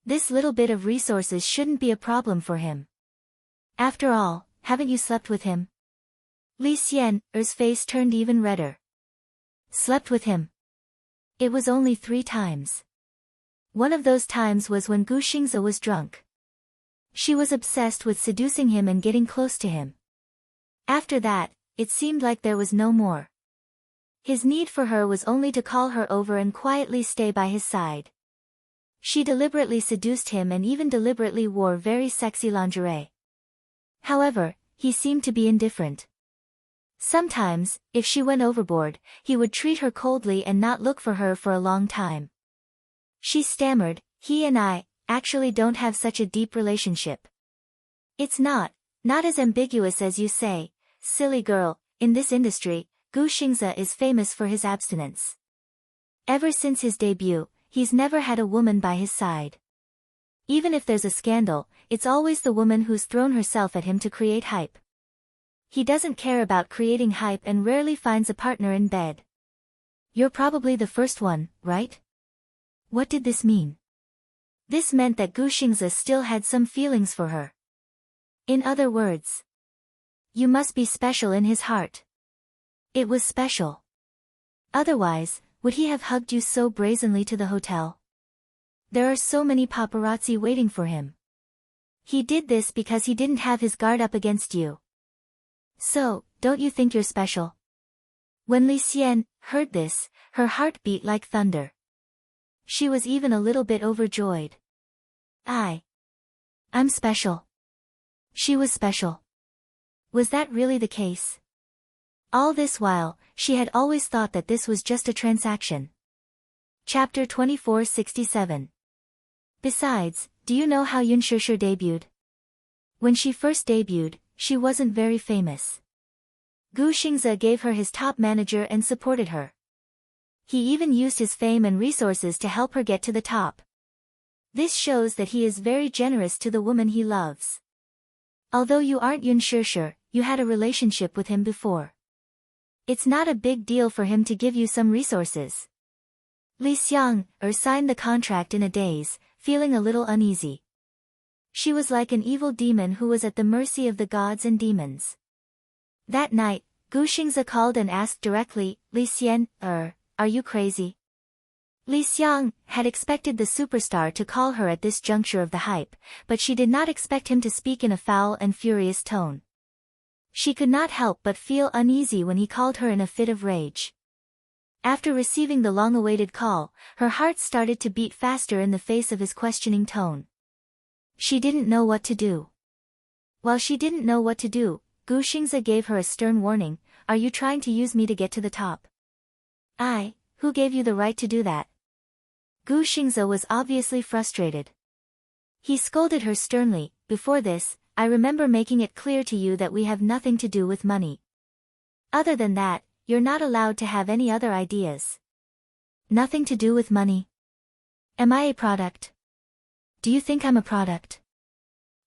This little bit of resources shouldn't be a problem for him. After all, haven't you slept with him?" Li Xian'er's face turned even redder. Slept with him? It was only 3 times. One of those times was when Gu Xingze was drunk. She was obsessed with seducing him and getting close to him. After that, it seemed like there was no more. His need for her was only to call her over and quietly stay by his side. She deliberately seduced him and even deliberately wore very sexy lingerie. However, he seemed to be indifferent. Sometimes, if she went overboard, he would treat her coldly and not look for her for a long time. She stammered, "He and I actually don't have such a deep relationship." "It's not as ambiguous as you say, silly girl. In this industry, Gu Xingze is famous for his abstinence. Ever since his debut, he's never had a woman by his side. Even if there's a scandal, it's always the woman who's thrown herself at him to create hype. He doesn't care about creating hype and rarely finds a partner in bed. You're probably the first one, right?" What did this mean? This meant that Gu Xingze still had some feelings for her. In other words, you must be special in his heart. It was special. Otherwise, would he have hugged you so brazenly to the hotel? There are so many paparazzi waiting for him. He did this because he didn't have his guard up against you. So, don't you think you're special? When Li Xian heard this, her heart beat like thunder. She was even a little bit overjoyed. I'm special. She was special. Was that really the case? All this while, she had always thought that this was just a transaction. Chapter 2467. Besides, do you know how Yun Shishir debuted? When she first debuted, she wasn't very famous. Gu Xingze gave her his top manager and supported her. He even used his fame and resources to help her get to the top. This shows that he is very generous to the woman he loves. Although you aren't Yun Shishir, you had a relationship with him before. It's not a big deal for him to give you some resources. Li Xiang signed the contract in a daze, feeling a little uneasy. She was like an evil demon who was at the mercy of the gods and demons. That night, Gu Xingze called and asked directly, Li Xian, are you crazy? Li Xiang had expected the superstar to call her at this juncture of the hype, but she did not expect him to speak in a foul and furious tone. She could not help but feel uneasy when he called her in a fit of rage. After receiving the long-awaited call, her heart started to beat faster in the face of his questioning tone. She didn't know what to do. While she didn't know what to do, Gu Xingze gave her a stern warning, are you trying to use me to get to the top? Who gave you the right to do that? Gu Xingze was obviously frustrated. He scolded her sternly, before this, I remember making it clear to you that we have nothing to do with money. Other than that, you're not allowed to have any other ideas. Nothing to do with money? Am I a product? Do you think I'm a product?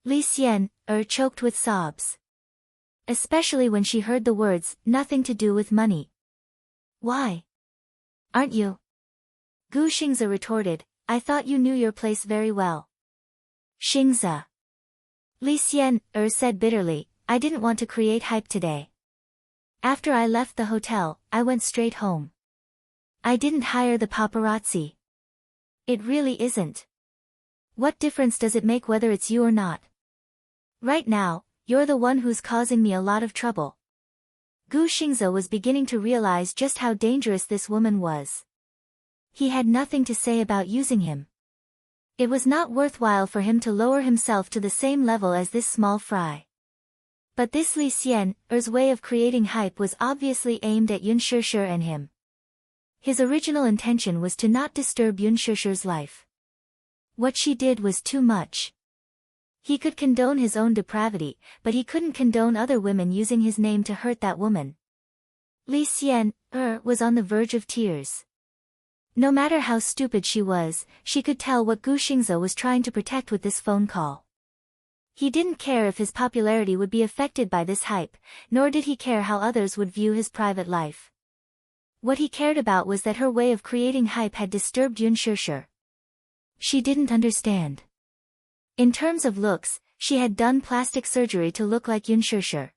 Li Xian, choked with sobs. Especially when she heard the words, nothing to do with money. Why? Aren't you? Gu Xingze retorted, I thought you knew your place very well. Xingze. Li Xian, said bitterly, I didn't want to create hype today. After I left the hotel, I went straight home. I didn't hire the paparazzi. It really isn't. What difference does it make whether it's you or not? Right now, you're the one who's causing me a lot of trouble. Gu Xingze was beginning to realize just how dangerous this woman was. He had nothing to say about using him. It was not worthwhile for him to lower himself to the same level as this small fry. But this Li Xian's way of creating hype was obviously aimed at Yun Shishir and him. His original intention was to not disturb Yun Shishir's life. What she did was too much. He could condone his own depravity, but he couldn't condone other women using his name to hurt that woman. Li Xian was on the verge of tears. No matter how stupid she was, she could tell what Gu Xingze was trying to protect with this phone call. He didn't care if his popularity would be affected by this hype, nor did he care how others would view his private life. What he cared about was that her way of creating hype had disturbed Yun Shishir. She didn't understand. In terms of looks, she had done plastic surgery to look like Yun Shishir.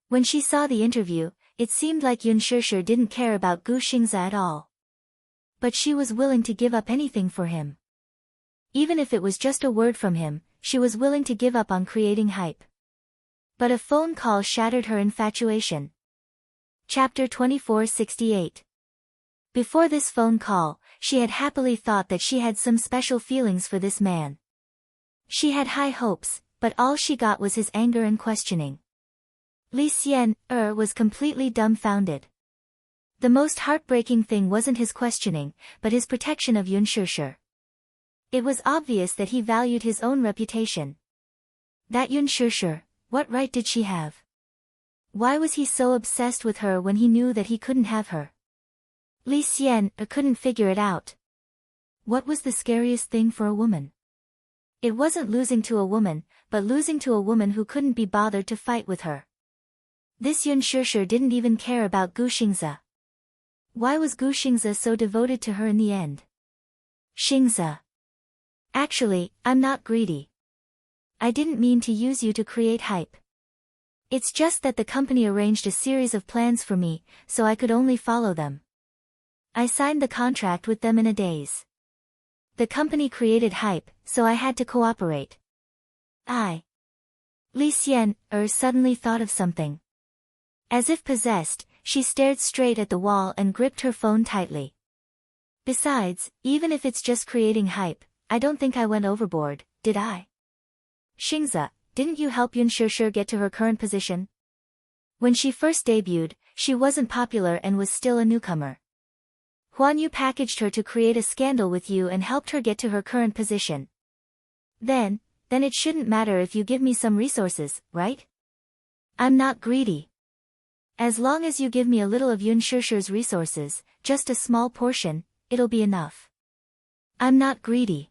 When she saw the interview, it seemed like Yun Shishir didn't care about Gu Xingze at all. But she was willing to give up anything for him. Even if it was just a word from him, she was willing to give up on creating hype. But a phone call shattered her infatuation. Chapter 2468. Before this phone call, she had happily thought that she had some special feelings for this man. She had high hopes, but all she got was his anger and questioning. Li Xian was completely dumbfounded. The most heartbreaking thing wasn't his questioning, but his protection of Yun Shishir. It was obvious that he valued his own reputation. That Yun Shishir, what right did she have? Why was he so obsessed with her when he knew that he couldn't have her? Li Xian couldn't figure it out. What was the scariest thing for a woman? It wasn't losing to a woman, but losing to a woman who couldn't be bothered to fight with her. This Yun Shishir didn't even care about Gu Xingze. Why was Gu Xingze so devoted to her in the end? Xingze. Actually, I'm not greedy. I didn't mean to use you to create hype. It's just that the company arranged a series of plans for me, so I could only follow them. I signed the contract with them in a daze. The company created hype, so I had to cooperate. Li Xian suddenly thought of something. As if possessed, she stared straight at the wall and gripped her phone tightly. Besides, even if it's just creating hype, I don't think I went overboard, did I? Xingzi, didn't you help Yun Shishir get to her current position? When she first debuted, she wasn't popular and was still a newcomer. Huan Yu packaged her to create a scandal with you and helped her get to her current position. Then it shouldn't matter if you give me some resources, right? I'm not greedy. As long as you give me a little of Yun Shishir's resources, just a small portion, it'll be enough. I'm not greedy.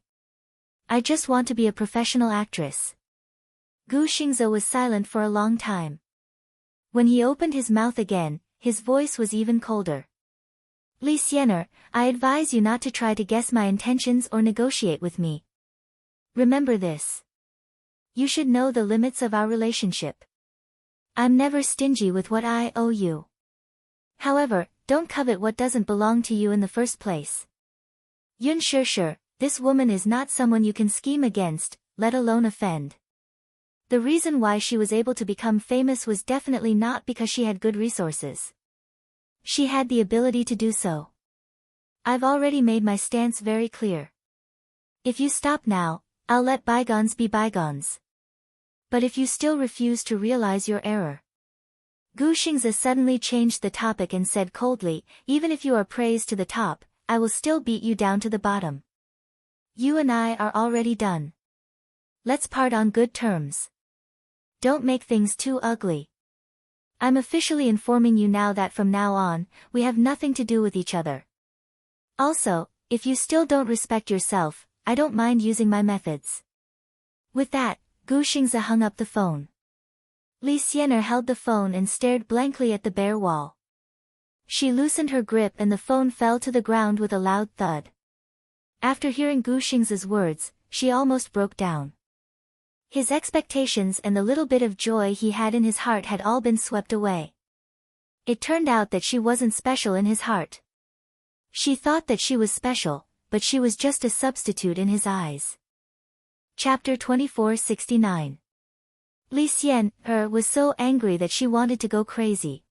I just want to be a professional actress. Gu Xingzi was silent for a long time. When he opened his mouth again, his voice was even colder. Li Xiener, I advise you not to try to guess my intentions or negotiate with me. Remember this. You should know the limits of our relationship. I'm never stingy with what I owe you. However, don't covet what doesn't belong to you in the first place. Yun Shishir, this woman is not someone you can scheme against, let alone offend. The reason why she was able to become famous was definitely not because she had good resources. She had the ability to do so. I've already made my stance very clear. If you stop now, I'll let bygones be bygones. But if you still refuse to realize your error. Gu Xingzi suddenly changed the topic and said coldly, even if you are praised to the top, I will still beat you down to the bottom. You and I are already done. Let's part on good terms. Don't make things too ugly. I'm officially informing you now that from now on, we have nothing to do with each other. Also, if you still don't respect yourself, I don't mind using my methods. With that, Gu Xingzi hung up the phone. Li Xiener held the phone and stared blankly at the bare wall. She loosened her grip and the phone fell to the ground with a loud thud. After hearing Gu Xingzi's words, she almost broke down. His expectations and the little bit of joy he had in his heart had all been swept away. It turned out that she wasn't special in his heart. She thought that she was special, but she was just a substitute in his eyes. Chapter 2469. Li Xiener was so angry that she wanted to go crazy.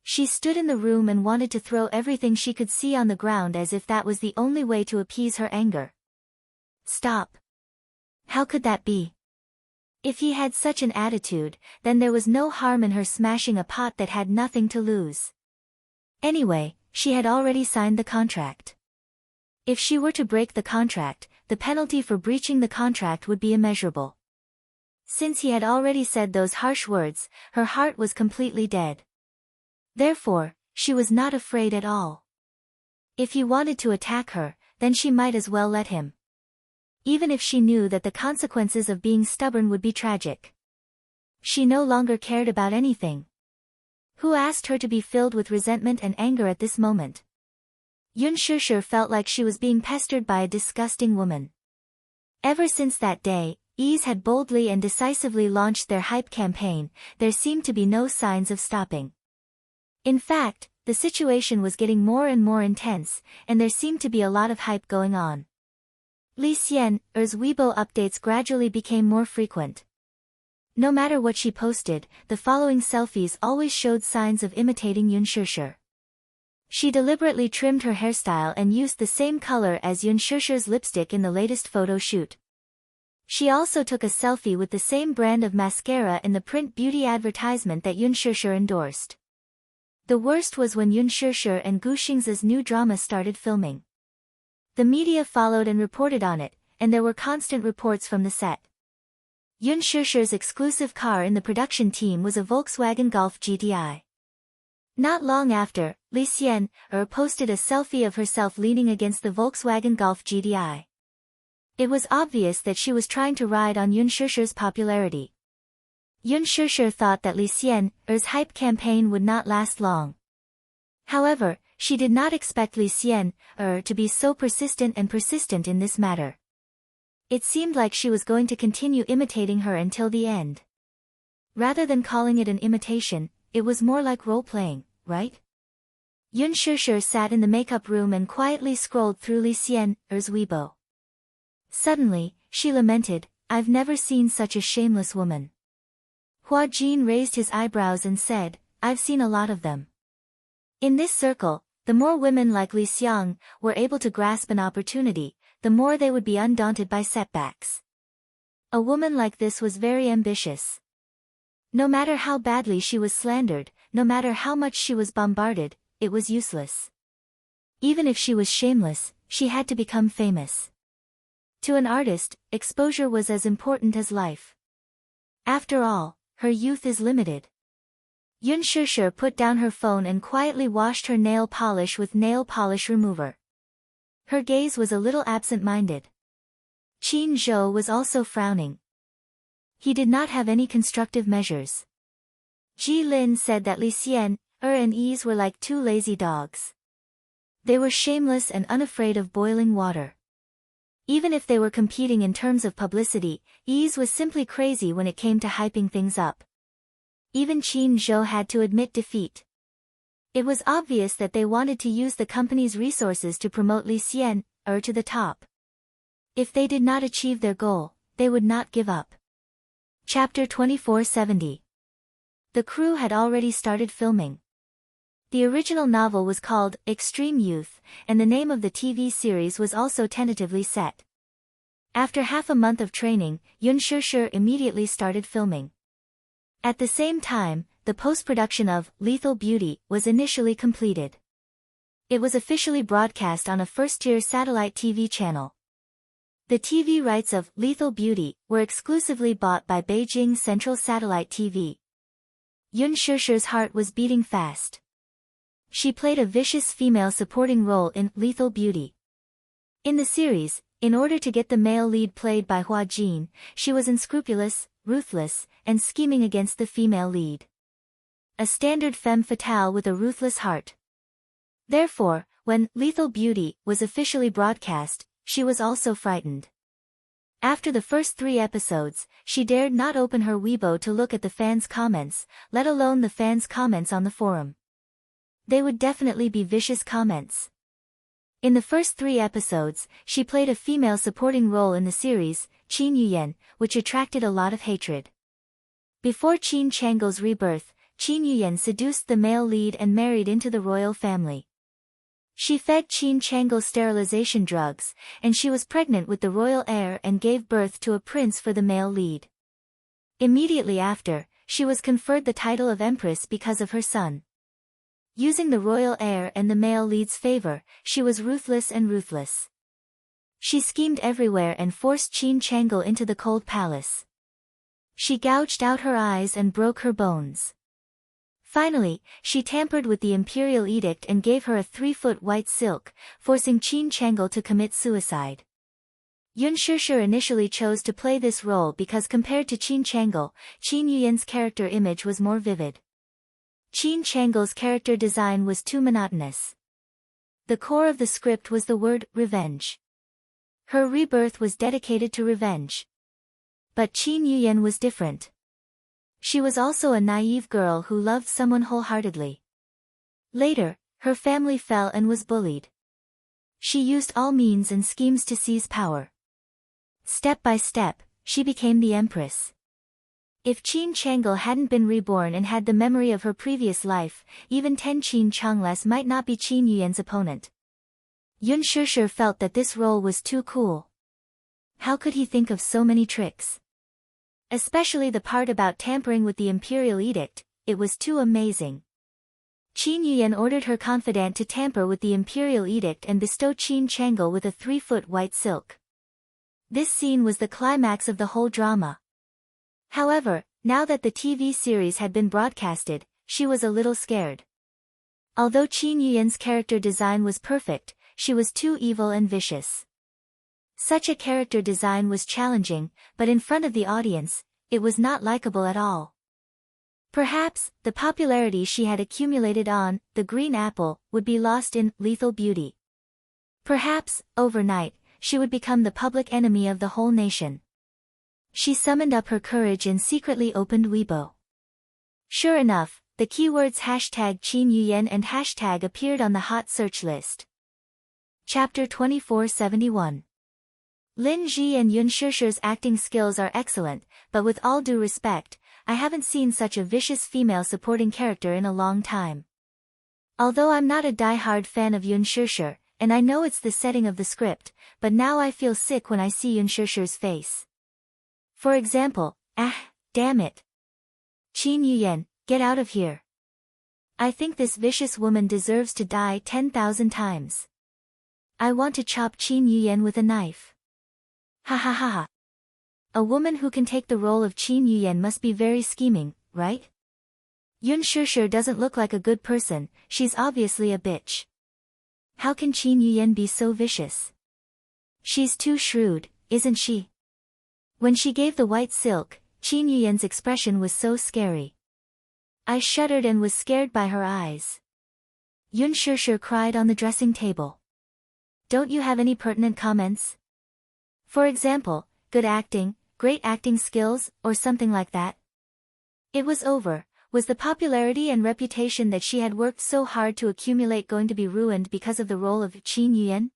She stood in the room and wanted to throw everything she could see on the ground as if that was the only way to appease her anger. Stop. How could that be? If he had such an attitude, then there was no harm in her smashing a pot that had nothing to lose. Anyway, she had already signed the contract. If she were to break the contract, the penalty for breaching the contract would be immeasurable. Since he had already said those harsh words, her heart was completely dead. Therefore, she was not afraid at all. If he wanted to attack her, then she might as well let him. Even if she knew that the consequences of being stubborn would be tragic. She no longer cared about anything. Who asked her to be filled with resentment and anger at this moment? Yun Shishir felt like she was being pestered by a disgusting woman. Ever since that day, Ease had boldly and decisively launched their hype campaign, there seemed to be no signs of stopping. In fact, the situation was getting more and more intense, and there seemed to be a lot of hype going on. Li Xiener's Weibo updates gradually became more frequent. No matter what she posted, the following selfies always showed signs of imitating Yun Shishir. She deliberately trimmed her hairstyle and used the same color as Yun Shishir's lipstick in the latest photo shoot. She also took a selfie with the same brand of mascara in the print beauty advertisement that Yun Shishir endorsed. The worst was when Yun Shishir and Gu Xingzi's new drama started filming. The media followed and reported on it, and there were constant reports from the set. Yun Shishir's exclusive car in the production team was a Volkswagen Golf GTI. Not long after, Li Xiener posted a selfie of herself leaning against the Volkswagen Golf GTI. It was obvious that she was trying to ride on Yun Shishir's popularity. Yun Shishir thought that Li Xiener's hype campaign would not last long. However, she did not expect Li Xiener to be so persistent in this matter. It seemed like she was going to continue imitating her until the end. Rather than calling it an imitation, it was more like role-playing, right? Yun Shishir sat in the makeup room and quietly scrolled through Li Xiener's Weibo. Suddenly, she lamented, I've never seen such a shameless woman. Hua Jin raised his eyebrows and said, I've seen a lot of them. In this circle, The more women like Li Xiang were able to grasp an opportunity, the more they would be undaunted by setbacks. A woman like this was very ambitious. No matter how badly she was slandered, no matter how much she was bombarded, it was useless. Even if she was shameless, she had to become famous. To an artist, exposure was as important as life. After all, her youth is limited. Yun Shishir put down her phone and quietly washed her nail polish with nail polish remover. Her gaze was a little absent-minded. Qin Zhou was also frowning. He did not have any constructive measures. Ji Lin said that Li Xian, and Ease were like two lazy dogs. They were shameless and unafraid of boiling water. Even if they were competing in terms of publicity, Ease was simply crazy when it came to hyping things up. Even Qin Zhou had to admit defeat. It was obvious that they wanted to use the company's resources to promote Li Xian, to the top. If they did not achieve their goal, they would not give up. Chapter 2470. The crew had already started filming. The original novel was called Extreme Youth, and the name of the TV series was also tentatively set. After half a month of training, Yun Shishir immediately started filming. At the same time, the post-production of Lethal Beauty was initially completed. It was officially broadcast on a first-tier satellite TV channel. The TV rights of Lethal Beauty were exclusively bought by Beijing Central Satellite TV. Yun Shishir's heart was beating fast. She played a vicious female supporting role in Lethal Beauty. In the series, in order to get the male lead played by Hua Jin, she was unscrupulous, ruthless, and scheming against the female lead. A standard femme fatale with a ruthless heart. Therefore, when Lethal Beauty was officially broadcast, she was also frightened. After the first 3 episodes, she dared not open her Weibo to look at the fans' comments, let alone the fans' comments on the forum. They would definitely be vicious comments. In the first 3 episodes, she played a female supporting role in the series, Qin Yuyan, which attracted a lot of hatred. Before Qin Chang'o's rebirth, Qin Yuyan seduced the male lead and married into the royal family. She fed Qin Chang'o sterilization drugs, and she was pregnant with the royal heir and gave birth to a prince for the male lead. Immediately after, she was conferred the title of empress because of her son. Using the royal heir and the male lead's favor, she was ruthless and ruthless. She schemed everywhere and forced Qin Chang'o into the cold palace. She gouged out her eyes and broke her bones. Finally, she tampered with the imperial edict and gave her a 3-foot white silk, forcing Qin Chang'o to commit suicide. Yun Shishir initially chose to play this role because compared to Qin Chang'o, Qin Yuyan's character image was more vivid. Qin Chang'o's character design was too monotonous. The core of the script was the word, revenge. Her rebirth was dedicated to revenge. But Qin Yuyan was different. She was also a naive girl who loved someone wholeheartedly. Later, her family fell and was bullied. She used all means and schemes to seize power. Step by step, she became the empress. If Qin Chang'o hadn't been reborn and had the memory of her previous life, even 10 Qin Changlas might not be Qin Yuyan's opponent. Yun Shishir felt that this role was too cool. How could he think of so many tricks? Especially the part about tampering with the imperial edict, it was too amazing. Qin Yuyan ordered her confidant to tamper with the imperial edict and bestow Qin Chang'o with a 3-foot white silk. This scene was the climax of the whole drama. However, now that the TV series had been broadcasted, she was a little scared. Although Qin Yuyan's character design was perfect, she was too evil and vicious. Such a character design was challenging, but in front of the audience, it was not likable at all. Perhaps, the popularity she had accumulated on The Green Apple would be lost in Lethal Beauty. Perhaps, overnight, she would become the public enemy of the whole nation. She summoned up her courage and secretly opened Weibo. Sure enough, the keywords #Qin Yuyan and # appeared on the hot search list. Chapter 2471. Lin Ji and Yun Shishir's acting skills are excellent, but with all due respect, I haven't seen such a vicious female supporting character in a long time. Although I'm not a die-hard fan of Yun Shishir, and I know it's the setting of the script, but now I feel sick when I see Yun Shishir's face. For example, damn it. Qin Yuyan, get out of here. I think this vicious woman deserves to die 10,000 times. I want to chop Qin Yuyan with a knife. Ha ha ha ha. A woman who can take the role of Qin Yuyan must be very scheming, right? Yun Shishir doesn't look like a good person, she's obviously a bitch. How can Qin Yuyan be so vicious? She's too shrewd, isn't she? When she gave the white silk, Qin Yuyan's expression was so scary. I shuddered and was scared by her eyes. Yun Shishir cried on the dressing table. Don't you have any pertinent comments? For example, good acting, great acting skills, or something like that? It was over. Was the popularity and reputation that she had worked so hard to accumulate going to be ruined because of the role of Qin Yuyan?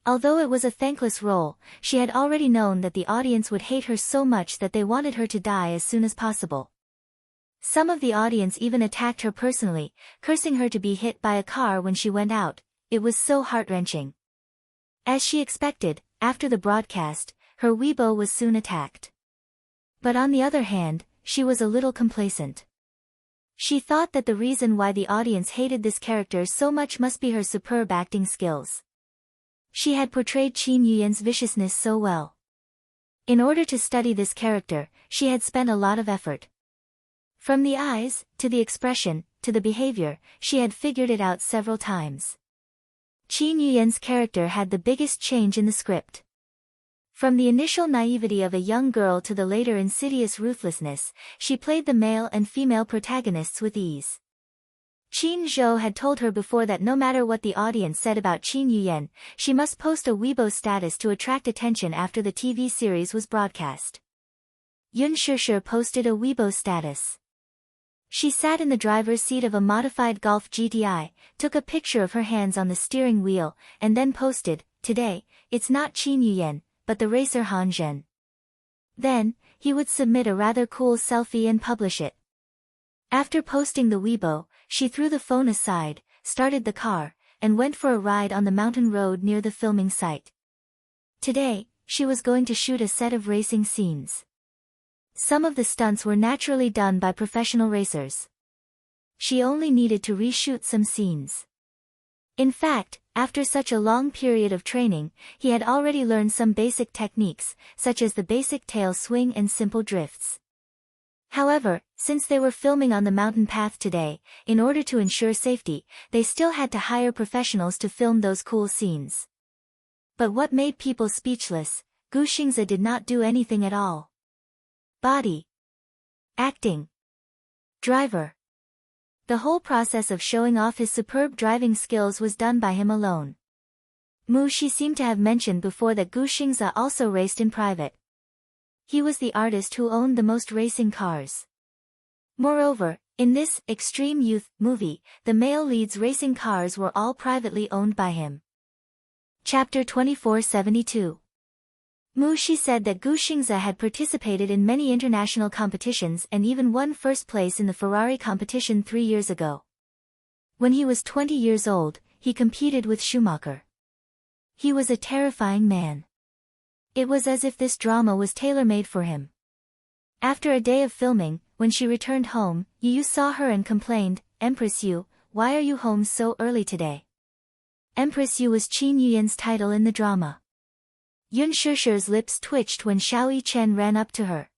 Although it was a thankless role, she had already known that the audience would hate her so much that they wanted her to die as soon as possible. Some of the audience even attacked her personally, cursing her to be hit by a car when she went out. It was so heart-wrenching. As she expected, after the broadcast, her Weibo was soon attacked. But on the other hand, she was a little complacent. She thought that the reason why the audience hated this character so much must be her superb acting skills. She had portrayed Qin Yuyan's viciousness so well. In order to study this character, she had spent a lot of effort. From the eyes, to the expression, to the behavior, she had figured it out several times. Qin Yuyan's character had the biggest change in the script. From the initial naivety of a young girl to the later insidious ruthlessness, she played the male and female protagonists with ease. Qin Zhou had told her before that no matter what the audience said about Qin Yuyan, she must post a Weibo status to attract attention after the TV series was broadcast. Yun Shishir posted a Weibo status. She sat in the driver's seat of a modified Golf GTI, took a picture of her hands on the steering wheel, and then posted, "Today, it's not Qin Yuyan, but the racer Han Zhen." Then, he would submit a rather cool selfie and publish it. After posting the Weibo, she threw the phone aside, started the car, and went for a ride on the mountain road near the filming site. Today, she was going to shoot a set of racing scenes. Some of the stunts were naturally done by professional racers. She only needed to reshoot some scenes. In fact, after such a long period of training, he had already learned some basic techniques, such as the basic tail swing and simple drifts. However, since they were filming on the mountain path today, in order to ensure safety, they still had to hire professionals to film those cool scenes. But what made people speechless, Gu Xingze did not do anything at all. Body. Acting. Driver. The whole process of showing off his superb driving skills was done by him alone. Mu Shi seemed to have mentioned before that Gu Xingze also raced in private. He was the artist who owned the most racing cars. Moreover, in this Extreme Youth movie, the male lead's racing cars were all privately owned by him. Chapter 2472. Mu Shi said that Gu Xingze had participated in many international competitions and even won first place in the Ferrari competition 3 years ago. When he was 20 years old, he competed with Schumacher. He was a terrifying man. It was as if this drama was tailor-made for him. After a day of filming, when she returned home, Yu saw her and complained, "Empress Yu, why are you home so early today?" Empress Yu was Qin Yuyan's title in the drama. Yun Shishir's lips twitched when Xiao Chen ran up to her.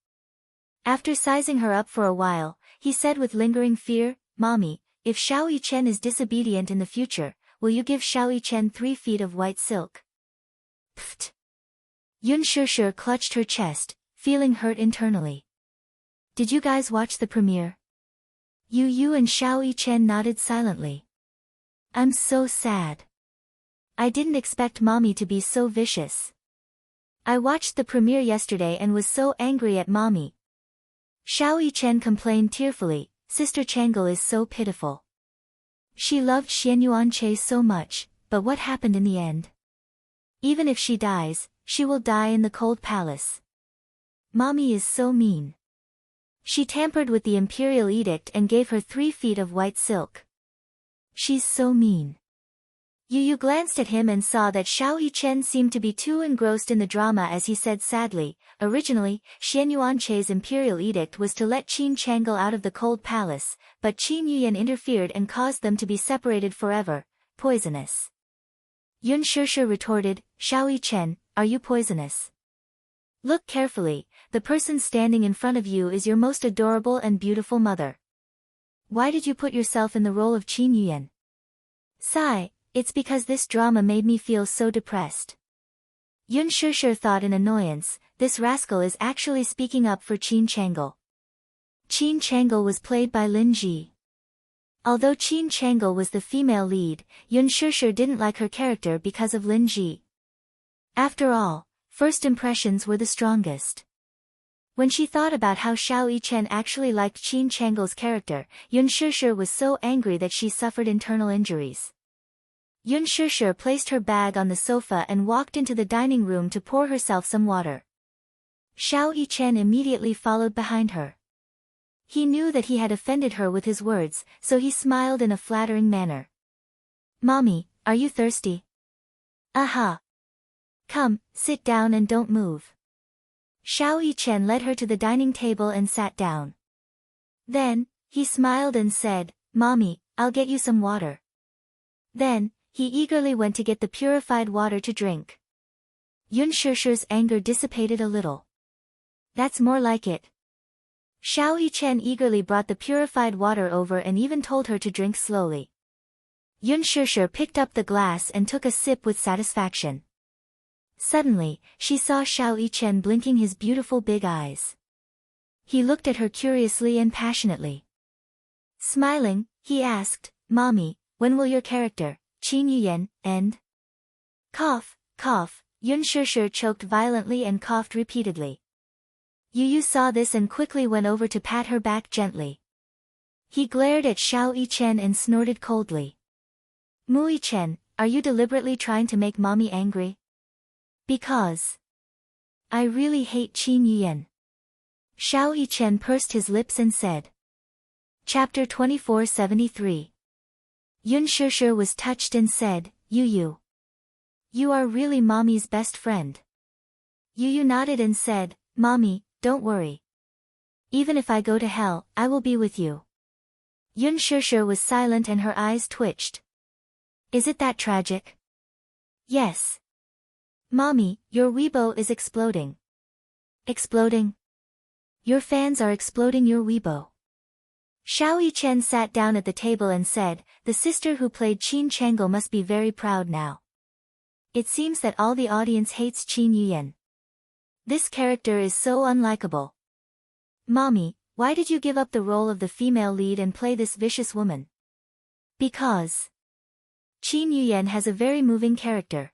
After sizing her up for a while, he said with lingering fear, "Mommy, if Xiao Chen is disobedient in the future, will you give Xiao Chen 3 feet of white silk?" Pfft. Yun Shishir clutched her chest, feeling hurt internally. "Did you guys watch the premiere?" Yu and Xiao Chen nodded silently. "I'm so sad. I didn't expect Mommy to be so vicious. I watched the premiere yesterday and was so angry at Mommy." Xiao Chen complained tearfully, "Sister Changel is so pitiful. She loved Xian Yuanche so much, but what happened in the end? Even if she dies, she will die in the cold palace. Mommy is so mean. She tampered with the imperial edict and gave her 3 feet of white silk. She's so mean. Yu Yu glanced at him and saw that Xiao Yichen seemed to be too engrossed in the drama as he said sadly, originally, Xian Yuanche's imperial edict was to let Qin Chang'e out of the cold palace, but Qin Yuyan interfered and caused them to be separated forever, poisonous. Yun Shushu retorted, Xiao Yichen, are you poisonous? Look carefully, the person standing in front of you is your most adorable and beautiful mother. Why did you put yourself in the role of Qin Yuyan? Sigh. It's because this drama made me feel so depressed. Yun Shushu thought in annoyance, this rascal is actually speaking up for Qin Chang'e. Qin Chang'e was played by Lin Ji. Although Qin Chang'e was the female lead, Yun Shushu didn't like her character because of Lin Ji. After all, first impressions were the strongest. When she thought about how Xiao Yichen actually liked Qin Chang'e's character, Yun Shushu was so angry that she suffered internal injuries. Yun Shushu placed her bag on the sofa and walked into the dining room to pour herself some water. Xiao Yichen immediately followed behind her. He knew that he had offended her with his words, so he smiled in a flattering manner. Mommy, are you thirsty? Aha! Come, sit down and don't move. Xiao Yichen led her to the dining table and sat down. Then, he smiled and said, Mommy, I'll get you some water. Then, he eagerly went to get the purified water to drink. Yun Shushu's anger dissipated a little. That's more like it. Xiao Yichen eagerly brought the purified water over and even told her to drink slowly. Yun Shushu picked up the glass and took a sip with satisfaction. Suddenly, she saw Xiao Yichen blinking his beautiful big eyes. He looked at her curiously and passionately. Smiling, he asked, Mommy, when will your character, Qin Yuyan, end? Cough, cough, Yun Shushu choked violently and coughed repeatedly. Yu Yu saw this and quickly went over to pat her back gently. He glared at Xiao Yichen and snorted coldly. Mu Yichen, are you deliberately trying to make Mommy angry? Because I really hate Qin Yuyan. Xiao Yichen pursed his lips and said. Chapter 2473. Yun Shushu was touched and said, Yu Yu. You are really Mommy's best friend. Yu Yu nodded and said, Mommy, don't worry. Even if I go to hell, I will be with you. Yun Shushu was silent and her eyes twitched. Is it that tragic? Yes. Mommy, your Weibo is exploding. Exploding? Your fans are exploding your Weibo. Xiao Yichen sat down at the table and said, the sister who played Qin Chang'e must be very proud now. It seems that all the audience hates Qin Yuyan. This character is so unlikable. Mommy, why did you give up the role of the female lead and play this vicious woman? Because Qin Yuyan has a very moving character.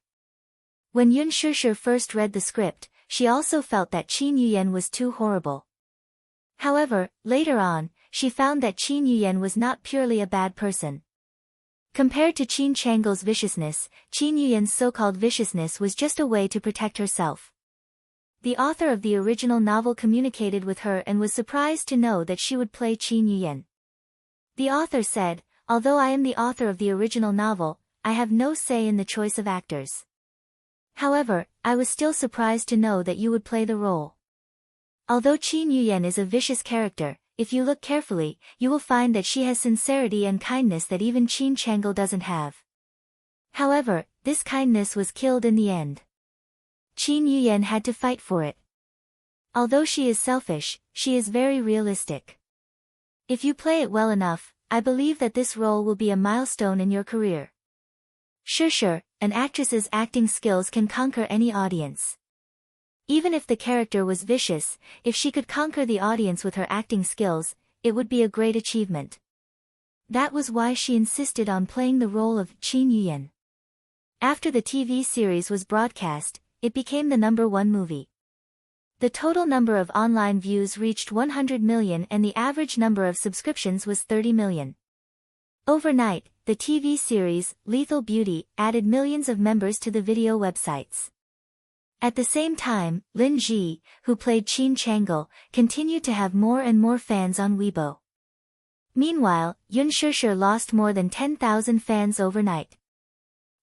When Yun Shushu first read the script, she also felt that Qin Yuyan was too horrible. However, later on, she found that Qin Yuyan was not purely a bad person. Compared to Qin Chang'e's viciousness, Qin Yuyan's so-called viciousness was just a way to protect herself. The author of the original novel communicated with her and was surprised to know that she would play Qin Yuyan. The author said, although I am the author of the original novel, I have no say in the choice of actors. However, I was still surprised to know that you would play the role. Although Qin Yuyan is a vicious character, if you look carefully, you will find that she has sincerity and kindness that even Qin Chang'e doesn't have. However, this kindness was killed in the end. Qin Yuyan had to fight for it. Although she is selfish, she is very realistic. If you play it well enough, I believe that this role will be a milestone in your career. Sure, an actress's acting skills can conquer any audience. Even if the character was vicious, if she could conquer the audience with her acting skills, it would be a great achievement. That was why she insisted on playing the role of Qin Yuyan. After the TV series was broadcast, it became the #1 movie. The total number of online views reached 100 million and the average number of subscriptions was 30 million. Overnight, the TV series, Lethal Beauty, added millions of members to the video websites. At the same time, Lin Ji, who played Qin Chang'e, continued to have more and more fans on Weibo. Meanwhile, Yoon Shusher lost more than 10,000 fans overnight.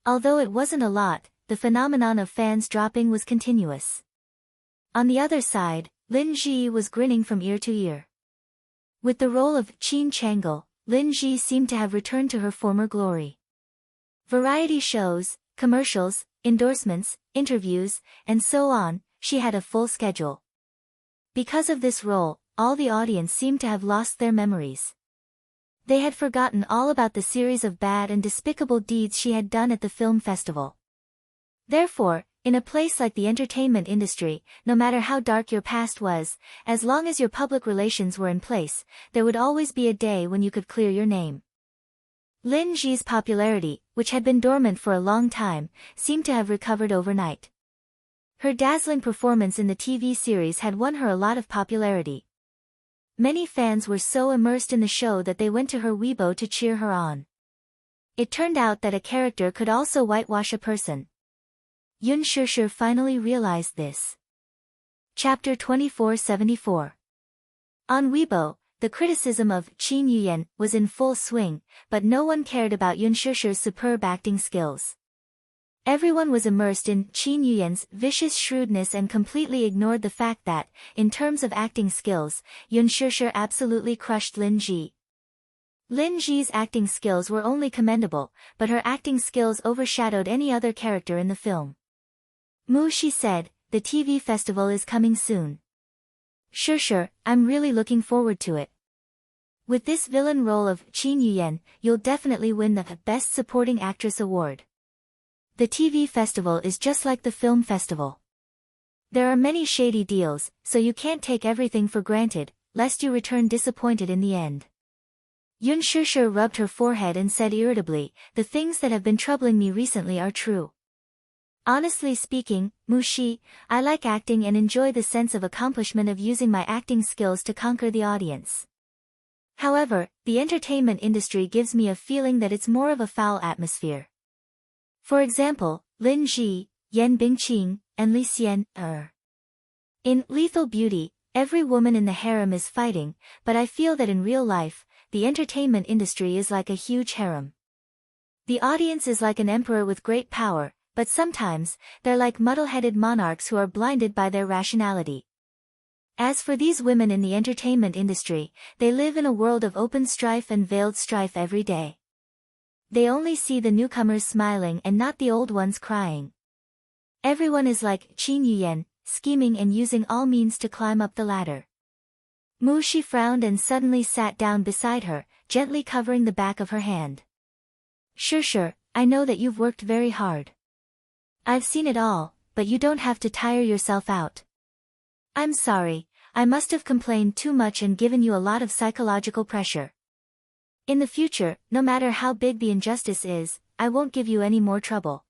Although it wasn't a lot, the phenomenon of fans dropping was continuous. On the other side, Lin Ji was grinning from ear to ear. With the role of Chin Changel, Lin Ji seemed to have returned to her former glory. Variety shows, commercials, endorsements, interviews, and so on, she had a full schedule. Because of this role, all the audience seemed to have lost their memories. They had forgotten all about the series of bad and despicable deeds she had done at the film festival. Therefore, in a place like the entertainment industry, no matter how dark your past was, as long as your public relations were in place, there would always be a day when you could clear your name. Lin Ji's popularity, which had been dormant for a long time, seemed to have recovered overnight. Her dazzling performance in the TV series had won her a lot of popularity. Many fans were so immersed in the show that they went to her Weibo to cheer her on. It turned out that a character could also whitewash a person. Yoon Shusher finally realized this. Chapter 2474. On Weibo, the criticism of Chin Yuyen was in full swing, but no one cared about Yoon Shusher's superb acting skills. Everyone was immersed in Chin Yuyen's vicious shrewdness and completely ignored the fact that, in terms of acting skills, Yoon Shusher absolutely crushed Lin Ji. Lin Ji's acting skills were only commendable, but her acting skills overshadowed any other character in the film. Mu Shi said, "The TV festival is coming soon. Shusher, I'm really looking forward to it. With this villain role of Chin Yuyen, you'll definitely win the Best Supporting Actress award. The TV festival is just like the film festival. There are many shady deals, so you can't take everything for granted, lest you return disappointed in the end." Yoon Shusher rubbed her forehead and said irritably, "The things that have been troubling me recently are true. Honestly speaking, Mu Shi, I like acting and enjoy the sense of accomplishment of using my acting skills to conquer the audience. However, the entertainment industry gives me a feeling that it's more of a foul atmosphere. For example, Lin Ji, Yen Bingqing, and Li Xian are. In Lethal Beauty, every woman in the harem is fighting, but I feel that in real life, the entertainment industry is like a huge harem. The audience is like an emperor with great power, but sometimes, they're like muddle-headed monarchs who are blinded by their rationality. As for these women in the entertainment industry, they live in a world of open strife and veiled strife every day. They only see the newcomers smiling and not the old ones crying. Everyone is like Chin Yuyen, scheming and using all means to climb up the ladder." Mu Shi frowned and suddenly sat down beside her, gently covering the back of her hand. "Shusher, I know that you've worked very hard. I've seen it all, but you don't have to tire yourself out. I'm sorry, I must have complained too much and given you a lot of psychological pressure. In the future, no matter how big the injustice is, I won't give you any more trouble.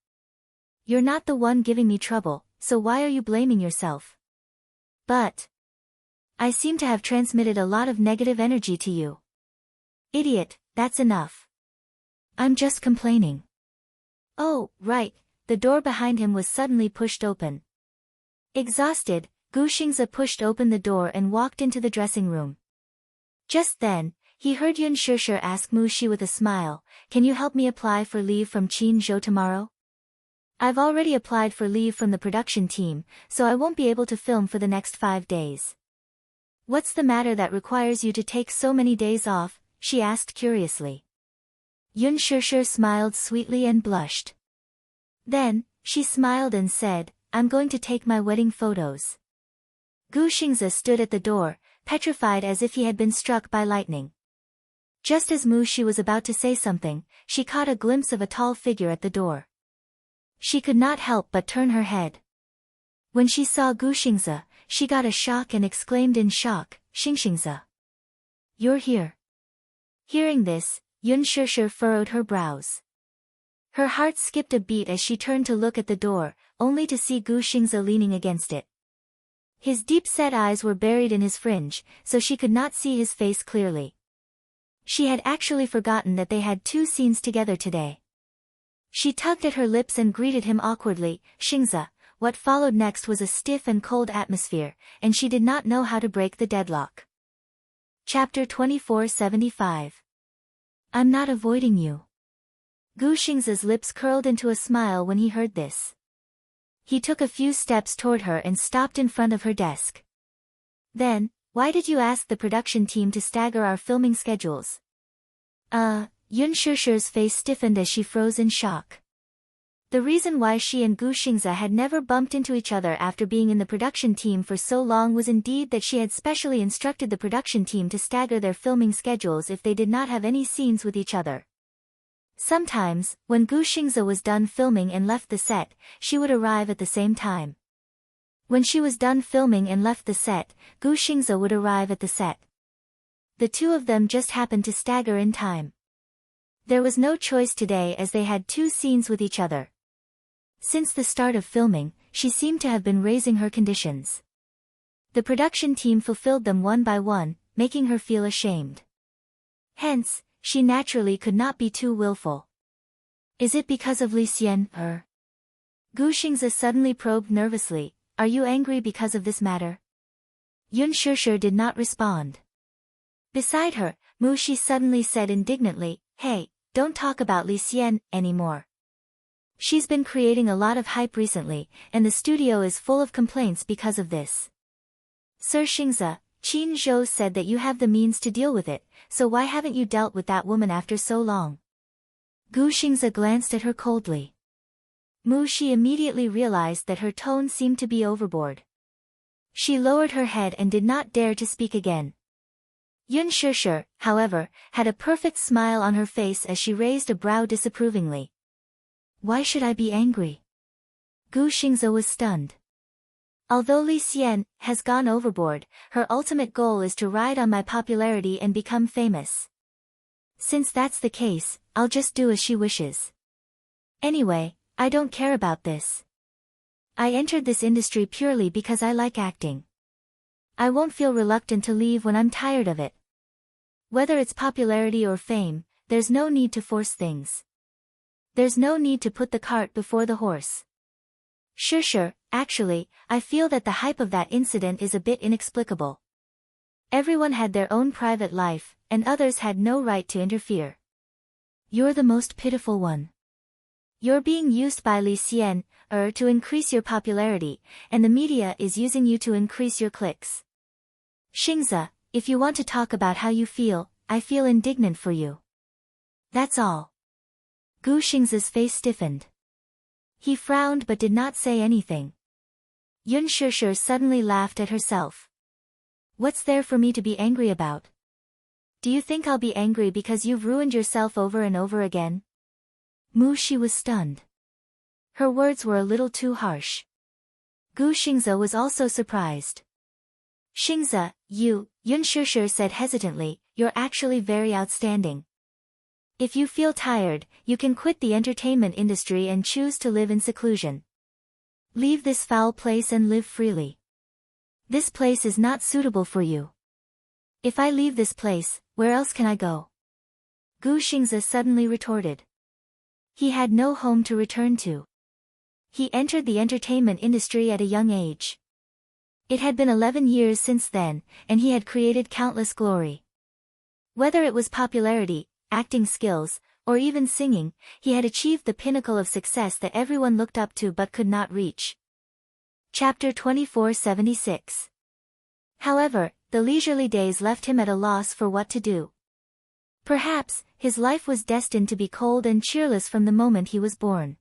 You're not the one giving me trouble, so why are you blaming yourself? But I seem to have transmitted a lot of negative energy to you. Idiot, that's enough. I'm just complaining." Oh, right, the door behind him was suddenly pushed open. Exhausted, Gu Xingze pushed open the door and walked into the dressing room. Just then, he heard Yoon Shusher ask Mu Shi with a smile, "Can you help me apply for leave from Qin Zhou tomorrow? I've already applied for leave from the production team, so I won't be able to film for the next 5 days. What's the matter that requires you to take so many days off?" she asked curiously. Yoon Shusher smiled sweetly and blushed. Then, she smiled and said, "I'm going to take my wedding photos." Gu Xingze stood at the door, petrified as if he had been struck by lightning. Just as Mu Shi was about to say something, she caught a glimpse of a tall figure at the door. She could not help but turn her head. When she saw Gu Xingze, she got a shock and exclaimed in shock, "Xingze, you're here." Hearing this, Yoon Shusher furrowed her brows. Her heart skipped a beat as she turned to look at the door, only to see Gu Xingze leaning against it. His deep-set eyes were buried in his fringe, so she could not see his face clearly. She had actually forgotten that they had 2 scenes together today. She tugged at her lips and greeted him awkwardly, "Xingze." What followed next was a stiff and cold atmosphere, and she did not know how to break the deadlock. Chapter 2475. I'm not avoiding you. Gu Xingze's lips curled into a smile when he heard this. He took a few steps toward her and stopped in front of her desk. Then, why did you ask the production team to stagger our filming schedules? Yun Shishi's face stiffened as she froze in shock. The reason why she and Gu Xingze had never bumped into each other after being in the production team for so long was indeed that she had specially instructed the production team to stagger their filming schedules if they did not have any scenes with each other. Sometimes, when Gu Xingze was done filming and left the set, she would arrive at the same time. When she was done filming and left the set, Gu Xingze would arrive at the set. The two of them just happened to stagger in time. There was no choice today as they had two scenes with each other. Since the start of filming, she seemed to have been raising her conditions. The production team fulfilled them one by one, making her feel ashamed. Hence, she naturally could not be too willful. Is it because of Li Xian, or? Gu Xingze suddenly probed nervously, are you angry because of this matter? Yun Shishi did not respond. Beside her, Mu Shi suddenly said indignantly, hey, don't talk about Li Xian anymore. She's been creating a lot of hype recently, and the studio is full of complaints because of this. Sir Xingze, Qin Zhou said that you have the means to deal with it, so why haven't you dealt with that woman after so long? Gu Xingze glanced at her coldly. Mu Shi immediately realized that her tone seemed to be overboard. She lowered her head and did not dare to speak again. Yun Shishi, however, had a perfect smile on her face as she raised a brow disapprovingly. Why should I be angry? Gu Xingze was stunned. Although Li Xian has gone overboard, her ultimate goal is to ride on my popularity and become famous. Since that's the case, I'll just do as she wishes. Anyway, I don't care about this. I entered this industry purely because I like acting. I won't feel reluctant to leave when I'm tired of it. Whether it's popularity or fame, there's no need to force things. There's no need to put the cart before the horse. Sure, actually, I feel that the hype of that incident is a bit inexplicable. Everyone had their own private life, and others had no right to interfere. You're the most pitiful one. You're being used by Li Xian, to increase your popularity, and the media is using you to increase your clicks. Xingze, if you want to talk about how you feel, I feel indignant for you. That's all. Gu Xingze's face stiffened. He frowned but did not say anything. Yun Shishi suddenly laughed at herself. What's there for me to be angry about? Do you think I'll be angry because you've ruined yourself over and over again? Mu Shi was stunned. Her words were a little too harsh. Gu Xingze was also surprised. Xingze, Yun Shishi said hesitantly, you're actually very outstanding. If you feel tired, you can quit the entertainment industry and choose to live in seclusion. Leave this foul place and live freely. This place is not suitable for you. If I leave this place, where else can I go? Gu Xingze suddenly retorted. He had no home to return to. He entered the entertainment industry at a young age. It had been 11 years since then, and he had created countless glory. Whether it was popularity, acting skills, or even singing, he had achieved the pinnacle of success that everyone looked up to but could not reach. Chapter 2476. However, the leisurely days left him at a loss for what to do. Perhaps, his life was destined to be cold and cheerless from the moment he was born.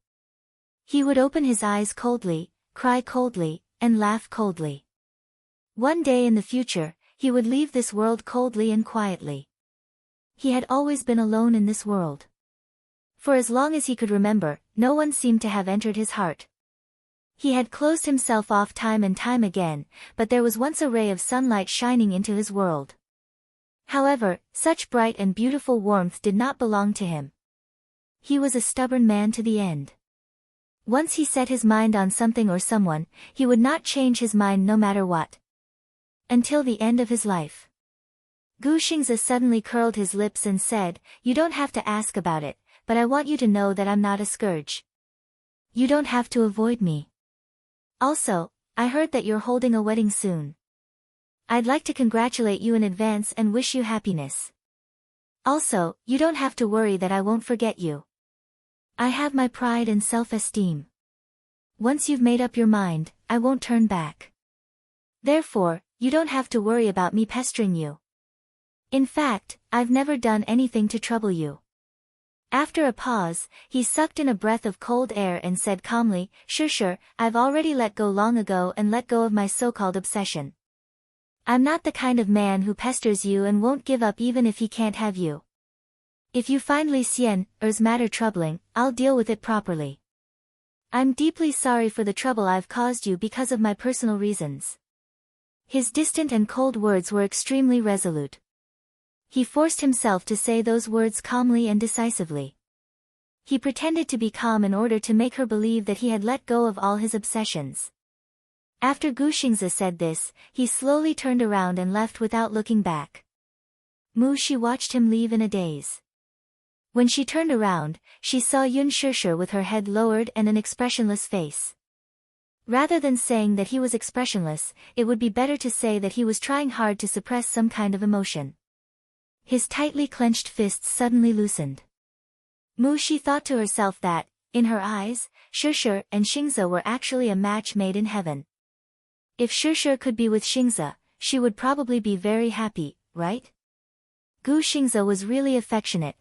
He would open his eyes coldly, cry coldly, and laugh coldly. One day in the future, he would leave this world coldly and quietly. He had always been alone in this world. For as long as he could remember, no one seemed to have entered his heart. He had closed himself off time and time again, but there was once a ray of sunlight shining into his world. However, such bright and beautiful warmth did not belong to him. He was a stubborn man to the end. Once he set his mind on something or someone, he would not change his mind no matter what. Until the end of his life. Gu Xingze suddenly curled his lips and said, you don't have to ask about it, but I want you to know that I'm not a scourge. You don't have to avoid me. Also, I heard that you're holding a wedding soon. I'd like to congratulate you in advance and wish you happiness. Also, you don't have to worry that I won't forget you. I have my pride and self-esteem. Once you've made up your mind, I won't turn back. Therefore, you don't have to worry about me pestering you. In fact, I've never done anything to trouble you. After a pause, he sucked in a breath of cold air and said calmly, Sure, I've already let go long ago and let go of my so-called obsession. I'm not the kind of man who pesters you and won't give up even if he can't have you. If you find Lixian's matter troubling, I'll deal with it properly. I'm deeply sorry for the trouble I've caused you because of my personal reasons. His distant and cold words were extremely resolute. He forced himself to say those words calmly and decisively. He pretended to be calm in order to make her believe that he had let go of all his obsessions. After Gu Xingzi said this, he slowly turned around and left without looking back. Mu Shi watched him leave in a daze. When she turned around, she saw Yun Shishir with her head lowered and an expressionless face. Rather than saying that he was expressionless, it would be better to say that he was trying hard to suppress some kind of emotion. His tightly clenched fists suddenly loosened. Mu Shi thought to herself that, in her eyes, Shishir and Xingzi were actually a match made in heaven. If Shishir could be with Xingzi, she would probably be very happy, right? Gu Xingzi was really affectionate.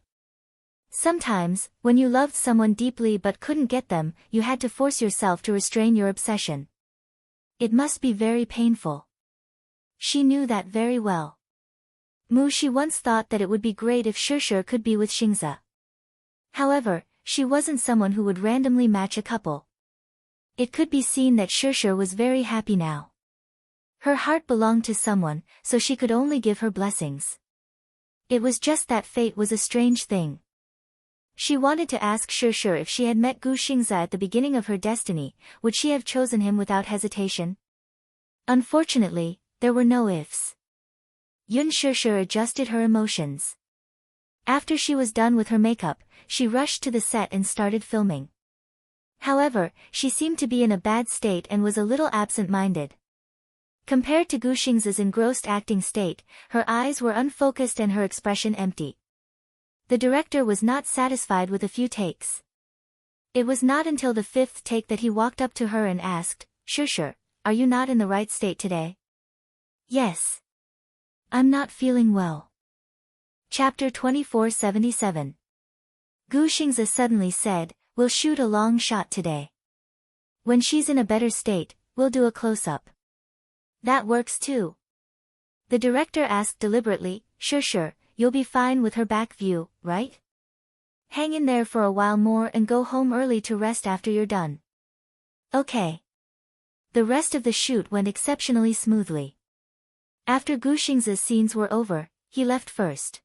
Sometimes, when you loved someone deeply but couldn't get them, you had to force yourself to restrain your obsession. It must be very painful. She knew that very well. Mu Shi once thought that it would be great if Shishir could be with Xingzi. However, she wasn't someone who would randomly match a couple. It could be seen that Shishir was very happy now. Her heart belonged to someone, so she could only give her blessings. It was just that fate was a strange thing. She wanted to ask Shishir if she had met Gu Xingzi at the beginning of her destiny, would she have chosen him without hesitation? Unfortunately, there were no ifs. Yun Shishir adjusted her emotions. After she was done with her makeup, she rushed to the set and started filming. However, she seemed to be in a bad state and was a little absent-minded. Compared to Gu Xingzi's engrossed acting state, her eyes were unfocused and her expression empty. The director was not satisfied with a few takes. It was not until the 5th take that he walked up to her and asked, Shishir, are you not in the right state today? Yes. I'm not feeling well. Chapter 2477. Gu Xingzi suddenly said, we'll shoot a long shot today. When she's in a better state, we'll do a close-up. That works too. The director asked deliberately, Sure, you'll be fine with her back view, right? Hang in there for a while more and go home early to rest after you're done. Okay. The rest of the shoot went exceptionally smoothly. After Gu Xingzi's scenes were over, he left first.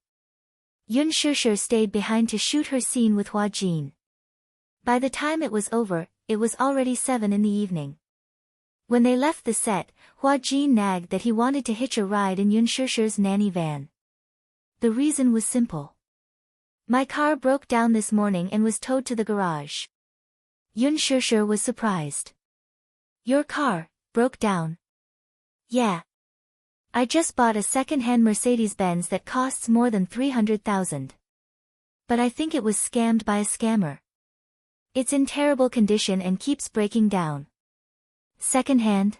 Yun Shishir stayed behind to shoot her scene with Hua Jin. By the time it was over, it was already 7 in the evening. When they left the set, Hua Jin nagged that he wanted to hitch a ride in Yun Shishir's nanny van. The reason was simple. My car broke down this morning and was towed to the garage. Yun Shishir was surprised. Your car broke down? Yeah. I just bought a second-hand Mercedes-Benz that costs more than 300,000. But I think it was scammed by a scammer. It's in terrible condition and keeps breaking down. Second-hand?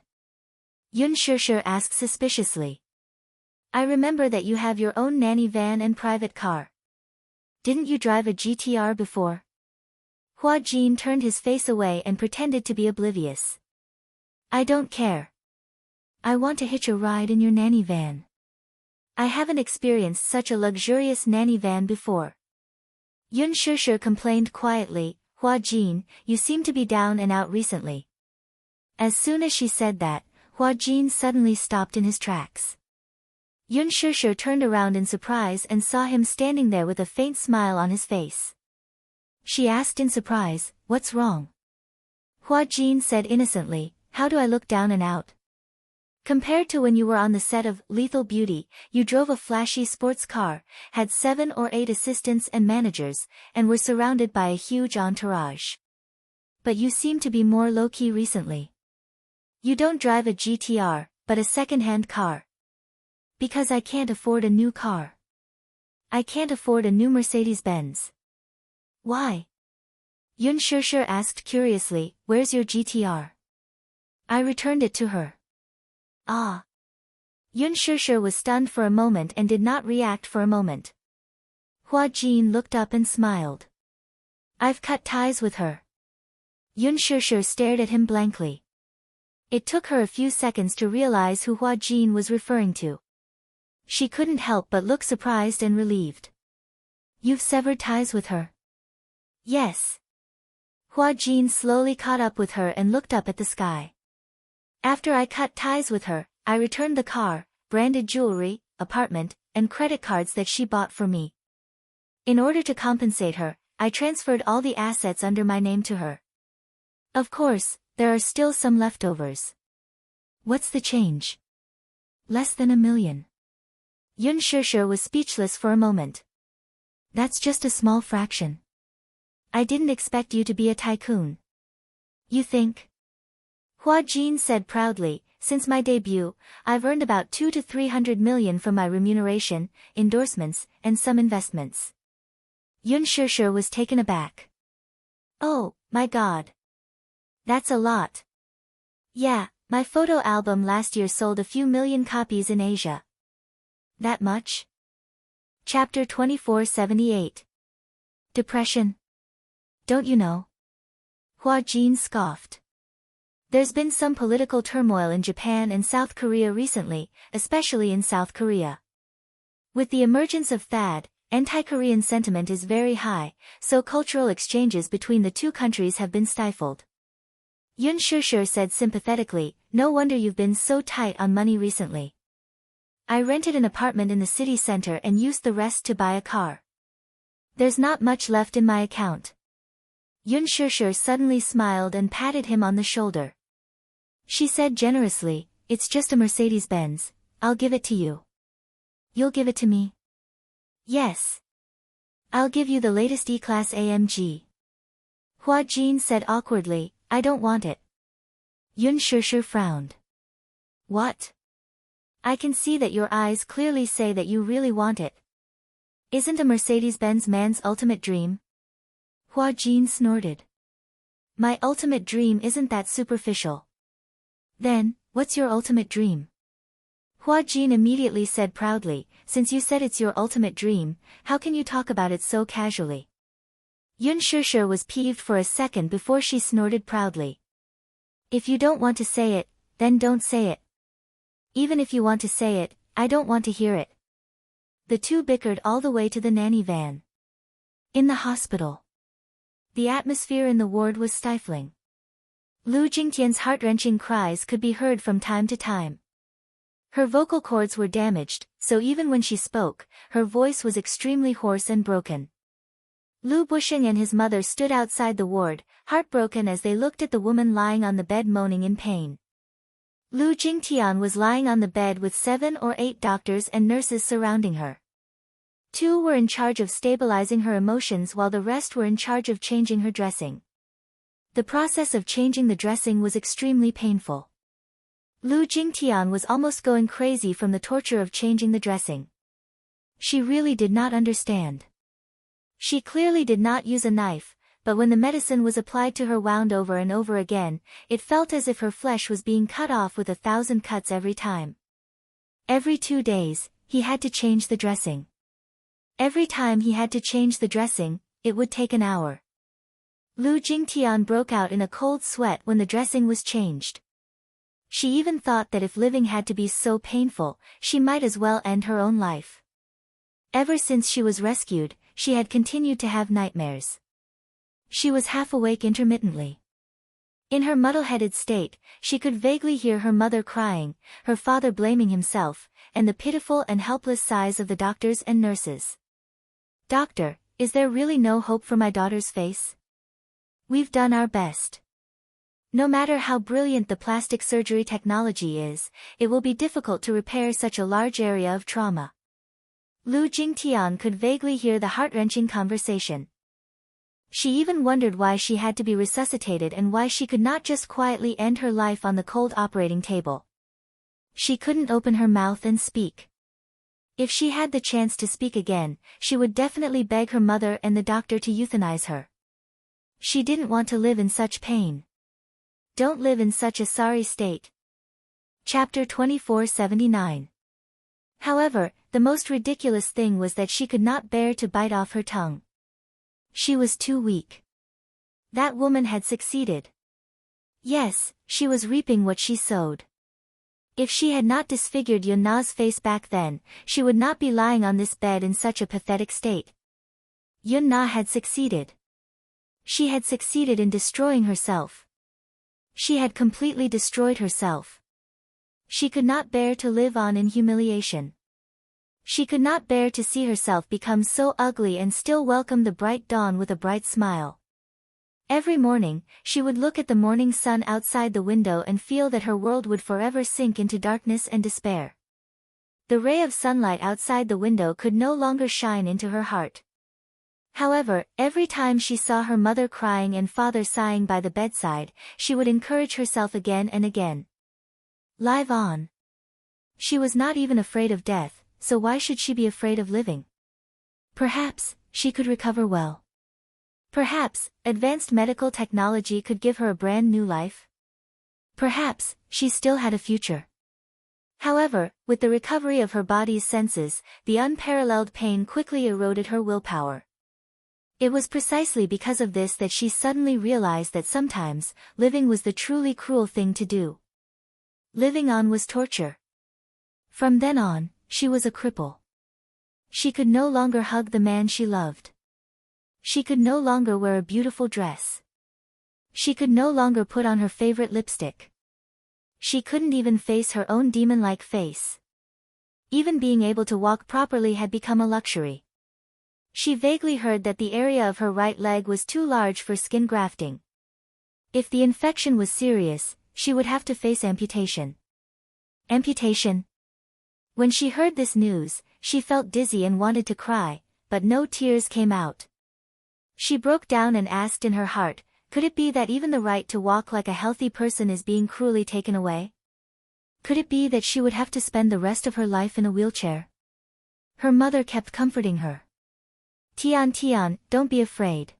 Yun Shishir asked suspiciously. I remember that you have your own nanny van and private car. Didn't you drive a GTR before? Hua Jin turned his face away and pretended to be oblivious. I don't care. I want to hitch a ride in your nanny van. I haven't experienced such a luxurious nanny van before. Yun Shishir complained quietly, Hua Jin, you seem to be down and out recently. As soon as she said that, Hua Jin suddenly stopped in his tracks. Yun Shishir turned around in surprise and saw him standing there with a faint smile on his face. She asked in surprise, what's wrong? Hua Jin said innocently, how do I look down and out? Compared to when you were on the set of Lethal Beauty, you drove a flashy sports car, had 7 or 8 assistants and managers, and were surrounded by a huge entourage. But you seem to be more low-key recently. You don't drive a GTR, but a second-hand car. Because I can't afford a new car. I can't afford a new Mercedes-Benz. Why? Yun Shishir asked curiously, where's your GTR? I returned it to her. Ah. Yun Shishir was stunned for a moment and did not react for a moment. Hua Jin looked up and smiled. I've cut ties with her. Yun Shishir stared at him blankly. It took her a few seconds to realize who Hua Jin was referring to. She couldn't help but look surprised and relieved. You've severed ties with her? Yes. Hua Jin slowly caught up with her and looked up at the sky. After I cut ties with her, I returned the car, branded jewelry, apartment, and credit cards that she bought for me. In order to compensate her, I transferred all the assets under my name to her. Of course, there are still some leftovers. What's the change? Less than $1 million. Yun Shishir was speechless for a moment. That's just a small fraction. I didn't expect you to be a tycoon. You think? Hua Jin said proudly, since my debut, I've earned about 200 to 300 million from my remuneration, endorsements, and some investments. Yun Shishir was taken aback. Oh, my God. That's a lot. Yeah, my photo album last year sold a few million copies in Asia. That much? Chapter 2478. Depression. Don't you know? Hua Jin scoffed. There's been some political turmoil in Japan and South Korea recently, especially in South Korea. With the emergence of THAAD, anti-Korean sentiment is very high, so cultural exchanges between the two countries have been stifled. Yun Shishir said sympathetically, no wonder you've been so tight on money recently. I rented an apartment in the city center and used the rest to buy a car. There's not much left in my account. Yun Shishir suddenly smiled and patted him on the shoulder. She said generously, it's just a Mercedes-Benz, I'll give it to you. You'll give it to me? Yes. I'll give you the latest E-Class AMG. Hua Jin said awkwardly, I don't want it. Yun Shishir frowned. What? I can see that your eyes clearly say that you really want it. Isn't a Mercedes-Benz man's ultimate dream? Hua Jin snorted. My ultimate dream isn't that superficial. Then, what's your ultimate dream? Hua Jin immediately said proudly, since you said it's your ultimate dream, how can you talk about it so casually? Yun Shishir was peeved for a second before she snorted proudly. If you don't want to say it, then don't say it. Even if you want to say it, I don't want to hear it. The two bickered all the way to the nanny van. In the hospital. The atmosphere in the ward was stifling. Lu Jingtian's heart-wrenching cries could be heard from time to time. Her vocal cords were damaged, so even when she spoke, her voice was extremely hoarse and broken. Lu Busheng and his mother stood outside the ward, heartbroken as they looked at the woman lying on the bed moaning in pain. Lu Jingtian was lying on the bed with 7 or 8 doctors and nurses surrounding her. 2 were in charge of stabilizing her emotions while the rest were in charge of changing her dressing. The process of changing the dressing was extremely painful. Lu Jingtian was almost going crazy from the torture of changing the dressing. She really did not understand. She clearly did not use a knife, but when the medicine was applied to her wound over and over again, it felt as if her flesh was being cut off with 1,000 cuts every time. Every 2 days, he had to change the dressing. Every time he had to change the dressing, it would take an hour. Lu Jingtian broke out in a cold sweat when the dressing was changed. She even thought that if living had to be so painful, she might as well end her own life. Ever since she was rescued, she had continued to have nightmares. She was half awake intermittently. In her muddle-headed state, she could vaguely hear her mother crying, her father blaming himself, and the pitiful and helpless sighs of the doctors and nurses. Doctor, is there really no hope for my daughter's face? We've done our best. No matter how brilliant the plastic surgery technology is, it will be difficult to repair such a large area of trauma. Lu Jingtian could vaguely hear the heart-wrenching conversation. She even wondered why she had to be resuscitated and why she could not just quietly end her life on the cold operating table. She couldn't open her mouth and speak. If she had the chance to speak again, she would definitely beg her mother and the doctor to euthanize her. She didn't want to live in such pain. Don't live in such a sorry state. Chapter 2479. However, the most ridiculous thing was that she could not bear to bite off her tongue. She was too weak. That woman had succeeded. Yes, she was reaping what she sowed. If she had not disfigured Yunna's face back then, she would not be lying on this bed in such a pathetic state. Yunna had succeeded. She had succeeded in destroying herself. She had completely destroyed herself. She could not bear to live on in humiliation. She could not bear to see herself become so ugly and still welcome the bright dawn with a bright smile. Every morning, she would look at the morning sun outside the window and feel that her world would forever sink into darkness and despair. The ray of sunlight outside the window could no longer shine into her heart. However, every time she saw her mother crying and father sighing by the bedside, she would encourage herself again and again. Live on. She was not even afraid of death, so why should she be afraid of living? Perhaps, she could recover well. Perhaps, advanced medical technology could give her a brand new life. Perhaps, she still had a future. However, with the recovery of her body's senses, the unparalleled pain quickly eroded her willpower. It was precisely because of this that she suddenly realized that sometimes, living was the truly cruel thing to do. Living on was torture. From then on, she was a cripple. She could no longer hug the man she loved. She could no longer wear a beautiful dress. She could no longer put on her favorite lipstick. She couldn't even face her own demon-like face. Even being able to walk properly had become a luxury. She vaguely heard that the area of her right leg was too large for skin grafting. If the infection was serious, she would have to face amputation. Amputation? When she heard this news, she felt dizzy and wanted to cry, but no tears came out. She broke down and asked in her heart, could it be that even the right to walk like a healthy person is being cruelly taken away? Could it be that she would have to spend the rest of her life in a wheelchair? Her mother kept comforting her. Tian, don't be afraid.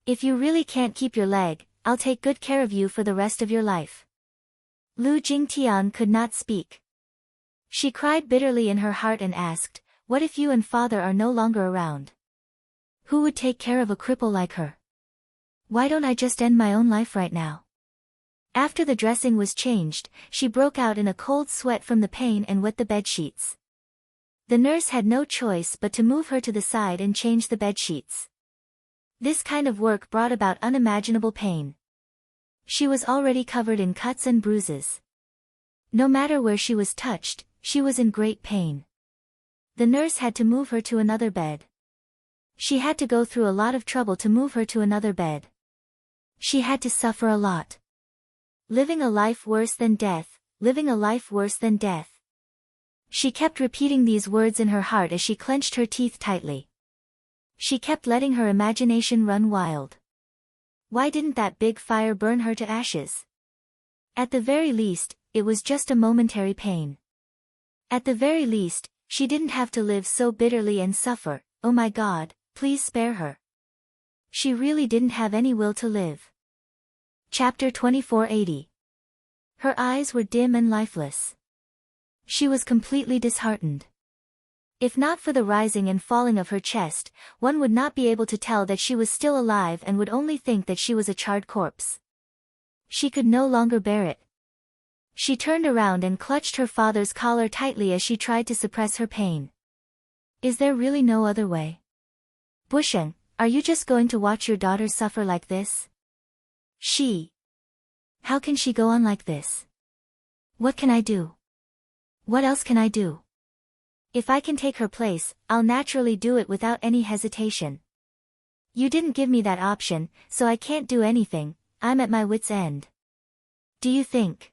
If you really can't keep your leg, I'll take good care of you for the rest of your life. Lu Jingtian could not speak. She cried bitterly in her heart and asked, what if you and father are no longer around? Who would take care of a cripple like her? Why don't I just end my own life right now? After the dressing was changed, she broke out in a cold sweat from the pain and wet the bedsheets. The nurse had no choice but to move her to the side and change the bedsheets. This kind of work brought about unimaginable pain. She was already covered in cuts and bruises. No matter where she was touched, she was in great pain. The nurse had to move her to another bed. She had to go through a lot of trouble to move her to another bed. She had to suffer a lot. Living a life worse than death, living a life worse than death. She kept repeating these words in her heart as she clenched her teeth tightly. She kept letting her imagination run wild. Why didn't that big fire burn her to ashes? At the very least, it was just a momentary pain. At the very least, she didn't have to live so bitterly and suffer. Oh my God, please spare her. She really didn't have any will to live. Chapter 2480. Her eyes were dim and lifeless. She was completely disheartened. If not for the rising and falling of her chest, one would not be able to tell that she was still alive and would only think that she was a charred corpse. She could no longer bear it. She turned around and clutched her father's collar tightly as she tried to suppress her pain. Is there really no other way? Busheng, are you just going to watch your daughter suffer like this? How can she go on like this? What can I do? What else can I do? If I can take her place, I'll naturally do it without any hesitation. You didn't give me that option, so I can't do anything. I'm at my wit's end. Do you think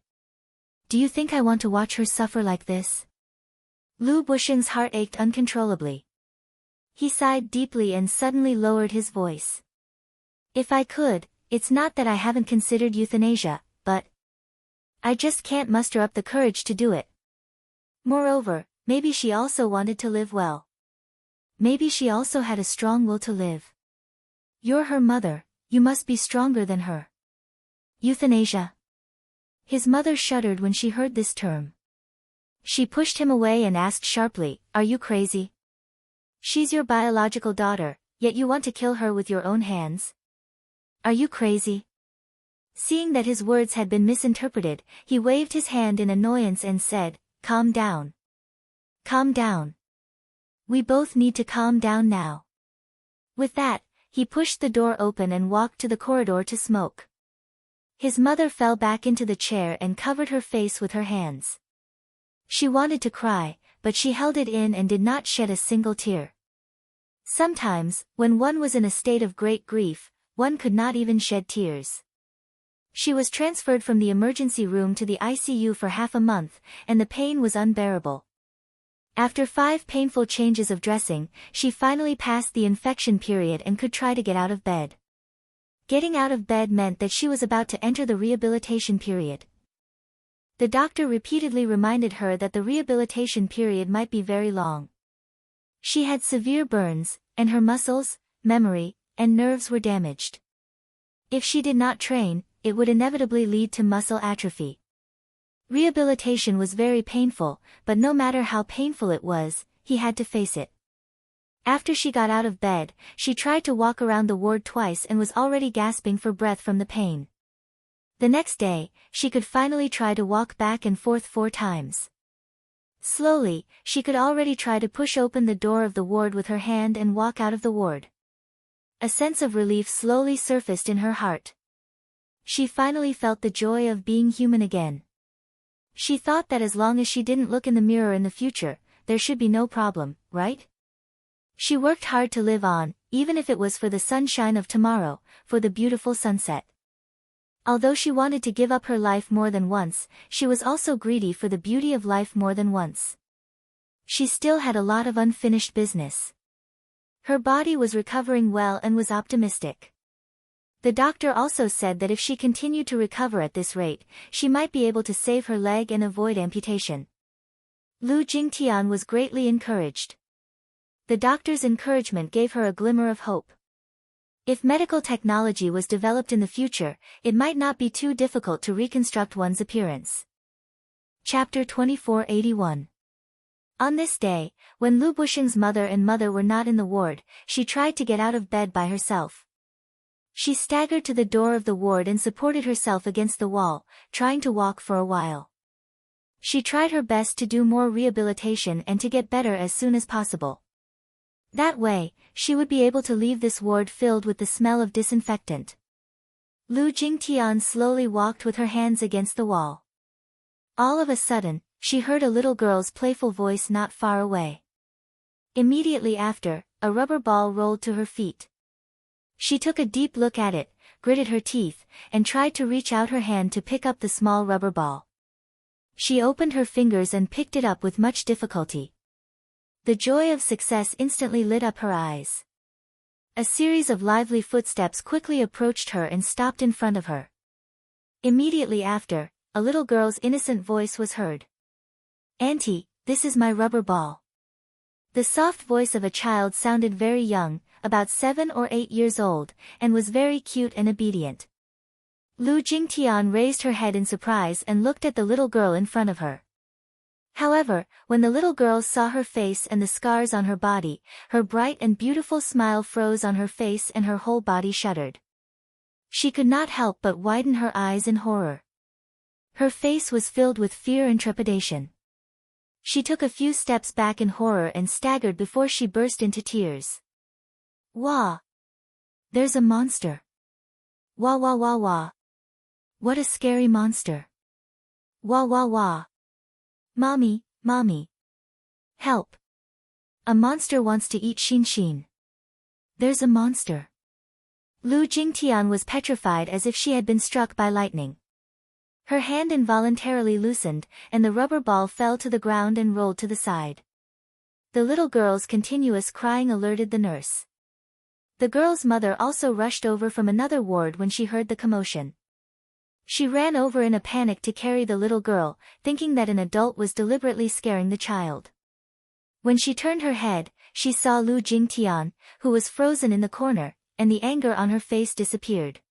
I want to watch her suffer like this? Lu Busheng's heart ached uncontrollably. He sighed deeply and suddenly lowered his voice. If I could, it's not that I haven't considered euthanasia, but I just can't muster up the courage to do it. Moreover, Maybe she also wanted to live well. Maybe she also had a strong will to live. You're her mother, you must be stronger than her. Euthanasia. His mother shuddered when she heard this term. She pushed him away and asked sharply, "Are you crazy? She's your biological daughter, yet you want to kill her with your own hands? Are you crazy?" Seeing that his words had been misinterpreted, he waved his hand in annoyance and said, "Calm down. Calm down. We both need to calm down now." With that, he pushed the door open and walked to the corridor to smoke. His mother fell back into the chair and covered her face with her hands. She wanted to cry, but she held it in and did not shed a single tear. Sometimes, when one was in a state of great grief, one could not even shed tears. She was transferred from the emergency room to the ICU for half a month, and the pain was unbearable. After 5 painful changes of dressing, she finally passed the infection period and could try to get out of bed. Getting out of bed meant that she was about to enter the rehabilitation period. The doctor repeatedly reminded her that the rehabilitation period might be very long. She had severe burns, and her muscles, memory, and nerves were damaged. If she did not train, it would inevitably lead to muscle atrophy. Rehabilitation was very painful, but no matter how painful it was, he had to face it. After she got out of bed, she tried to walk around the ward twice and was already gasping for breath from the pain. The next day, she could finally try to walk back and forth 4 times. Slowly, she could already try to push open the door of the ward with her hand and walk out of the ward. A sense of relief slowly surfaced in her heart. She finally felt the joy of being human again. She thought that as long as she didn't look in the mirror in the future, there should be no problem, right? She worked hard to live on, even if it was for the sunshine of tomorrow, for the beautiful sunset. Although she wanted to give up her life more than once, she was also greedy for the beauty of life more than once. She still had a lot of unfinished business. Her body was recovering well and was optimistic. The doctor also said that if she continued to recover at this rate, she might be able to save her leg and avoid amputation. Lu Jingtian was greatly encouraged. The doctor's encouragement gave her a glimmer of hope. If medical technology was developed in the future, it might not be too difficult to reconstruct one's appearance. Chapter 2481. On this day, when Lu Busheng's mother were not in the ward, she tried to get out of bed by herself. She staggered to the door of the ward and supported herself against the wall, trying to walk for a while. She tried her best to do more rehabilitation and to get better as soon as possible. That way, she would be able to leave this ward filled with the smell of disinfectant. Lu Jingtian slowly walked with her hands against the wall. All of a sudden, she heard a little girl's playful voice not far away. Immediately after, a rubber ball rolled to her feet. She took a deep look at it, gritted her teeth, and tried to reach out her hand to pick up the small rubber ball. She opened her fingers and picked it up with much difficulty. The joy of success instantly lit up her eyes. A series of lively footsteps quickly approached her and stopped in front of her. Immediately after, a little girl's innocent voice was heard. "Auntie, this is my rubber ball." The soft voice of a child sounded very young, about 7 or 8 years old, and was very cute and obedient. Lu Jingtian raised her head in surprise and looked at the little girl in front of her. However, when the little girl saw her face and the scars on her body, her bright and beautiful smile froze on her face and her whole body shuddered. She could not help but widen her eyes in horror. Her face was filled with fear and trepidation. She took a few steps back in horror and staggered before she burst into tears. "Wah! There's a monster! Wah wah wah wah! What a scary monster! Wah wah wah! Mommy, mommy! Help! A monster wants to eat Xin Xin! There's a monster!" Lu Jingtian was petrified as if she had been struck by lightning. Her hand involuntarily loosened, and the rubber ball fell to the ground and rolled to the side. The little girl's continuous crying alerted the nurse. The girl's mother also rushed over from another ward when she heard the commotion. She ran over in a panic to carry the little girl, thinking that an adult was deliberately scaring the child. When she turned her head, she saw Lu Jingtian, who was frozen in the corner, and the anger on her face disappeared.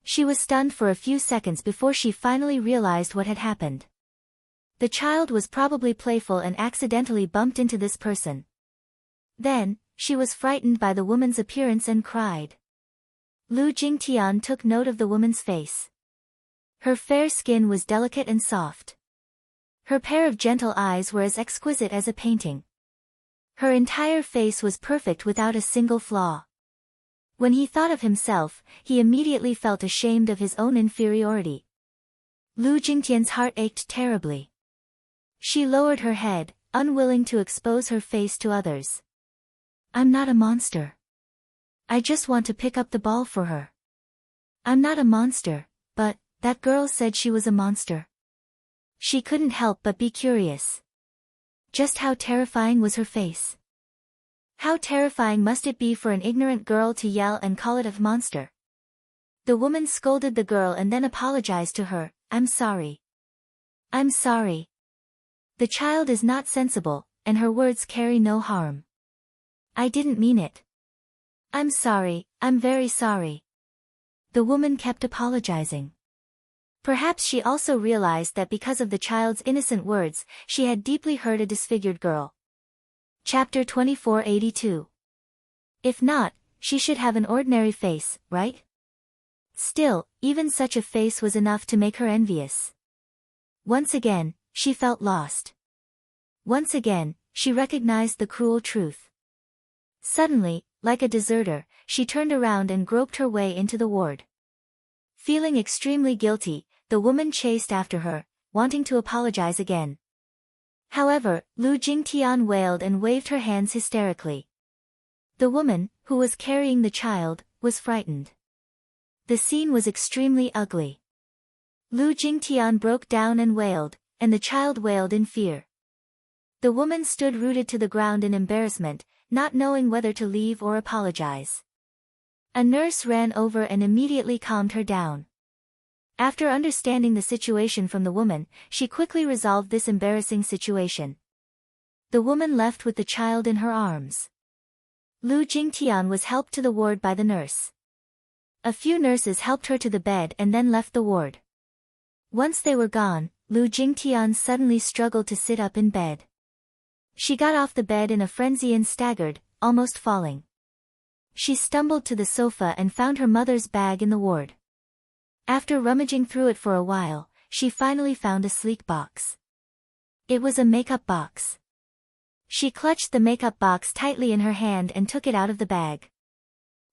She was stunned for a few seconds before she finally realized what had happened. The child was probably playful and accidentally bumped into this person. Then, she was frightened by the woman's appearance and cried. Lu Jingtian took note of the woman's face. Her fair skin was delicate and soft. Her pair of gentle eyes were as exquisite as a painting. Her entire face was perfect without a single flaw. When he thought of himself, he immediately felt ashamed of his own inferiority. Lu Jingtian's heart ached terribly. She lowered her head, unwilling to expose her face to others. I'm not a monster. I just want to pick up the ball for her. I'm not a monster, but that girl said she was a monster. She couldn't help but be curious. Just how terrifying was her face? How terrifying must it be for an ignorant girl to yell and call it a monster? The woman scolded the girl and then apologized to her. I'm sorry. I'm sorry. The child is not sensible, and her words carry no harm. I didn't mean it. I'm sorry, I'm very sorry. The woman kept apologizing. Perhaps she also realized that because of the child's innocent words, she had deeply hurt a disfigured girl. Chapter 2482. If not, she should have an ordinary face, right? Still, even such a face was enough to make her envious. Once again, she felt lost. Once again, she recognized the cruel truth. Suddenly, like a deserter, she turned around and groped her way into the ward. Feeling extremely guilty, the woman chased after her, wanting to apologize again. However, Lu Jingtian wailed and waved her hands hysterically. The woman, who was carrying the child, was frightened. The scene was extremely ugly. Lu Jingtian broke down and wailed, and the child wailed in fear. The woman stood rooted to the ground in embarrassment, not knowing whether to leave or apologize. A nurse ran over and immediately calmed her down. After understanding the situation from the woman, she quickly resolved this embarrassing situation. The woman left with the child in her arms. Lu Jingtian was helped to the ward by the nurse. A few nurses helped her to the bed and then left the ward. Once they were gone, Lu Jingtian suddenly struggled to sit up in bed. She got off the bed in a frenzy and staggered, almost falling. She stumbled to the sofa and found her mother's bag in the ward. After rummaging through it for a while, she finally found a sleek box. It was a makeup box. She clutched the makeup box tightly in her hand and took it out of the bag.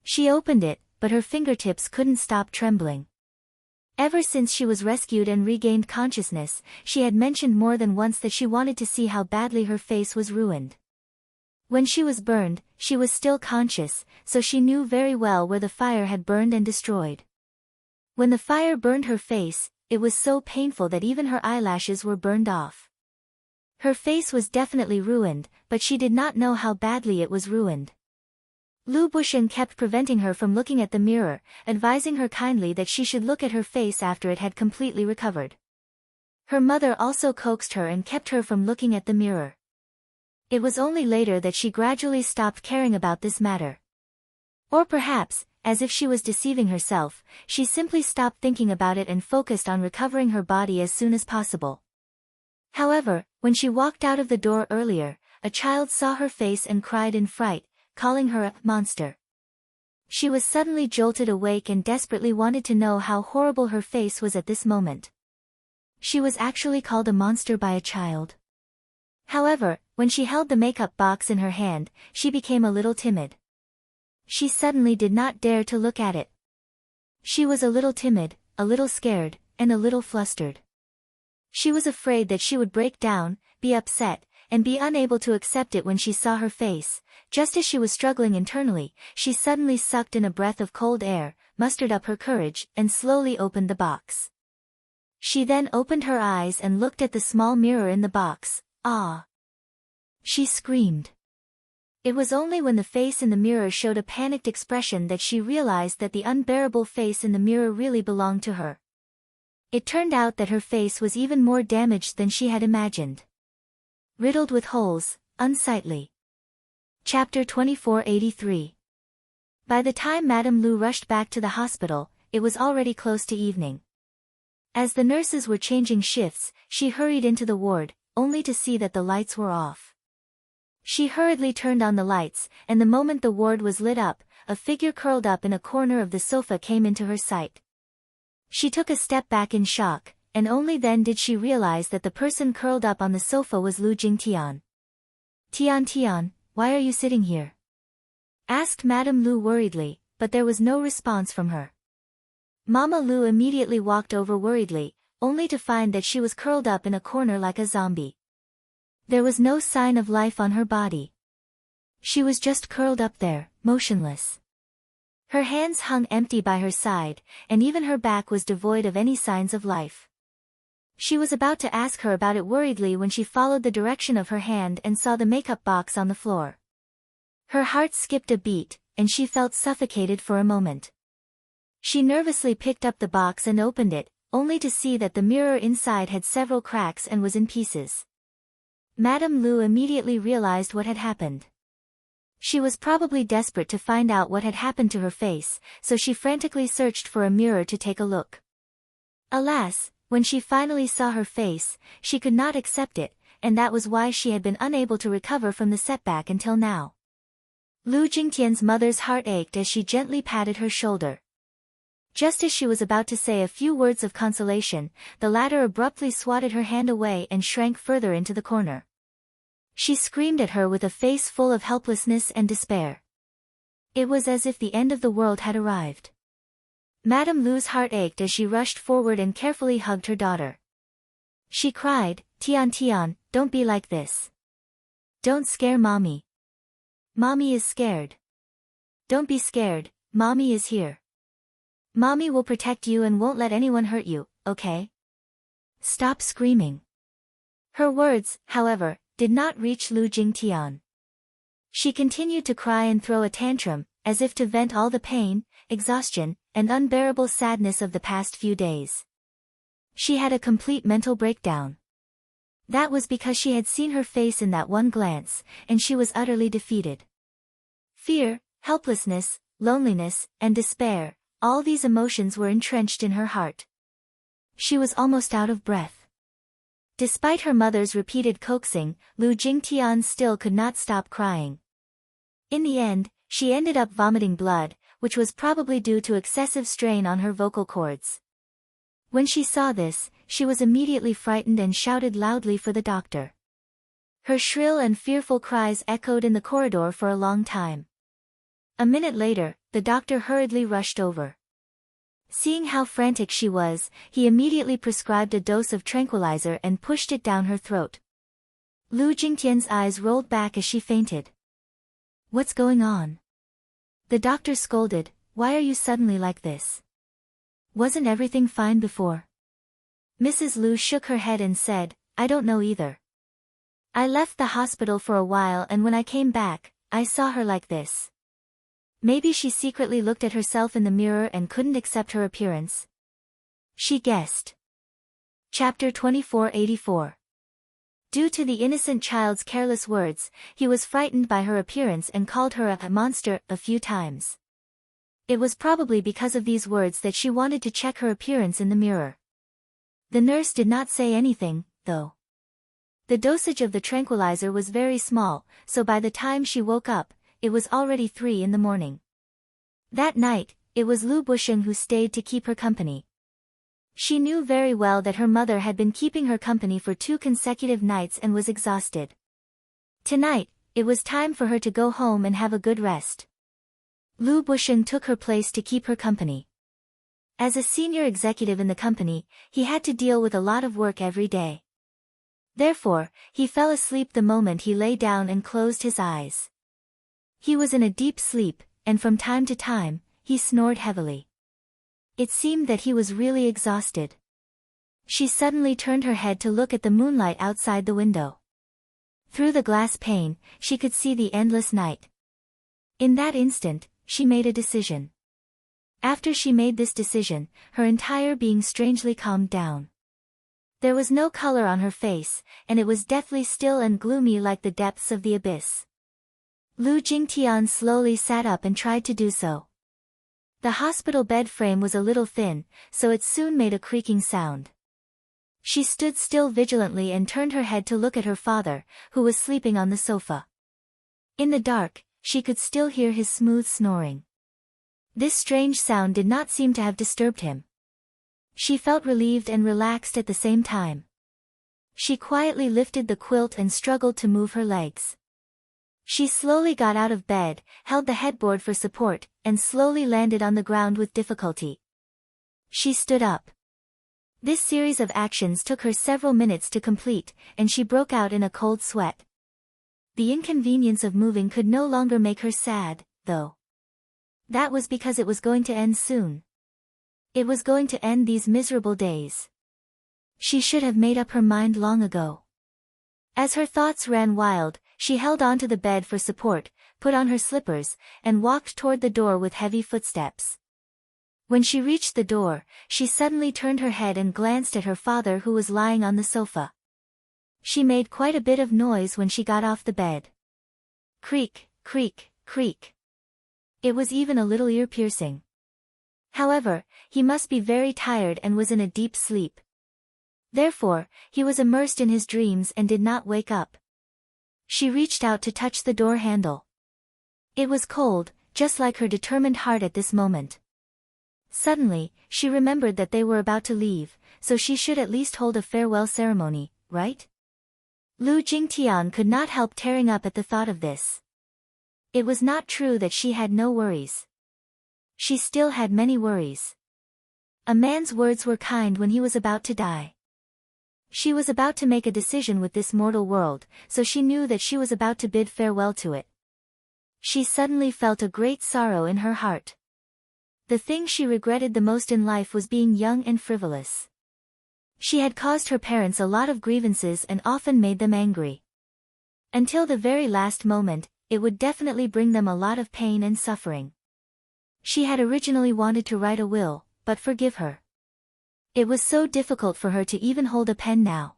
She opened it, but her fingertips couldn't stop trembling. Ever since she was rescued and regained consciousness, she had mentioned more than once that she wanted to see how badly her face was ruined. When she was burned, she was still conscious, so she knew very well where the fire had burned and destroyed. When the fire burned her face, it was so painful that even her eyelashes were burned off. Her face was definitely ruined, but she did not know how badly it was ruined. Lu Bushan kept preventing her from looking at the mirror, advising her kindly that she should look at her face after it had completely recovered. Her mother also coaxed her and kept her from looking at the mirror. It was only later that she gradually stopped caring about this matter. Or perhaps, as if she was deceiving herself, she simply stopped thinking about it and focused on recovering her body as soon as possible. However, when she walked out of the door earlier, a child saw her face and cried in fright, calling her a monster. She was suddenly jolted awake and desperately wanted to know how horrible her face was at this moment. She was actually called a monster by a child. However, when she held the makeup box in her hand, she became a little timid. She suddenly did not dare to look at it. She was a little timid, a little scared, and a little flustered. She was afraid that she would break down, be upset, and be unable to accept it when she saw her face. Just as she was struggling internally, she suddenly sucked in a breath of cold air, mustered up her courage, and slowly opened the box. She then opened her eyes and looked at the small mirror in the box. Ah! She screamed. It was only when the face in the mirror showed a panicked expression that she realized that the unbearable face in the mirror really belonged to her. It turned out that her face was even more damaged than she had imagined. Riddled with holes, unsightly. Chapter 2483. By the time Madame Lu rushed back to the hospital, it was already close to evening. As the nurses were changing shifts, she hurried into the ward, only to see that the lights were off. She hurriedly turned on the lights, and the moment the ward was lit up, a figure curled up in a corner of the sofa came into her sight. She took a step back in shock, and only then did she realize that the person curled up on the sofa was Lu Jingtian. Tian, why are you sitting here?" asked Madame Lu worriedly, but there was no response from her. Mama Lu immediately walked over worriedly, only to find that she was curled up in a corner like a zombie. There was no sign of life on her body. She was just curled up there, motionless. Her hands hung empty by her side, and even her back was devoid of any signs of life. She was about to ask her about it worriedly when she followed the direction of her hand and saw the makeup box on the floor. Her heart skipped a beat, and she felt suffocated for a moment. She nervously picked up the box and opened it, only to see that the mirror inside had several cracks and was in pieces. Madame Lu immediately realized what had happened. She was probably desperate to find out what had happened to her face, so she frantically searched for a mirror to take a look. Alas, when she finally saw her face, she could not accept it, and that was why she had been unable to recover from the setback until now. Lu Jingtian's mother's heart ached as she gently patted her shoulder. Just as she was about to say a few words of consolation, the latter abruptly swatted her hand away and shrank further into the corner. She screamed at her with a face full of helplessness and despair. It was as if the end of the world had arrived. Madame Lu's heart ached as she rushed forward and carefully hugged her daughter. She cried, Tian, don't be like this. Don't scare Mommy. Mommy is scared. Don't be scared, Mommy is here. Mommy will protect you and won't let anyone hurt you, okay? Stop screaming. Her words, however, did not reach Lu Jingtian. She continued to cry and throw a tantrum, as if to vent all the pain, exhaustion, and unbearable sadness of the past few days. She had a complete mental breakdown. That was because she had seen her face in that one glance, and she was utterly defeated. Fear, helplessness, loneliness, and despair, all these emotions were entrenched in her heart. She was almost out of breath. Despite her mother's repeated coaxing, Lu Jingtian still could not stop crying. In the end, she ended up vomiting blood, which was probably due to excessive strain on her vocal cords. When she saw this, she was immediately frightened and shouted loudly for the doctor. Her shrill and fearful cries echoed in the corridor for a long time. A minute later, the doctor hurriedly rushed over. Seeing how frantic she was, he immediately prescribed a dose of tranquilizer and pushed it down her throat. Lu Jingtian's eyes rolled back as she fainted. What's going on? The doctor scolded, why are you suddenly like this? Wasn't everything fine before? Mrs. Lu shook her head and said, I don't know either. I left the hospital for a while and when I came back, I saw her like this. Maybe she secretly looked at herself in the mirror and couldn't accept her appearance. She guessed. Chapter 2484. Due to the innocent child's careless words, he was frightened by her appearance and called her a monster a few times. It was probably because of these words that she wanted to check her appearance in the mirror. The nurse did not say anything, though. The dosage of the tranquilizer was very small, so by the time she woke up, it was already 3 in the morning. That night, it was Lu Busheng who stayed to keep her company. She knew very well that her mother had been keeping her company for 2 consecutive nights and was exhausted. Tonight, it was time for her to go home and have a good rest. Lu Busheng took her place to keep her company. As a senior executive in the company, he had to deal with a lot of work every day. Therefore, he fell asleep the moment he lay down and closed his eyes. He was in a deep sleep, and from time to time, he snored heavily. It seemed that he was really exhausted. She suddenly turned her head to look at the moonlight outside the window. Through the glass pane, she could see the endless night. In that instant, she made a decision. After she made this decision, her entire being strangely calmed down. There was no color on her face, and it was deathly still and gloomy like the depths of the abyss. Lu Jingtian slowly sat up and tried to do so. The hospital bed frame was a little thin, so it soon made a creaking sound. She stood still vigilantly and turned her head to look at her father, who was sleeping on the sofa. In the dark, she could still hear his smooth snoring. This strange sound did not seem to have disturbed him. She felt relieved and relaxed at the same time. She quietly lifted the quilt and struggled to move her legs. She slowly got out of bed, held the headboard for support, and slowly landed on the ground with difficulty. She stood up. This series of actions took her several minutes to complete, and she broke out in a cold sweat. The inconvenience of moving could no longer make her sad, though. That was because it was going to end soon. It was going to end these miserable days. She should have made up her mind long ago. As her thoughts ran wild, she held onto the bed for support, put on her slippers, and walked toward the door with heavy footsteps. When she reached the door, she suddenly turned her head and glanced at her father who was lying on the sofa. She made quite a bit of noise when she got off the bed. Creak, creak, creak. It was even a little ear-piercing. However, he must be very tired and was in a deep sleep. Therefore, he was immersed in his dreams and did not wake up. She reached out to touch the door handle. It was cold, just like her determined heart at this moment. Suddenly, she remembered that they were about to leave, so she should at least hold a farewell ceremony, right? Lu Jingtian could not help tearing up at the thought of this. It was not true that she had no worries. She still had many worries. A man's words were kind when he was about to die. She was about to make a decision with this mortal world, so she knew that she was about to bid farewell to it. She suddenly felt a great sorrow in her heart. The thing she regretted the most in life was being young and frivolous. She had caused her parents a lot of grievances and often made them angry. Until the very last moment, it would definitely bring them a lot of pain and suffering. She had originally wanted to write a will, but forgive her. It was so difficult for her to even hold a pen now.